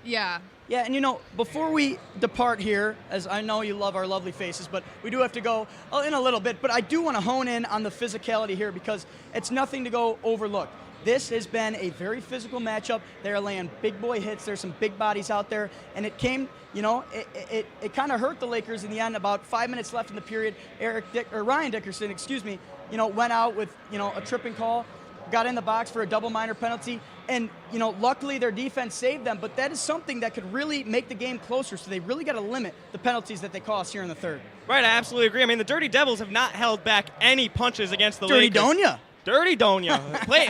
yeah. Yeah, and you know, before we depart here, as I know you love our lovely faces, but we do have to go in a little bit, but I do want to hone in on the physicality here because it's nothing to go overlooked. This has been a very physical matchup. They're laying big boy hits. There's some big bodies out there, and it came, you know, it kind of hurt the Lakers in the end. About 5 minutes left in the period, Ryan Dickerson, you know, went out with, you know, a tripping call, got in the box for a double minor penalty. And, you know, luckily their defense saved them, but that is something that could really make the game closer, so they really got to limit the penalties that they cost here in the third. Right, I absolutely agree. I mean, the Dirty Devils have not held back any punches against the Lakers. Dirty Donia.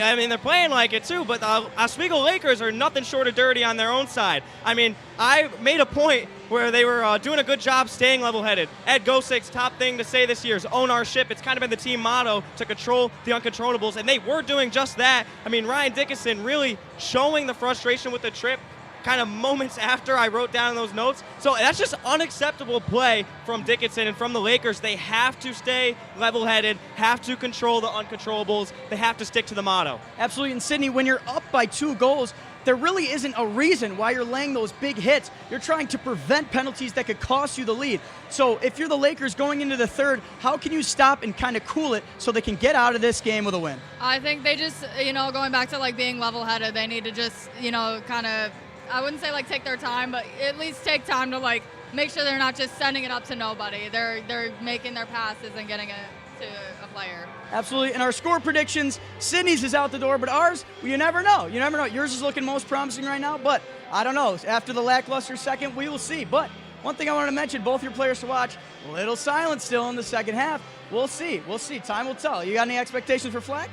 I mean, they're playing like it too, but the Oswego Lakers are nothing short of dirty on their own side. I mean, I made a point where they were doing a good job staying level-headed. Ed Gosick's top thing to say this year is own our ship. It's kind of been the team motto to control the uncontrollables, and they were doing just that. I mean, Ryan Dickinson really showing the frustration with the trip kind of moments after I wrote down those notes. So that's just unacceptable play from Dickinson and from the Lakers. They have to stay level-headed, have to control the uncontrollables. They have to stick to the motto. Absolutely. And Sydney, when you're up by 2 goals, there really isn't a reason why you're laying those big hits. You're trying to prevent penalties that could cost you the lead. So if you're the Lakers going into the third, how can you stop and kind of cool it so they can get out of this game with a win? I think they just, you know, going back to, like, being level-headed, they need to just, you know, kind of, I wouldn't say, like, take their time, but at least take time to, like, make sure they're not just sending it up to nobody. They're making their passes and getting it to a player. Absolutely. And our score predictions, Sydney's is out the door, but ours, well, you never know. You never know. Yours is looking most promising right now, but I don't know. After the lackluster second, we will see. But one thing I wanted to mention, both your players to watch, little silence still in the second half. We'll see. We'll see. Time will tell. You got any expectations for Flack?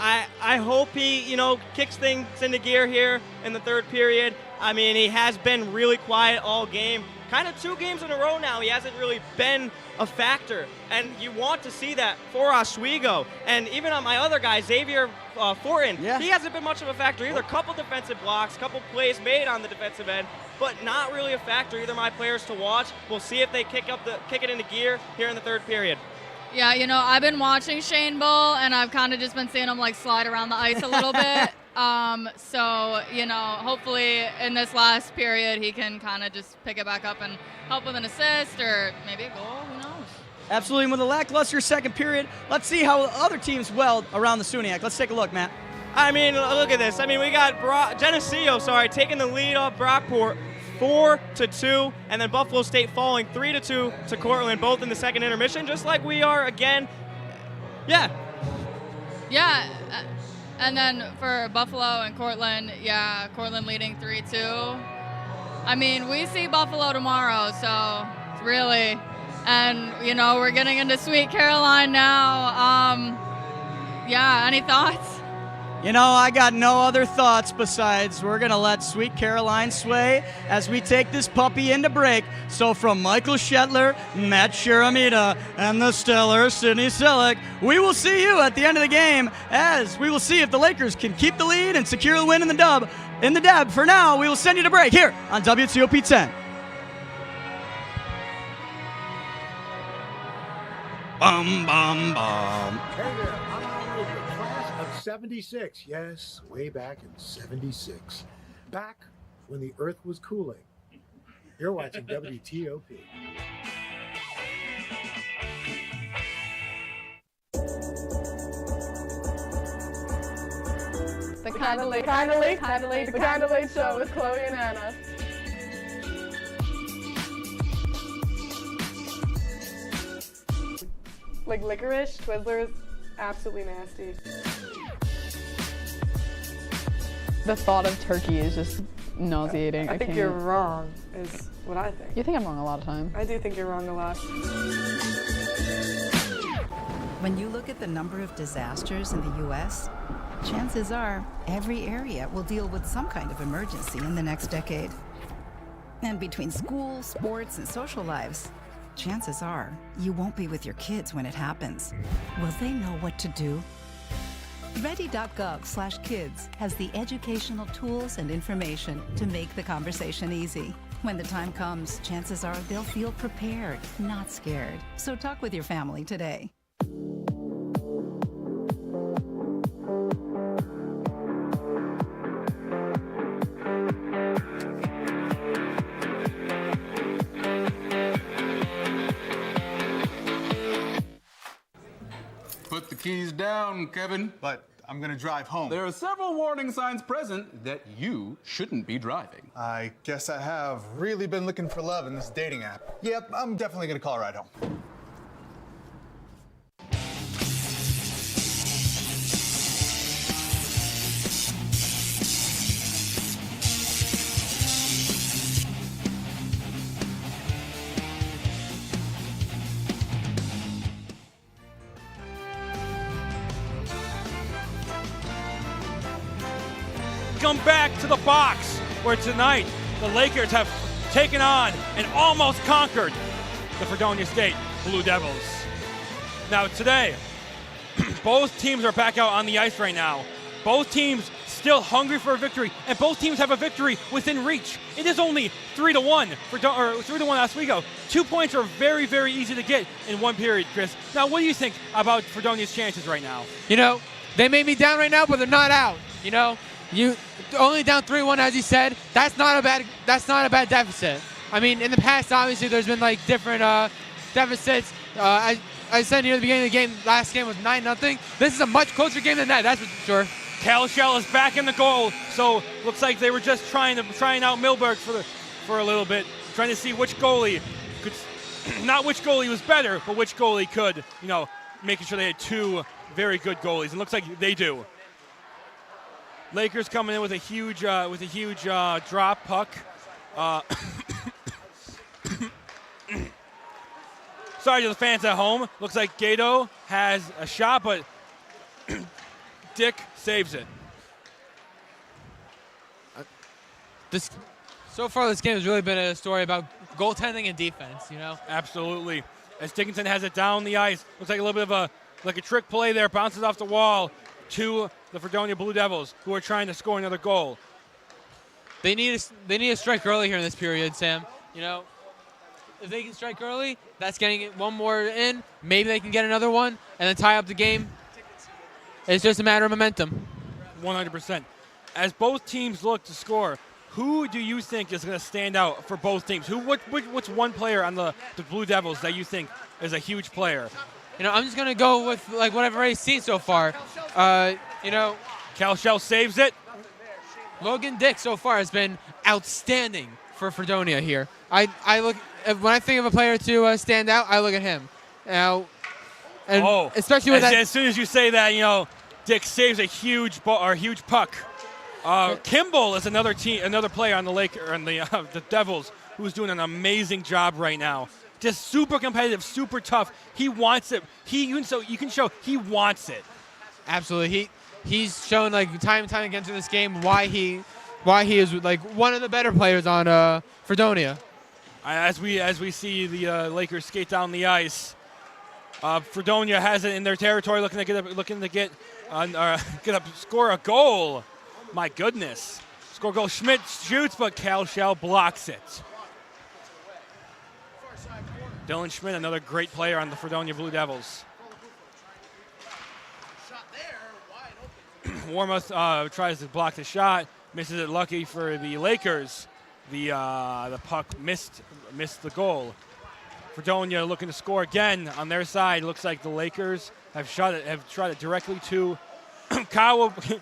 I hope he, you know, kicks things into gear here in the third period. I mean, he has been really quiet all game. kind of 2 games in a row now, he hasn't really been a factor. And you want to see that for Oswego. And even on my other guy, Xavier Fortin, he hasn't been much of a factor either. Couple defensive blocks, couple plays made on the defensive end, but not really a factor. Either my players to watch. We'll see if they kick it into gear here in the 3rd period. Yeah, you know, I've been watching Shane Bull, and I've kind of just been seeing him like slide around the ice a little bit. So, you know, hopefully in this last period he can kind of just pick it back up and help with an assist or maybe a goal. Who knows? Absolutely. And with a lackluster 2nd period, let's see how other teams welled around the SUNYAC. Let's take a look, Matt. I mean, look at this. I mean, we got Geneseo, taking the lead off Brockport 4-2, and then Buffalo State falling 3-2 to Cortland, both in the 2nd intermission, just like we are again. Yeah. Yeah. And then for Buffalo and Cortland, Cortland leading 3-2. I mean, we see Buffalo tomorrow, so really, and you know, we're getting into Sweet Caroline now. Any thoughts? You know, I got no other thoughts besides we're going to let Sweet Caroline sway as we take this puppy into break. So from Michael Shetler, Matt Sharamita, and the stellar Sydney Selleck, we will see you at the end of the game as we will see if the Lakers can keep the lead and secure the win in the dub. In the deb, for now, we will send you to break here on WTOP 10. Bum, bum, bum. Hey there, I'm Al Roker, class of 76. Yes, way back in 76. Back when the earth was cooling. You're watching WTOP. The Kinda Late Show with Chloe and Anna. Like licorice, Twizzlers, absolutely nasty. The thought of turkey is just nauseating. I think you're wrong, is what I think. You think I'm wrong a lot of times. I do think you're wrong a lot. When you look at the number of disasters in the U.S., chances are every area will deal with some kind of emergency in the next decade. And between school, sports, and social lives, chances are you won't be with your kids when it happens. Will they know what to do? Ready.gov/kids has the educational tools and information to make the conversation easy. When the time comes, chances are they'll feel prepared, not scared. So talk with your family today. Put the keys down, Kevin. But I'm gonna drive home. There are several warning signs present that you shouldn't be driving. I guess I have really been looking for love in this dating app. Yep, I'm definitely gonna call a ride home. Come back to the box, where tonight the Lakers have taken on and almost conquered the Fredonia State Blue Devils. Now today, both teams are back out on the ice right now. Both teams still hungry for a victory, and both teams have a victory within reach. It is only 3-1 3-1 Oswego. 2 points are very, very easy to get in one period, Chris. Now, what do you think about Fredonia's chances right now? You know, they may be down right now, but they're not out. You know, you only down 3-1, as you said. That's not a bad deficit. I mean, in the past, obviously, there's been like different deficits. I said near the beginning of the game, last game was 9-0. This is a much closer game than that. That's for sure. Kalashell is back in the goal, so looks like they were just trying out Milberg for a little bit, trying to see which goalie could, not which goalie was better, but which goalie could, you know, making sure they had two very good goalies. It looks like they do. Lakers coming in with a huge drop puck. Sorry to the fans at home. Looks like Gato has a shot, but Dick saves it. So far, this game has really been a story about goaltending and defense, you know? Absolutely. As Dickinson has it down the ice, looks like a little bit of a trick play there, bounces off the wall to the Fredonia Blue Devils, who are trying to score another goal. They need a strike early here in this period, Sam. You know, if they can strike early, that's getting it one more in. Maybe they can get another one and then tie up the game. It's just a matter of momentum. 100%. As both teams look to score, who do you think is going to stand out for both teams? What's one player on the Blue Devils that you think is a huge player? You know, I'm just going to go with like what I've already seen so far. You know, Cal Shell saves it. Logan Dick so far has been outstanding for Fredonia here. I look when I think of a player to stand out, I look at him. Now, and especially with as soon as you say that, you know, Dick saves a huge puck. Kimball is another player on the Devils who's doing an amazing job right now. Just super competitive, super tough. He wants it. You can show he wants it. Absolutely. He's shown like time and time again in this game why he is like one of the better players on Fredonia. As we see the Lakers skate down the ice, Fredonia has it in their territory, looking to score a goal. My goodness, score goal. Schmidt shoots, but Cal Shell blocks it. Dylan Schmidt, another great player on the Fredonia Blue Devils. Warmuth tries to block the shot, misses it. Lucky for the Lakers, the puck missed the goal. Fredonia looking to score again on their side. Looks like the Lakers have tried it directly to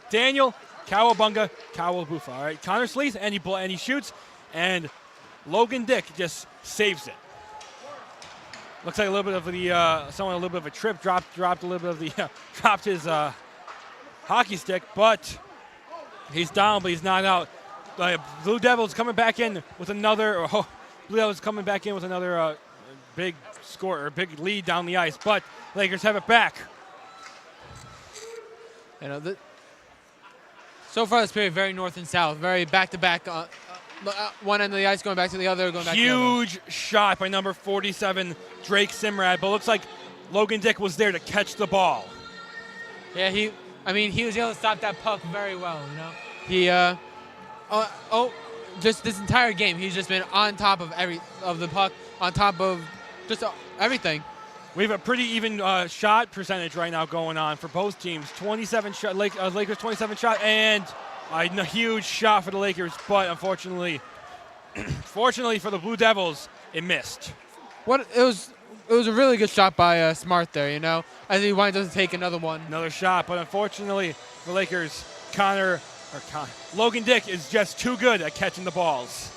Daniel Cowabunga Kawabufa. All right, Connor Sleeth, and he shoots, and Logan Dick just saves it. Looks like a little bit of someone a little bit of a trip, dropped a little bit of dropped his hockey stick, but he's down, but he's not out. Blue Devils coming back in with another. Blue Devils coming back in with another big score or big lead down the ice, but Lakers have it back. You know, so far this period very north and south, very back to back. One end of the ice going back to the other, going back to the other. Huge shot by number 47, Drake Simrad, but looks like Logan Dick was there to catch the ball. Yeah, he was able to stop that puck very well, you know. Just this entire game, he's just been on top of the puck, on top of just everything. We have a pretty even shot percentage right now going on for both teams. 27 shot, Lakers 27 shot, and a huge shot for the Lakers, but unfortunately, fortunately for the Blue Devils, it missed. It was a really good shot by Smart there, you know. I think he winds up to take another one. Another shot, but unfortunately, the Lakers, Logan Dick is just too good at catching the balls.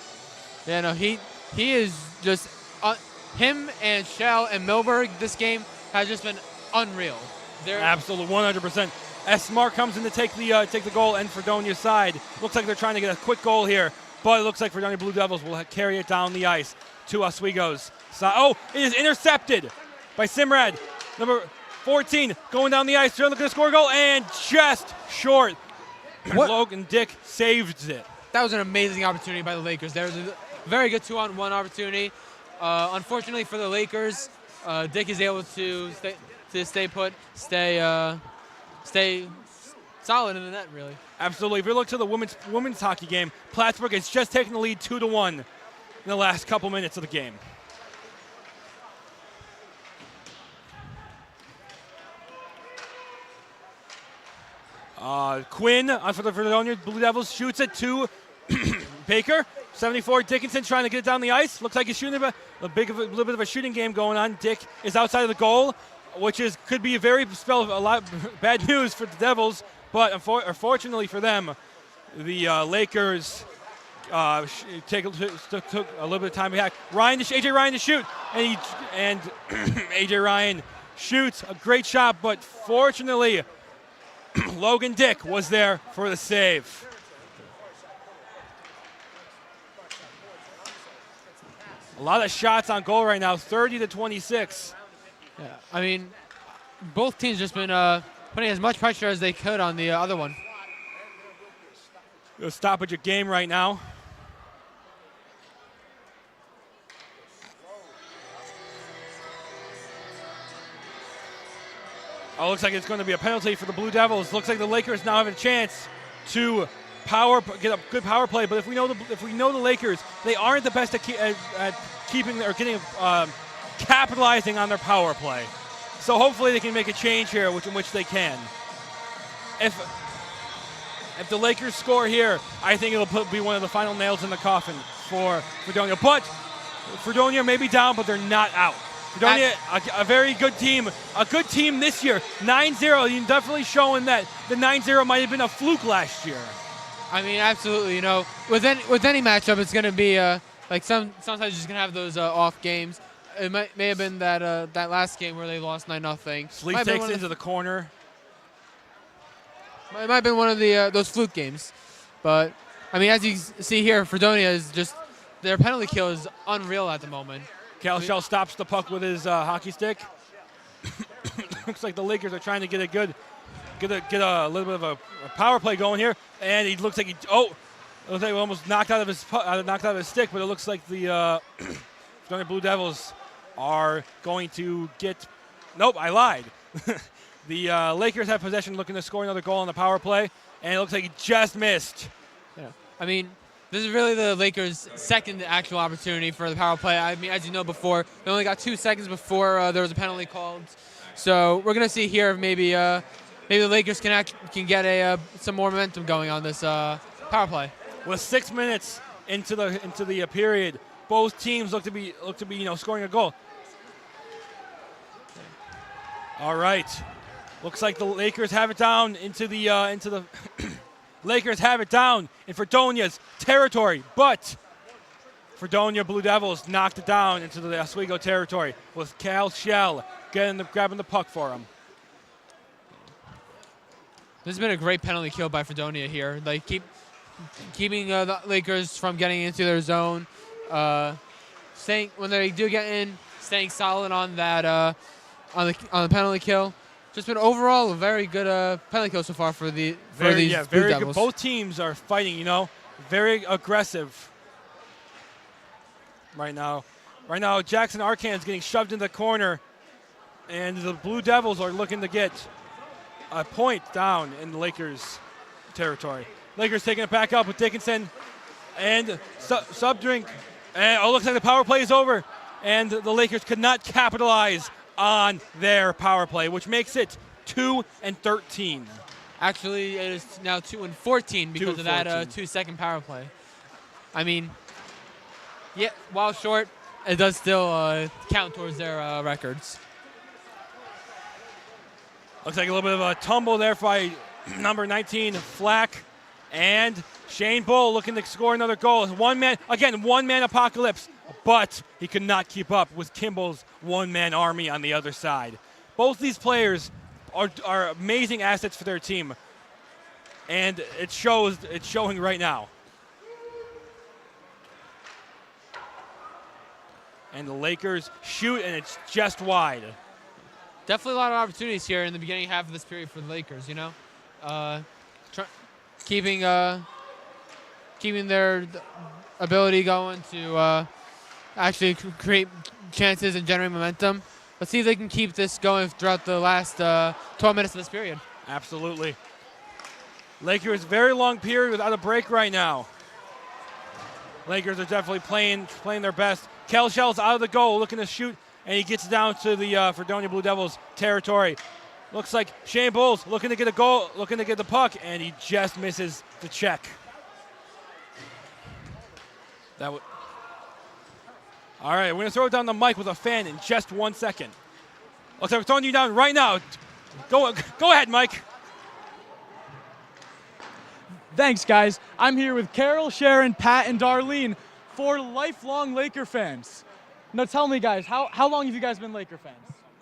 Yeah, no, he is just him and Shell and Milberg. This game has just been unreal. Absolutely, 100%. As Smart comes in to take the goal and Fredonia's side. Looks like they're trying to get a quick goal here, but it looks like Fredonia Blue Devils will carry it down the ice to Oswego's side. It is intercepted by Simrad, number 14, going down the ice. They're looking to score a goal, and just short. Logan Dick saves it. That was an amazing opportunity by the Lakers. There was a very good 2-on-1 opportunity. Unfortunately for the Lakers, Dick is able to stay put, stay solid in the net, really. Absolutely. If you look to the women's hockey game, Plattsburgh has just taken the lead 2-1 in the last couple minutes of the game. Quinn for the Fredonia Blue Devils shoots it to Baker. 74, Dickinson trying to get it down the ice. Looks like he's shooting a little bit of a shooting game going on. Dick is outside of the goal, which could be a lot bad news for the Devils. But unfortunately for them, the Lakers took a little bit of time back. AJ Ryan to shoot, and AJ Ryan shoots a great shot, but fortunately, Logan Dick was there for the save. A lot of shots on goal right now, 30-26. Yeah, I mean, both teams just been putting as much pressure as they could on the other one. A stoppage of game right now. Oh, looks like it's going to be a penalty for the Blue Devils. Looks like the Lakers now have a chance to get a good power play. But if we know the Lakers, they aren't the best at keeping or getting capitalizing on their power play. So hopefully they can make a change here, in which they can. If the Lakers score here, I think it'll be one of the final nails in the coffin for Fredonia. But Fredonia may be down, but they're not out. Fredonia, a very good team. A good team this year. 9-0. You're definitely showing that the 9-0 might have been a fluke last year. I mean, absolutely. You know, with any matchup, it's going to be like sometimes you're just going to have those off games. It may have been that last game where they lost 9-0. Sleep takes into the corner. It might have been one of those fluke games, but I mean, as you see here, Fredonia is just their penalty kill is unreal at the moment. Calshell stops the puck with his hockey stick. Looks like the Lakers are trying to get a little bit of a power play going here, and he looks like he almost knocked out of his stick, but it looks like the Fredonia Blue Devils are going to get. Nope, I lied. The Lakers have possession, looking to score another goal on the power play, and it looks like he just missed. Yeah, I mean, this is really the Lakers' second actual opportunity for the power play. I mean, as you know before, they only got 2 seconds before there was a penalty called. So we're gonna see here if maybe the Lakers can get some more momentum going on this power play. With 6 minutes into the period, both teams look to be scoring a goal. All right. Looks like the Lakers have it down into the Lakers have it down in Fredonia's territory, but Fredonia Blue Devils knocked it down into the Oswego territory with Calshell grabbing the puck for him. This has been a great penalty kill by Fredonia here. Like keeping the Lakers from getting into their zone, staying when they do get in, staying solid on that on the penalty kill. Just been overall a very good penalty kill so far for these Blue Devils. Good. Both teams are fighting, very aggressive right now. Right now, Jackson Arcan is getting shoved in the corner, and the Blue Devils are looking to get a point down in the Lakers' territory. Lakers taking it back up with Dickinson and sub-drink. And it looks like the power play is over, and the Lakers could not capitalize on their power play, which makes it 2-13. Actually, it is now 2-14 because of that 2-second power play. I mean, yeah, while short, it does still count towards their records. Looks like a little bit of a tumble there by number 19, Flack, and Shane Bull looking to score another goal. One-man apocalypse, but he could not keep up with Kimball's one-man army on the other side. Both these players are amazing assets for their team, and it's showing right now. And the Lakers shoot, and it's just wide. Definitely a lot of opportunities here in the beginning half of this period for the Lakers, keeping their ability going to actually create chances and generate momentum. Let's see if they can keep this going throughout the last 12 minutes of this period. Absolutely. Lakers, very long period without a break right now. Lakers are definitely playing their best. Kelshell's out of the goal, looking to shoot, and he gets down to the Fredonia Blue Devils territory. Looks like Shane Bowles looking to get a goal, looking to get the puck, and he just misses the check. All right, we're going to throw it down the mic with a fan in just 1 second. Looks like we're throwing you down right now. Go ahead, Mike. Thanks, guys. I'm here with Carol, Sharon, Pat, and Darlene, 4 lifelong Laker fans. Now tell me, guys, how long have you guys been Laker fans?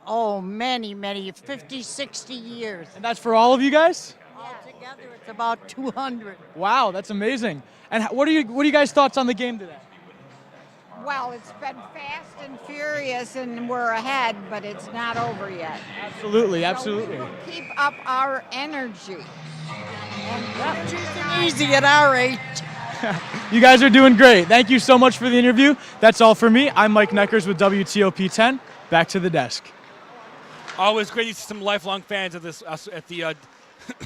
Oh, many, 50, 60 years. And that's for all of you guys? Altogether, it's about 200. Wow, that's amazing. And what are you guys' thoughts on the game today? Well, it's been fast and furious, and we're ahead, but it's not over yet. Absolutely. So we will keep up our energy. And energy isn't easy at our age. You guys are doing great. Thank you so much for the interview. That's all for me. I'm Mike Neckers with WTOP 10. Back to the desk. Always great to see some lifelong fans at the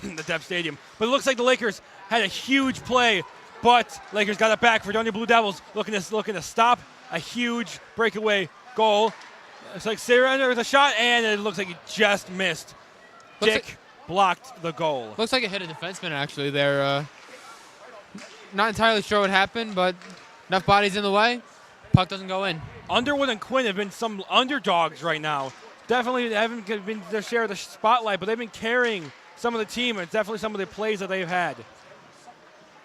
the Depp Stadium. But it looks like the Lakers had a huge play, but Lakers got it back. Fredonia Blue Devils looking to stop a huge breakaway goal. It's like Sarah with a shot, and it looks like he just missed. Dick blocked the goal. Looks like it hit a defenseman actually there. Not entirely sure what happened, but enough bodies in the way. Puck doesn't go in. Underwood and Quinn have been some underdogs right now. Definitely haven't been their share of the spotlight, but they've been carrying some of the team, and definitely some of the plays that they've had.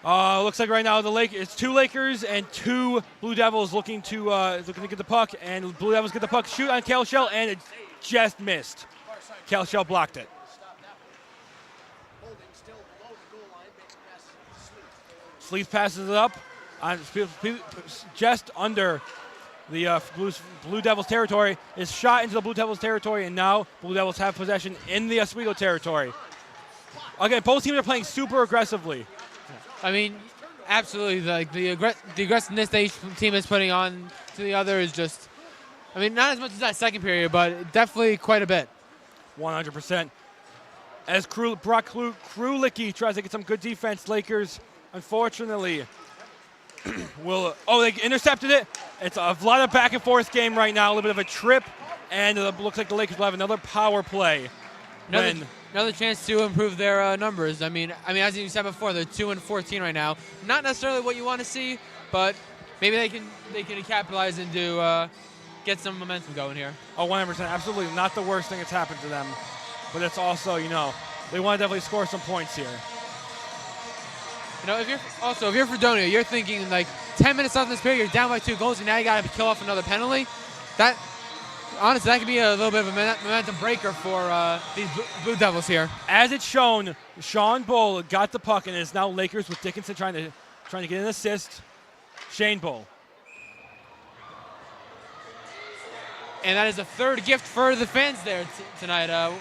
Looks like right now it's 2 Lakers and 2 Blue Devils looking to get the puck, and Blue Devils get the puck, shoot on Kelshell, and it just missed. Kelshell blocked it. Sleeth passes it up on just under the Blue Devils territory. Is shot into the Blue Devils territory, and now Blue Devils have possession in the Oswego territory. Again, both teams are playing super aggressively. I mean, absolutely. Like the aggressiveness that each team is putting on to the other is just, I mean, not as much as that second period, but definitely quite a bit. 100%. As Brock Krulicki tries to get some good defense, Lakers, unfortunately, they intercepted it. It's a lot of back and forth game right now, a little bit of a trip, and it looks like the Lakers will have another power play. Another chance to improve their numbers. I mean, as you said before, they're 2-14 right now. Not necessarily what you want to see, but maybe they can capitalize and get some momentum going here. Oh, 100%, absolutely not the worst thing that's happened to them, but it's also, they want to definitely score some points here. If you're Fredonia, you're thinking like 10 minutes left in this period, you're down by 2 goals, and now you got to kill off another penalty. Honestly, that could be a little bit of a momentum breaker for these Blue Devils here. As it's shown, Sean Bull got the puck, and it is now Lakers with Dickinson trying to get an assist. Shane Bull. And that is a third gift for the fans there tonight.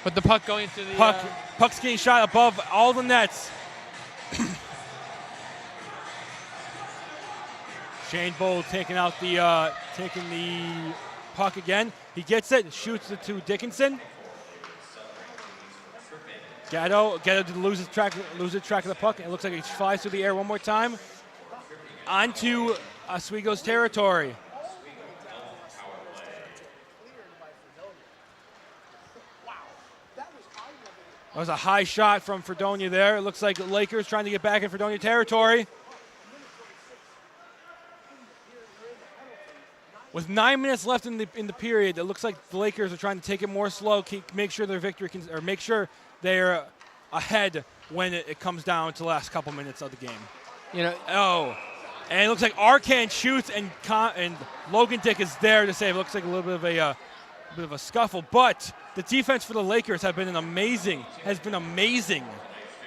With the puck going to the puck's getting shot above all the nets. Shane Bull taking the puck again. He gets it, shoots it to Dickinson. Gatto loses track of the puck. It looks like he flies through the air one more time. Onto Oswego's territory. That was a high shot from Fredonia there. It looks like the Lakers trying to get back in Fredonia territory. With 9 minutes left in the period, it looks like the Lakers are trying to take it more slow, make sure they're ahead when it comes down to the last couple minutes of the game. And it looks like Arcan shoots and Logan Dick is there to save. It looks like a little bit of a scuffle, but the defense for the Lakers has been amazing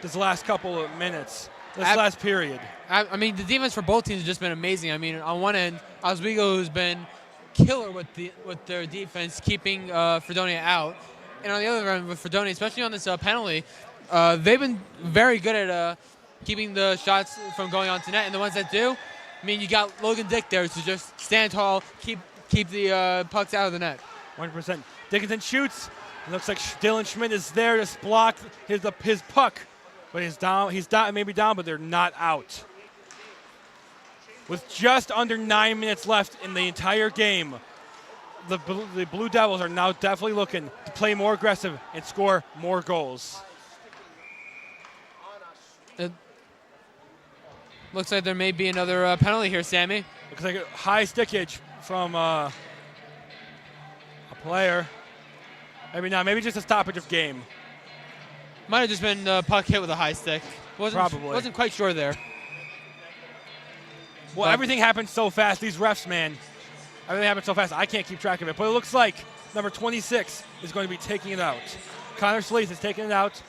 this last couple of minutes, last period. I mean, the defense for both teams has just been amazing. I mean, on one end, Oswego has been killer with their defense, keeping Fredonia out. And on the other end, with Fredonia, especially on this penalty, they've been very good at keeping the shots from going on to net. And the ones that do, I mean, you got Logan Dick there to just stand tall, keep the pucks out of the net. 100%. Dickinson shoots. It looks like Dylan Schmidt is there to block his puck. But he's down, maybe down, but they're not out. With just under 9 minutes left in the entire game, the Blue Devils are now definitely looking to play more aggressive and score more goals. It looks like there may be another penalty here, Sammy. Looks like a high stickage from a player. Maybe not. Maybe just a stoppage of game. Might have just been puck hit with a high stick. Probably. Wasn't quite sure there. Well, everything happens so fast. These refs, man. Everything happens so fast. I can't keep track of it. But it looks like number 26 is going to be taking it out. Connor Sleeth is taking it out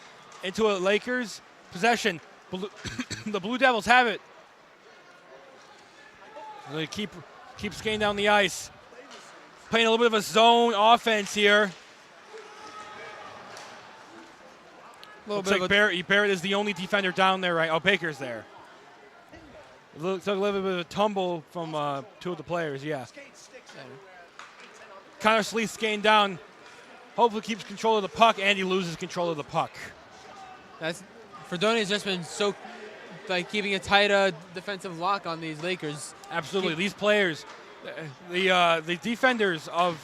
into a Lakers possession. The Blue Devils have it. They keep skating down the ice. Playing a little bit of a zone offense here. Looks like Barrett is the only defender down there, right? Oh, Baker's there. It looks like a little bit of a tumble from 2 of the players, yeah. Connor Sleeth skating down. hopefully keeps control of the puck, and he loses control of the puck. Fredonia's just been so keeping a tight defensive lock on these Lakers. Absolutely, these players, the defenders of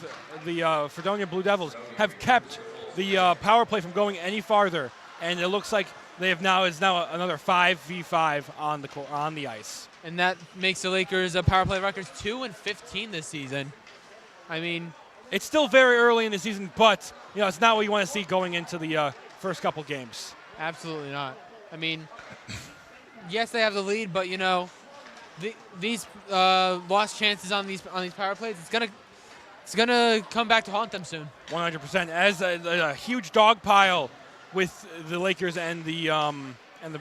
the Fredonia Blue Devils have kept the power play from going any farther, and it looks like they have now another 5v5 on the ice. And that makes the Lakers' power play records 2-15 this season. I mean, it's still very early in the season, but it's not what you want to see going into the first couple games. Absolutely not. I mean, yes, they have the lead, but these lost chances on these power plays, it's gonna come back to haunt them soon. 100%. As a huge dog pile with the Lakers and the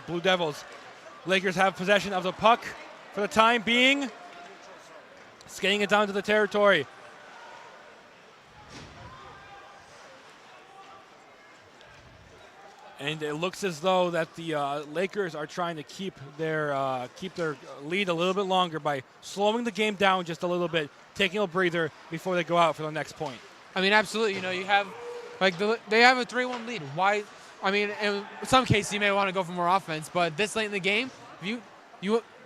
Blue Devils. Lakers have possession of the puck for the time being, skating it down to the territory. And it looks as though that the Lakers are trying to keep their lead a little bit longer by slowing the game down just a little bit, taking a breather before they go out for the next point. I mean, absolutely. You have they have a 3-1 lead. Why? I mean, in some cases you may want to go for more offense, but this late in the game, you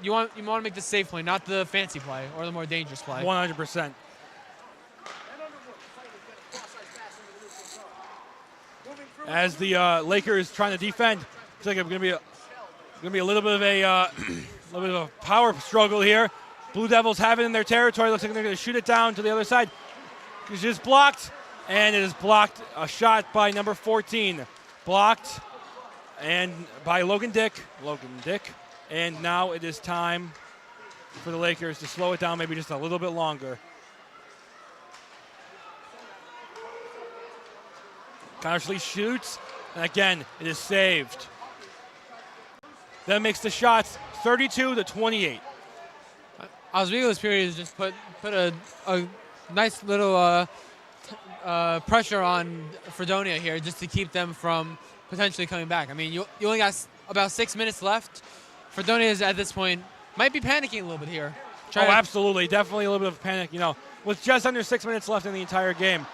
want to make the safe play, not the fancy play or the more dangerous play. 100%. As the Lakers trying to defend, looks like it's going to be a little bit of a power struggle here. Blue Devils have it in their territory. Looks like they're going to shoot it down to the other side. It's just blocked, and it is blocked. A shot by number 14, blocked, and by Logan Dick. And now it is time for the Lakers to slow it down, maybe just a little bit longer. Connersley shoots, and again, it is saved. That makes the shots 32-28. Oswego's period has just put a nice little pressure on Fredonia here just to keep them from potentially coming back. I mean, you only got about 6 minutes left. Fredonia is at this point might be panicking a little bit here. Absolutely. Definitely a little bit of panic. With just under 6 minutes left in the entire game,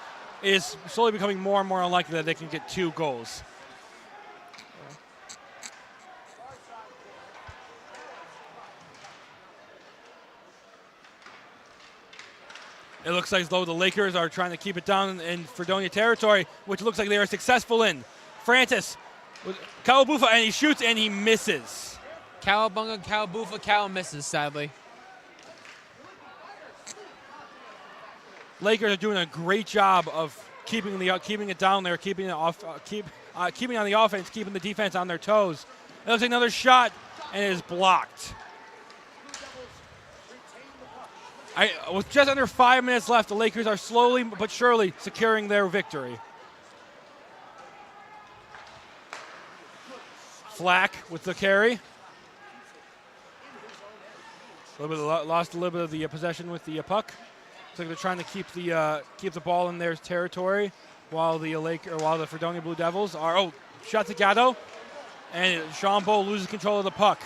it is slowly becoming more and more unlikely that they can get 2 goals. It looks like as though the Lakers are trying to keep it down in Fredonia territory, which looks like they are successful in. Francis with Kawabufa, and he shoots and he misses. Cowabunga, Kawabufa, Cow misses, sadly. Lakers are doing a great job of keeping it down there, keeping it off, keeping on the offense, keeping the defense on their toes. It looks like another shot, and it is blocked. With just under 5 minutes left, the Lakers are slowly but surely securing their victory. Flack with the carry. Lost a little bit of the possession with the puck. Looks like they're trying to keep the ball in their territory while the Fredonia Blue Devils are. Oh, shot to Gatto, and Sean Bowe loses control of the puck.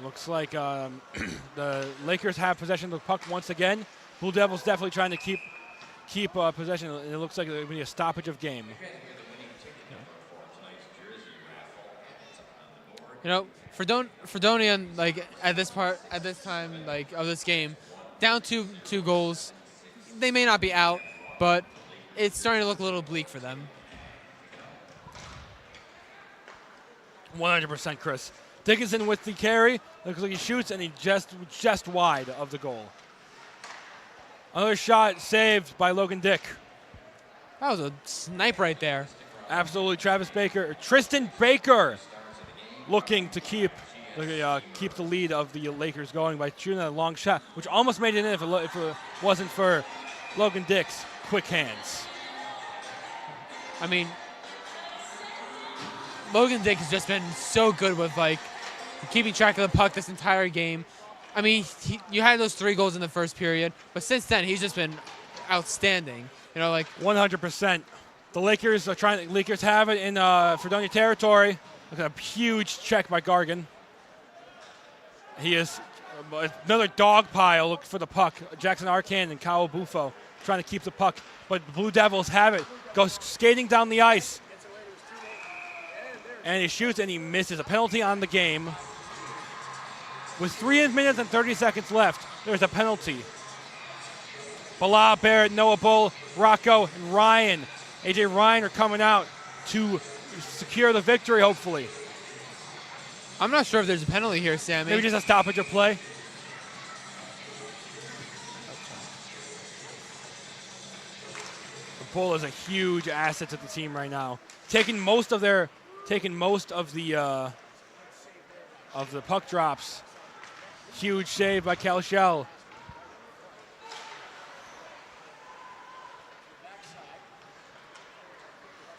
Looks like the Lakers have possession of the puck once again. Blue Devils definitely trying to keep possession. It looks like there'll be a stoppage of game. Fredonia, at this time, of this game, down two goals. They may not be out, but it's starting to look a little bleak for them. 100%, Chris. Dickinson with the carry. Looks like he shoots, and he just wide of the goal. Another shot saved by Logan Dick. That was a snipe right there. Absolutely, Tristan Baker, looking to keep the lead of the Lakers going by shooting a long shot, which almost made it in if it wasn't for Logan Dick's quick hands. I mean, Logan Dick has just been so good with keeping track of the puck this entire game. I mean, you had those 3 goals in the first period, but since then he's just been outstanding. 100%. The Lakers Lakers have it in Fredonia territory. Look at a huge check by Gargan. He is Another dog pile looking for the puck. Jackson Arcan and Kyle Buffo trying to keep the puck, but the Blue Devils have it. Goes skating down the ice. And he shoots and he misses. A penalty on the game. With 3 minutes and 30 seconds left, there's a penalty. Bala, Barrett, Noah Bull, Rocco, and Ryan. AJ Ryan are coming out to secure the victory, hopefully. I'm not sure if there's a penalty here, Sammy. Maybe just a stoppage of play. Bull is a huge asset to the team right now, taking most of the puck drops. Huge save by Cal Shell.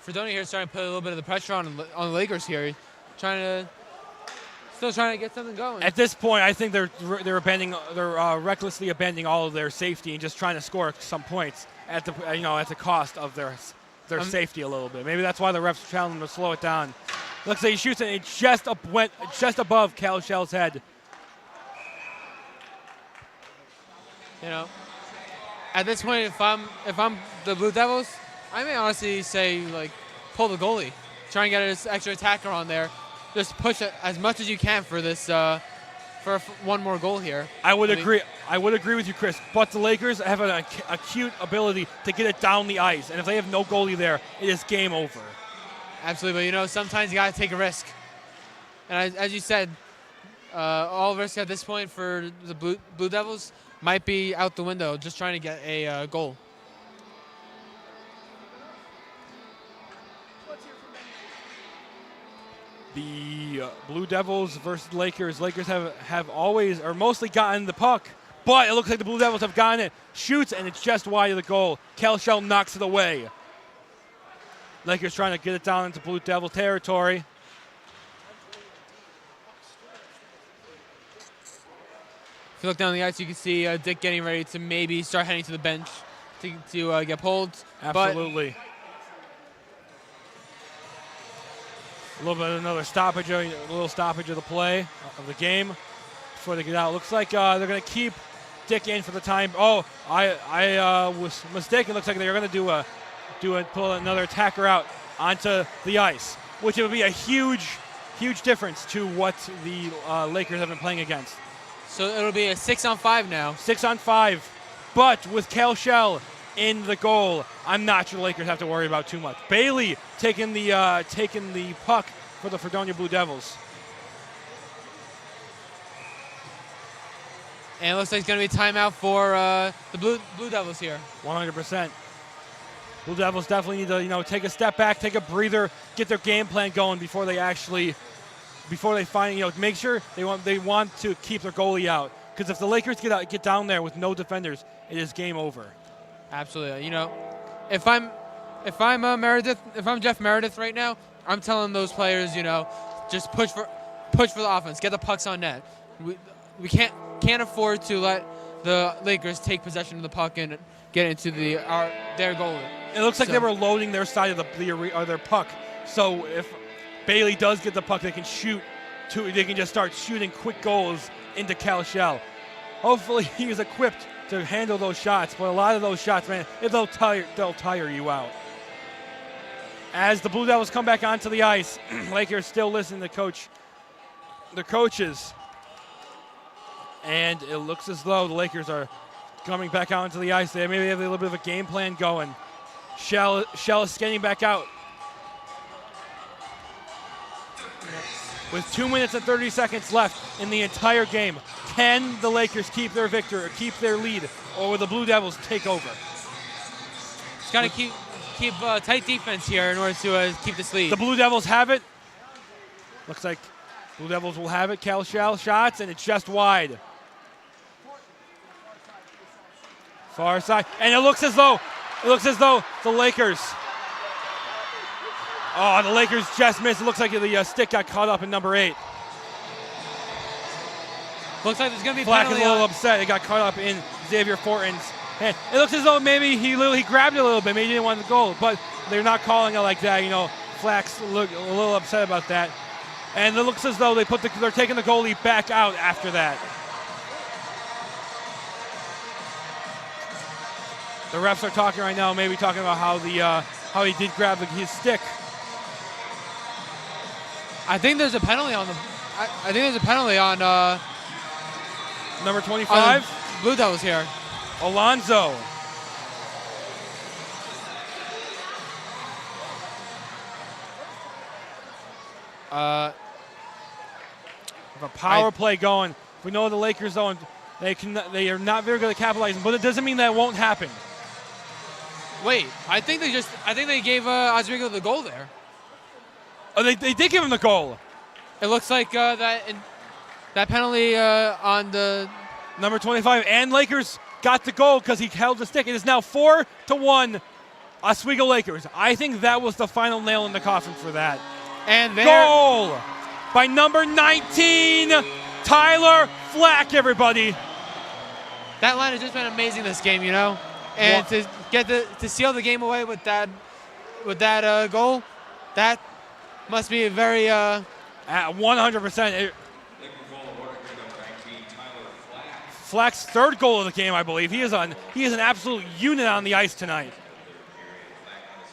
Fredonia here is trying to put a little bit of the pressure on the Lakers here, still trying to get something going. At this point, I think they're recklessly abandoning all of their safety and just trying to score some points at the cost of their safety a little bit. Maybe that's why the refs telling them to slow it down. Looks like he shoots it. It went just above Cal Shell's head. At this point, if I'm the Blue Devils, I may honestly say pull the goalie, try and get an extra attacker on there. Just push it as much as you can for this for one more goal here. I would agree with you, Chris. But the Lakers have an acute ability to get it down the ice, and if they have no goalie there, it is game over. Absolutely, but sometimes you got to take a risk. And as you said, all risk at this point for the Blue Devils might be out the window, just trying to get a goal. The Blue Devils versus Lakers. Lakers have always or mostly gotten the puck, but it looks like the Blue Devils have gotten it. Shoots, and it's just wide of the goal. Cal Shell knocks it away. Lakers trying to get it down into Blue Devil territory. If you look down the ice, you can see Dick getting ready to maybe start heading to the bench to get pulled. Absolutely. A little stoppage of the play of the game before they get out. Looks like they're going to keep Dick in for the time. Oh, I was mistaken. Looks like they're going to pull another attacker out onto the ice, which would be a huge difference to what the Lakers have been playing against. So it'll be a 6-on-5 now. 6-on-5, but with Cal Shell in the goal, I'm not sure the Lakers have to worry about too much. Bailey taking the puck for the Fredonia Blue Devils. And it looks like it's going to be timeout for the Blue Devils here. 100%. Blue Devils definitely need to take a step back, take a breather, get their game plan going before they find make sure they want to keep their goalie out. Because if the Lakers get down there with no defenders, it is game over. Absolutely. If I'm Jeff Meredith right now, I'm telling those players, just push for the offense, get the pucks on net. We can't afford to let the Lakers take possession of the puck and get into their goal. It looks like they were loading their side of their puck. So if Bailey does get the puck, they can just start shooting quick goals into Cal Shell. Hopefully he is equipped to handle those shots, but a lot of those shots, man, they'll tire you out. As the Blue Devils come back onto the ice, Lakers still listen to the coaches, and it looks as though the Lakers are coming back out onto the ice. They maybe have a little bit of a game plan going. Shell is skating back out. With 2 minutes and 30 seconds left in the entire game, can the Lakers keep their victory or keep their lead, or will the Blue Devils take over? Just got to keep tight defense here in order to keep this lead. The Blue Devils have it. Looks like Blue Devils will have it. Cal Shell shots, and it's just wide. Far side, and it looks as though the Lakers. Oh, the Lakers just missed. It looks like the stick got caught up in number 8. Looks like there's going to be Flack is a little upset. It got caught up in Xavier Fortin's hand. It looks as though maybe he grabbed it a little bit. Maybe he didn't want the goal, but they're not calling it like that. Flack's look a little upset about that. And it looks as though they're taking the goalie back out after that. The refs are talking right now, maybe talking about how he did grab his stick. I think there's a penalty on the. I think there's a penalty on number 25. Blue Devils here. Alonzo. A power play going. We know the Lakers though, they are not very good at capitalizing, but it doesn't mean that won't happen. Wait, I think they gave Oswego the goal there. Oh, they did give him the goal. It looks like that penalty on the number 25, and Lakers got the goal because he held the stick. It is now 4-1 Oswego Lakers. I think that was the final nail in the coffin for that. And goal by number 19, Tyler Flack, everybody. That line has just been amazing this game, you know? And to get to seal the game away with that goal, that must be a very 100%. Flack's third goal of the game, I believe. He is an absolute unit on the ice tonight.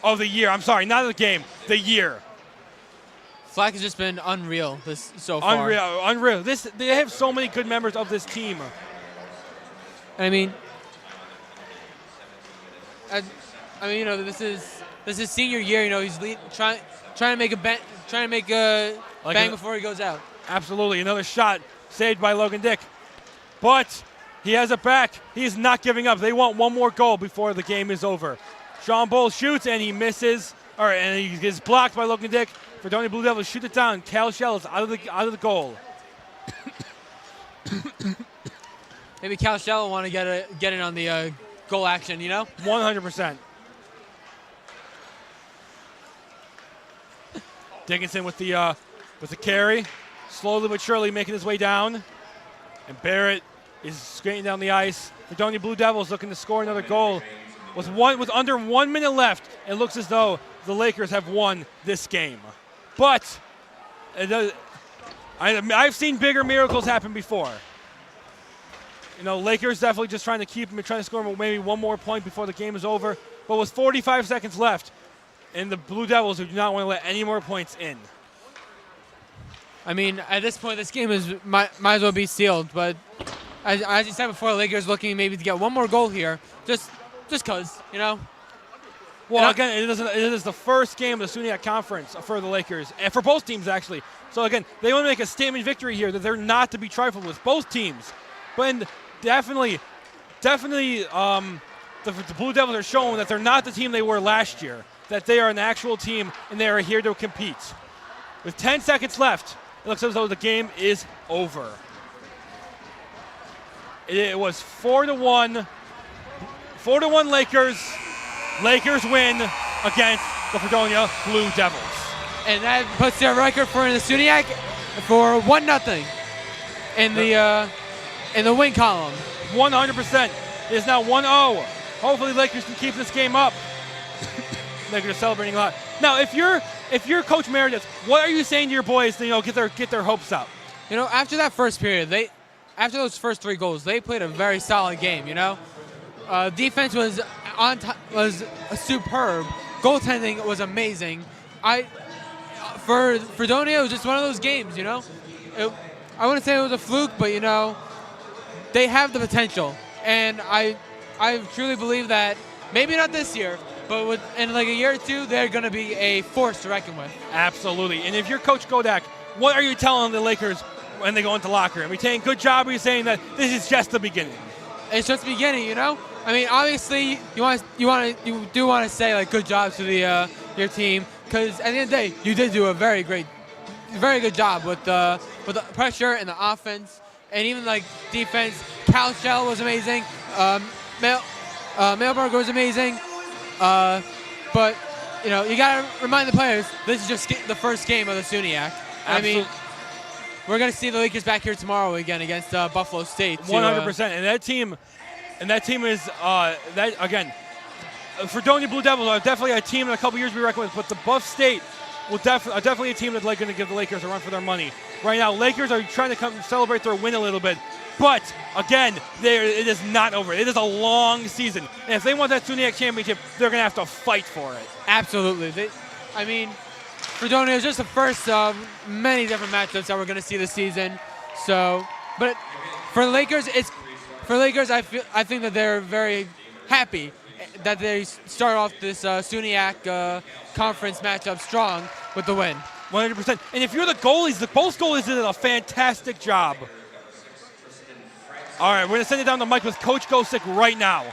Of the year. I'm sorry, not of the game, the year. Flack has just been unreal so far. Unreal. They have so many good members of this team. I mean, you know, this is senior year. You know, he's trying to make a bang before he goes out. Absolutely, another shot saved by Logan Dick, but he has it back. He's not giving up. They want one more goal before the game is over. Sean Bull shoots and he misses, and he gets blocked by Logan Dick. Fredonia Blue Devils shoot it down. Cal Shell is out of the goal. Maybe Cal Shell will want to get in on the goal action, you know? 100%. Dickinson with the carry, slowly but surely making his way down, and Barrett is skating down the ice. Fredonia Blue Devils looking to score another goal. With under 1 minute left, it looks as though the Lakers have won this game. But I've seen bigger miracles happen before. You know, Lakers definitely just trying to score maybe one more point before the game is over. But with 45 seconds left, and the Blue Devils do not want to let any more points in. I mean, at this point, this game might as well be sealed. But as you said before, the Lakers looking maybe to get one more goal here, just because, you know. Well, again, it is the first game of the SUNY Conference for the Lakers, and for both teams actually. So again, they want to make a statement victory here that they're not to be trifled with, both teams. But definitely, the Blue Devils are showing that they're not the team they were last year. That they are an actual team and they are here to compete. With 10 seconds left, it looks as though the game is over. It was 4-1. 4-1 Lakers. Lakers win against the Fredonia Blue Devils. And that puts their record for the SUNY for 1-0 in the win column. 100%. It is now 1-0. Hopefully Lakers can keep this game up. Lakers are celebrating a lot. Now, if you're Coach Meredith, what are you saying to your boys to get their hopes up? You know, after that first period, after those first 3 goals, they played a very solid game. You know, defense was superb. Goaltending was amazing. For Fredonia, it was just one of those games. You know, I wouldn't say it was a fluke, but you know, they have the potential, and I truly believe that maybe not this year, but in like a year or two, they're going to be a force to reckon with. Absolutely. And if you're Coach Godak, what are you telling the Lakers when they go into the locker room? Are you saying good job, or are you saying that this is just the beginning? It's just the beginning, you know. I mean, obviously, you do want to say like good job to your team, because at the end of the day, you did do a very good job with the pressure and the offense, and even like defense. Cal Shell was amazing. Mailberg was amazing. But you know, you gotta remind the players this is just the first game of the SUNY. I mean, we're gonna see the Lakers back here tomorrow again against Buffalo State. 100%. And that team is that again. Fredonia Blue Devils are definitely a team in a couple years we reckon with, but the Buff State will definitely a team that's going to give the Lakers a run for their money right now. Lakers are trying to come celebrate their win a little bit. But, again, it is not over. It is a long season. And if they want that SUNYAC championship, they're going to have to fight for it. Absolutely. Fredonia is just the first of many different matchups that we're going to see this season. So, but for the Lakers, I think that they're very happy that they start off this SUNYAC conference matchup strong with the win. 100%. And if you're the goalies, both goalies did a fantastic job. All right, we're going to send it down the mic with Coach Gosick right now.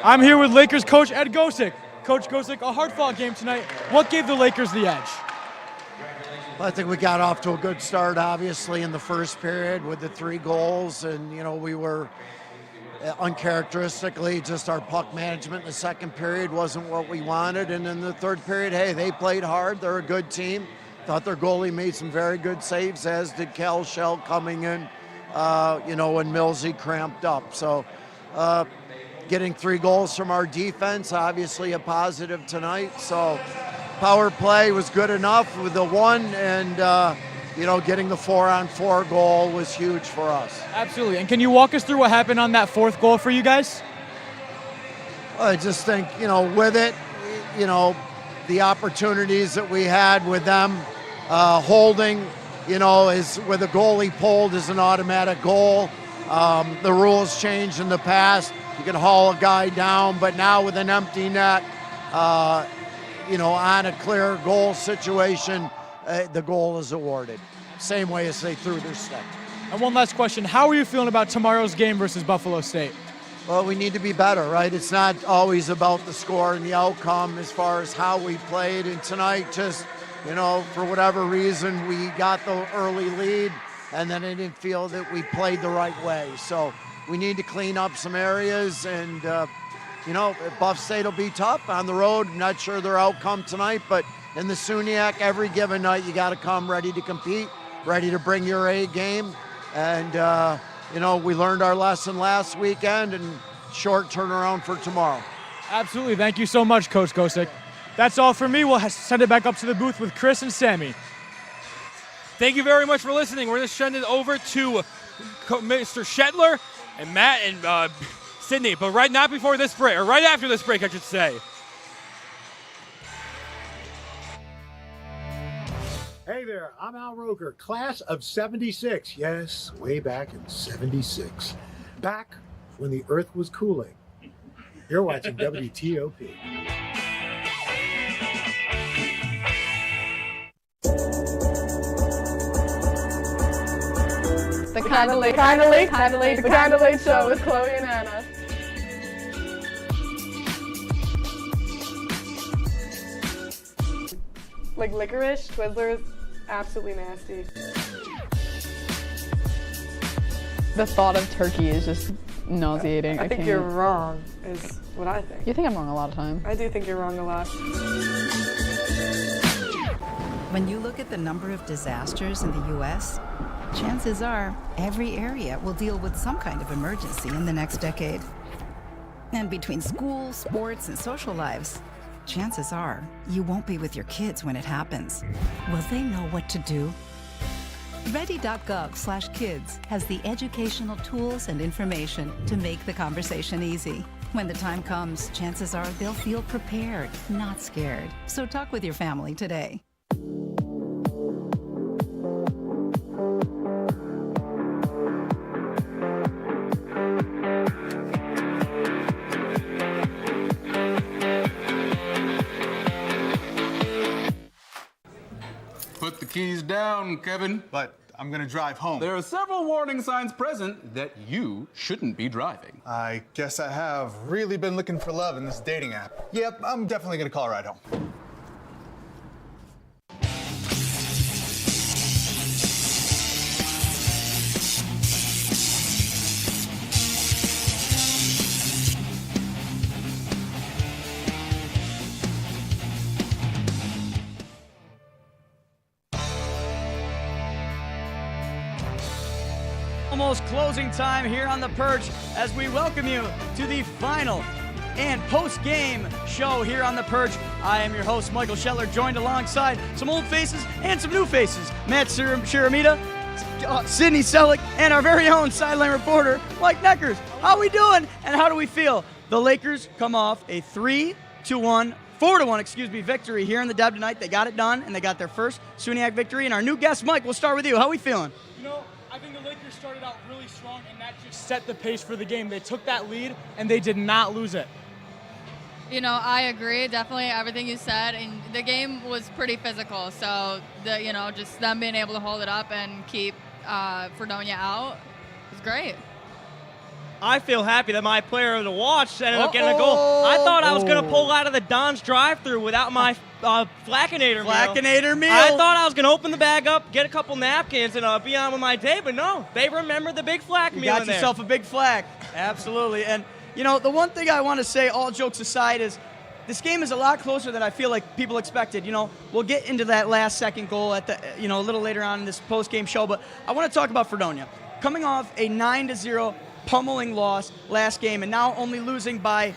I'm here with Lakers coach Ed Gosick. Coach Gosick, a hard-fought game tonight. What gave the Lakers the edge? Well, I think we got off to a good start, obviously, in the first period with the 3 goals. And, we were uncharacteristically, just our puck management in the second period wasn't what we wanted. And in the third period, hey, they played hard. They're a good team. Thought their goalie made some very good saves, as did Cal Shell coming in. When Millsy cramped up. So getting 3 goals from our defense, obviously a positive tonight. So power play was good enough with the 1, and, getting the 4-on-4 goal was huge for us. Absolutely. And can you walk us through what happened on that 4th goal for you guys? I just think, with it, the opportunities that we had with them holding, is with a goalie pulled is an automatic goal. The rules changed in the past. You can haul a guy down, but now with an empty net, on a clear goal situation, the goal is awarded. Same way as they threw their stick. And one last question. How are you feeling about tomorrow's game versus Buffalo State? Well, we need to be better, right? It's not always about the score and the outcome as far as how we played. And tonight, just for whatever reason, we got the early lead, and then I didn't feel that we played the right way. So we need to clean up some areas, and, Buff State will be tough on the road. I'm not sure their outcome tonight, but in the SUNYAC, every given night, you got to come ready to compete, ready to bring your A game. And, we learned our lesson last weekend, and short turnaround for tomorrow. Absolutely. Thank you so much, Coach Gosick. That's all for me. We'll send it back up to the booth with Chris and Sammy. Thank you very much for listening. We're going to send it over to Mr. Shetler and Matt and Sydney, but right after this break, I should say. Hey there, I'm Al Roker, class of 76. Yes, way back in 76. Back when the earth was cooling. You're watching WTOP. The Kinda Late Show with Chloe and Anna. Like licorice, Twizzlers, absolutely nasty. The thought of turkey is just nauseating. I think you're wrong, is what I think. You think I'm wrong a lot of times. I do think you're wrong a lot. When you look at the number of disasters in the U.S., chances are every area will deal with some kind of emergency in the next decade. And between school, sports, and social lives, chances are you won't be with your kids when it happens. Will they know what to do? Ready.gov/kids has the educational tools and information to make the conversation easy. When the time comes, chances are they'll feel prepared, not scared. So talk with your family today. Put the keys down, Kevin. But I'm gonna drive home. There are several warning signs present that you shouldn't be driving. I guess I have really been looking for love in this dating app. Yep, I'm definitely gonna call a ride home. Almost closing time here on the Perch as we welcome you to the final and post-game show here on The Perch. I am your host, Michael Shetler, joined alongside some old faces and some new faces. Matt Shiramita, Sydney Selleck, and our very own sideline reporter, Mike Neckers. How we doing, and how do we feel? The Lakers come off a 4-1 victory here in the Deb tonight. They got it done, and they got their first SUNYAC victory. And our new guest, Mike, we'll start with you. How we feeling? You know, I think the Lakers started out really strong, and that just set the pace for the game. They took that lead, and they did not lose it. You know, I agree. Definitely everything you said. And the game was pretty physical. So, just them being able to hold it up and keep Fredonia out was great. I feel happy that my player of the watch ended up getting a goal. I thought I was going to pull out of the Don's drive-thru without my Flackinator meal. I thought I was going to open the bag up, get a couple napkins, and be on with my day. But no, they remembered the big Flack meal. You got yourself a big Flack. Absolutely. And, the one thing I want to say, all jokes aside, is this game is a lot closer than I feel like people expected. We'll get into that last second goal at the, a little later on in this post-game show. But I want to talk about Fredonia. Coming off a 9-0 pummeling loss last game, and now only losing by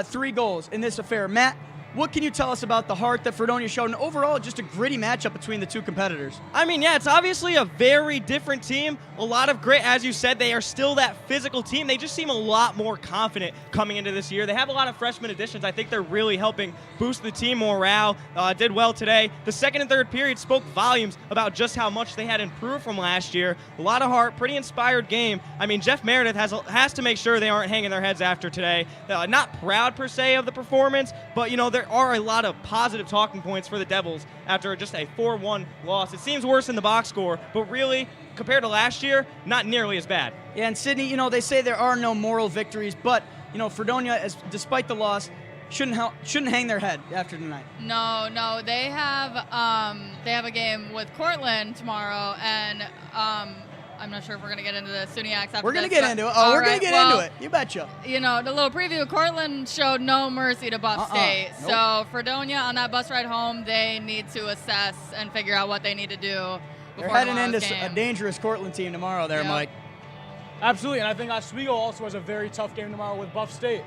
3 goals in this affair. Matt, what can you tell us about the heart that Fredonia showed, and overall just a gritty matchup between the two competitors? I mean, yeah, it's obviously a very different team. A lot of grit, as you said. They are still that physical team. They just seem a lot more confident coming into this year. They have a lot of freshman additions. I think they're really helping boost the team morale. Did well today. The second and third period spoke volumes about just how much they had improved from last year. A lot of heart, pretty inspired game. I mean, Jeff Meredith has to make sure they aren't hanging their heads after today. Not proud per se of the performance, but there are a lot of positive talking points for the Devils after just a 4-1 loss. It seems worse in the box score, but really, compared to last year, not nearly as bad. Yeah, and Sydney, they say there are no moral victories, but Fredonia, despite the loss, shouldn't hang their head after tonight. No, they have a game with Cortland tomorrow, and I'm not sure if we're going to get into the SUNYACs after We're going to get into it. Oh, we're going to get into it. You betcha. The little preview, Cortland showed no mercy to Buff State. Nope. So Fredonia, on that bus ride home, they need to assess and figure out what they need to do. They're heading into a dangerous Cortland team tomorrow there, yep. Mike. Absolutely, and I think Oswego also has a very tough game tomorrow with Buff State.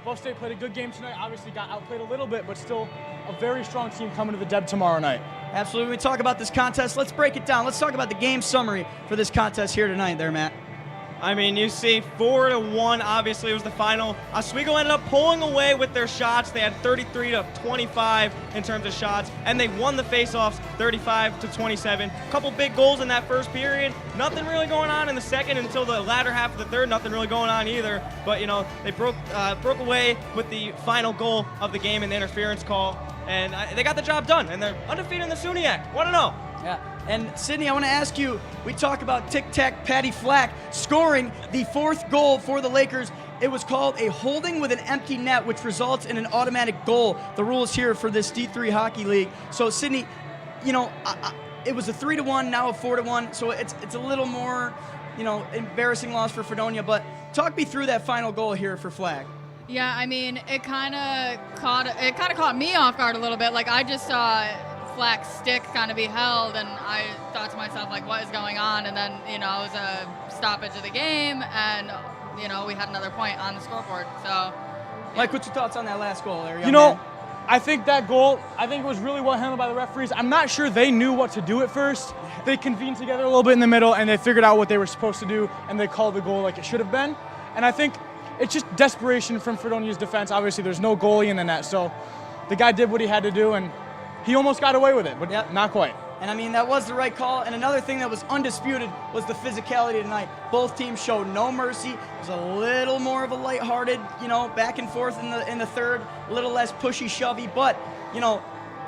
Buff State played a good game tonight, obviously got outplayed a little bit, but still a very strong team coming to the Deb tomorrow night. Absolutely. When we talk about this contest, let's break it down. Let's talk about the game summary for this contest here tonight there, Matt. I mean, you see 4-1, obviously, was the final. Oswego ended up pulling away with their shots. They had 33-25 in terms of shots, and they won the faceoffs 35-27. A couple big goals in that first period. Nothing really going on in the second until the latter half of the third. Nothing really going on either. But, they broke away with the final goal of the game in the interference call, and they got the job done, and they're undefeated in the SUNYAC. 1-0. Yeah. And Sydney, I want to ask you, we talk about tic-tac Patty Flack scoring the 4th goal for the Lakers. It was called a holding with an empty net, which results in an automatic goal. The rules here for this D3 Hockey League. So Sydney, it was a 3-1, now a 4-1. So it's a little more, embarrassing loss for Fredonia. But talk me through that final goal here for Flack. Yeah, I mean, it kind of caught me off guard a little bit. Like, I just saw Flack's stick kind of be held, and I thought to myself, like, what is going on? And then, it was a stoppage of the game, and, we had another point on the scoreboard. So, yeah. Mike, what's your thoughts on that last goal there? I think that goal, it was really well handled by the referees. I'm not sure they knew what to do at first. They convened together a little bit in the middle, and they figured out what they were supposed to do, and they called the goal like it should have been. And I think it's just desperation from Fredonia's defense. Obviously, there's no goalie in the net, so the guy did what he had to do, and he almost got away with it, but not quite. And I mean, that was the right call. And another thing that was undisputed was the physicality tonight. Both teams showed no mercy. It was a little more of a lighthearted, back and forth in the third, a little less pushy, shovey. But,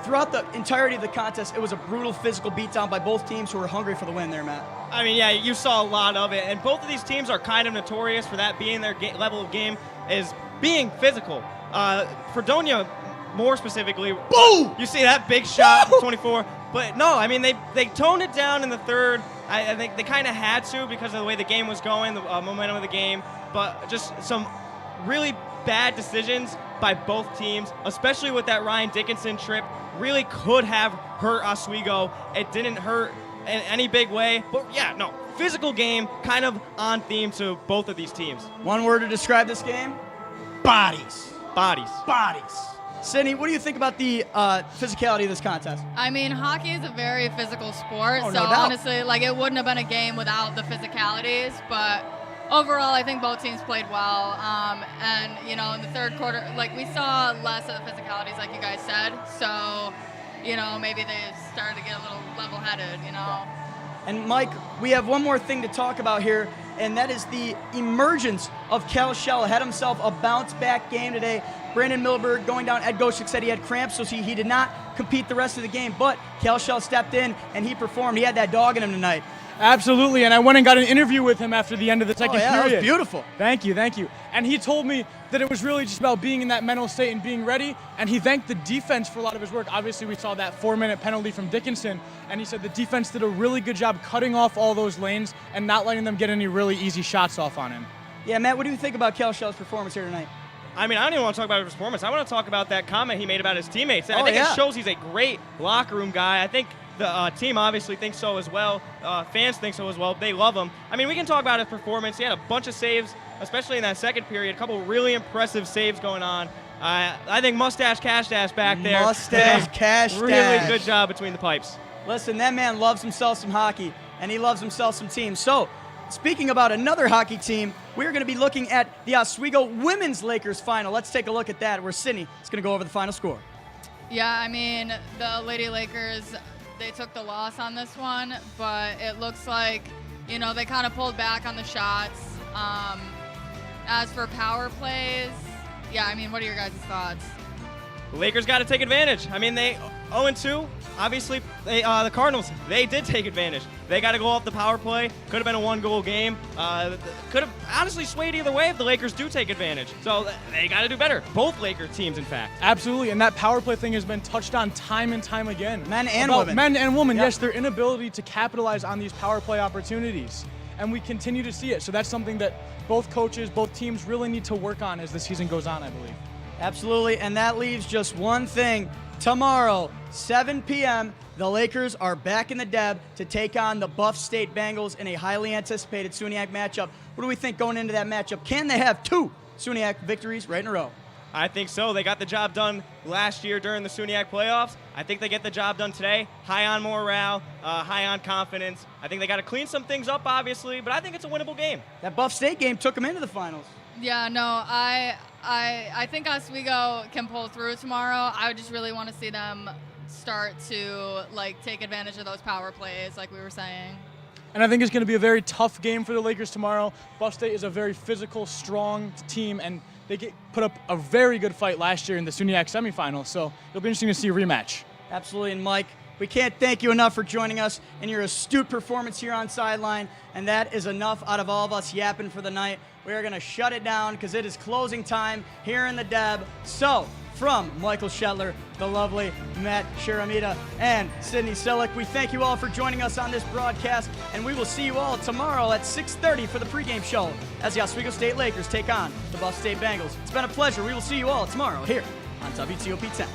throughout the entirety of the contest, it was a brutal physical beatdown by both teams who were hungry for the win there, Matt. I mean, yeah, you saw a lot of it. And both of these teams are kind of notorious for that being their level of game, is being physical. Fredonia, more specifically, boom! You see that big shot from 24. But no, I mean, they toned it down in the third. I think they kind of had to because of the way the game was going, the momentum of the game. But just some really bad decisions by both teams, especially with that Ryan Dickinson trip, really could have hurt Oswego. It didn't hurt in any big way. But yeah, no, physical game, kind of on theme to both of these teams. One word to describe this game? bodies. Bodies. Sydney, what do you think about the physicality of this contest? I mean, hockey is a very physical sport, Oh, so no doubt. honestly, like, it wouldn't have been a game without the physicalities, but overall, I think both teams played well, and, you know, in the third quarter, like, we saw less of the physicalities, like you guys said, so, you know, maybe they started to get a little level-headed, you know. And Mike, we have one more thing to talk about here, and that is the emergence of Cal Shell. Had himself a bounce-back game today. Brandon Milberg going down. Ed Goshik said he had cramps, so he did not compete the rest of the game. But Cal Shell stepped in, and he performed. He had that dog in him tonight. Absolutely, and I went and got an interview with him after the end of the second period. That was beautiful. Thank you. And he told me that it was really just about being in that mental state and being ready, and he thanked the defense for a lot of his work. Obviously, we saw that 4-minute penalty from Dickinson, and he said the defense did a really good job cutting off all those lanes and not letting them get any really easy shots off on him. Yeah, Matt, what do you think about Cal Shell's performance here tonight? I mean, I don't even want to talk about his performance. I want to talk about that comment he made about his teammates. And I think yeah. it shows he's a great locker room guy. I think the team obviously thinks so as well. Fans think so as well. They love him. I mean, we can talk about his performance. He had a bunch of saves, especially in that second period. A couple really impressive saves going on. I think Mustache Cash Dash back there. Mustache Cash Dash. Really good job between the pipes. Listen, that man loves himself some hockey, and he loves himself some teams. So, speaking about another hockey team, we're going to be looking at the Oswego Women's Lakers final. Let's take a look at that, where Sydney is going to go over the final score. Yeah, I mean, the Lady Lakers, they took the loss on this one, but it looks like, you know, they kind of pulled back on the shots. As for power plays, yeah, I mean, what are your guys' thoughts? The Lakers got to take advantage. I mean, they 0-2. Obviously, the Cardinals, they did take advantage. They got to go off the power play. Could have been a one-goal game. Could have honestly swayed either way if the Lakers do take advantage. So they got to do better. Both Lakers teams, in fact. Absolutely, and that power play thing has been touched on time and time again. Men and women. Men and women, Yep. yes, their inability to capitalize on these power play opportunities. And we continue to see it. So that's something that both coaches, both teams really need to work on as the season goes on, I believe. Absolutely, and that leaves just one thing. Tomorrow, 7 p.m., the Lakers are back in the Deb to take on the Buff State Bengals in a highly anticipated SUNYAC matchup. What do we think going into that matchup? Can they have 2 SUNYAC victories right in a row? I think so. They got the job done last year during the SUNYAC playoffs. I think they get the job done today. High on morale, high on confidence. I think they got to clean some things up, obviously, but I think it's a winnable game. That Buff State game took them into the finals. Yeah, no, I think Oswego can pull through tomorrow. I just really want to see them start to, like, take advantage of those power plays, like we were saying. And I think it's going to be a very tough game for the Lakers tomorrow. Buff State is a very physical, strong team, and they put up a very good fight last year in the SUNYAC semifinals, so it'll be interesting to see a rematch. Absolutely, and Mike, we can't thank you enough for joining us and your astute performance here on Sideline, and that is enough out of all of us yapping for the night. We are going to shut it down because it is closing time here in the Deb. So, from Michael Shetler, the lovely Matt Sharamita, and Sydney Selleck, we thank you all for joining us on this broadcast, and we will see you all tomorrow at 6:30 for the pregame show as the Oswego State Lakers take on the Buff State Bengals. It's been a pleasure. We will see you all tomorrow here on WTOP 10.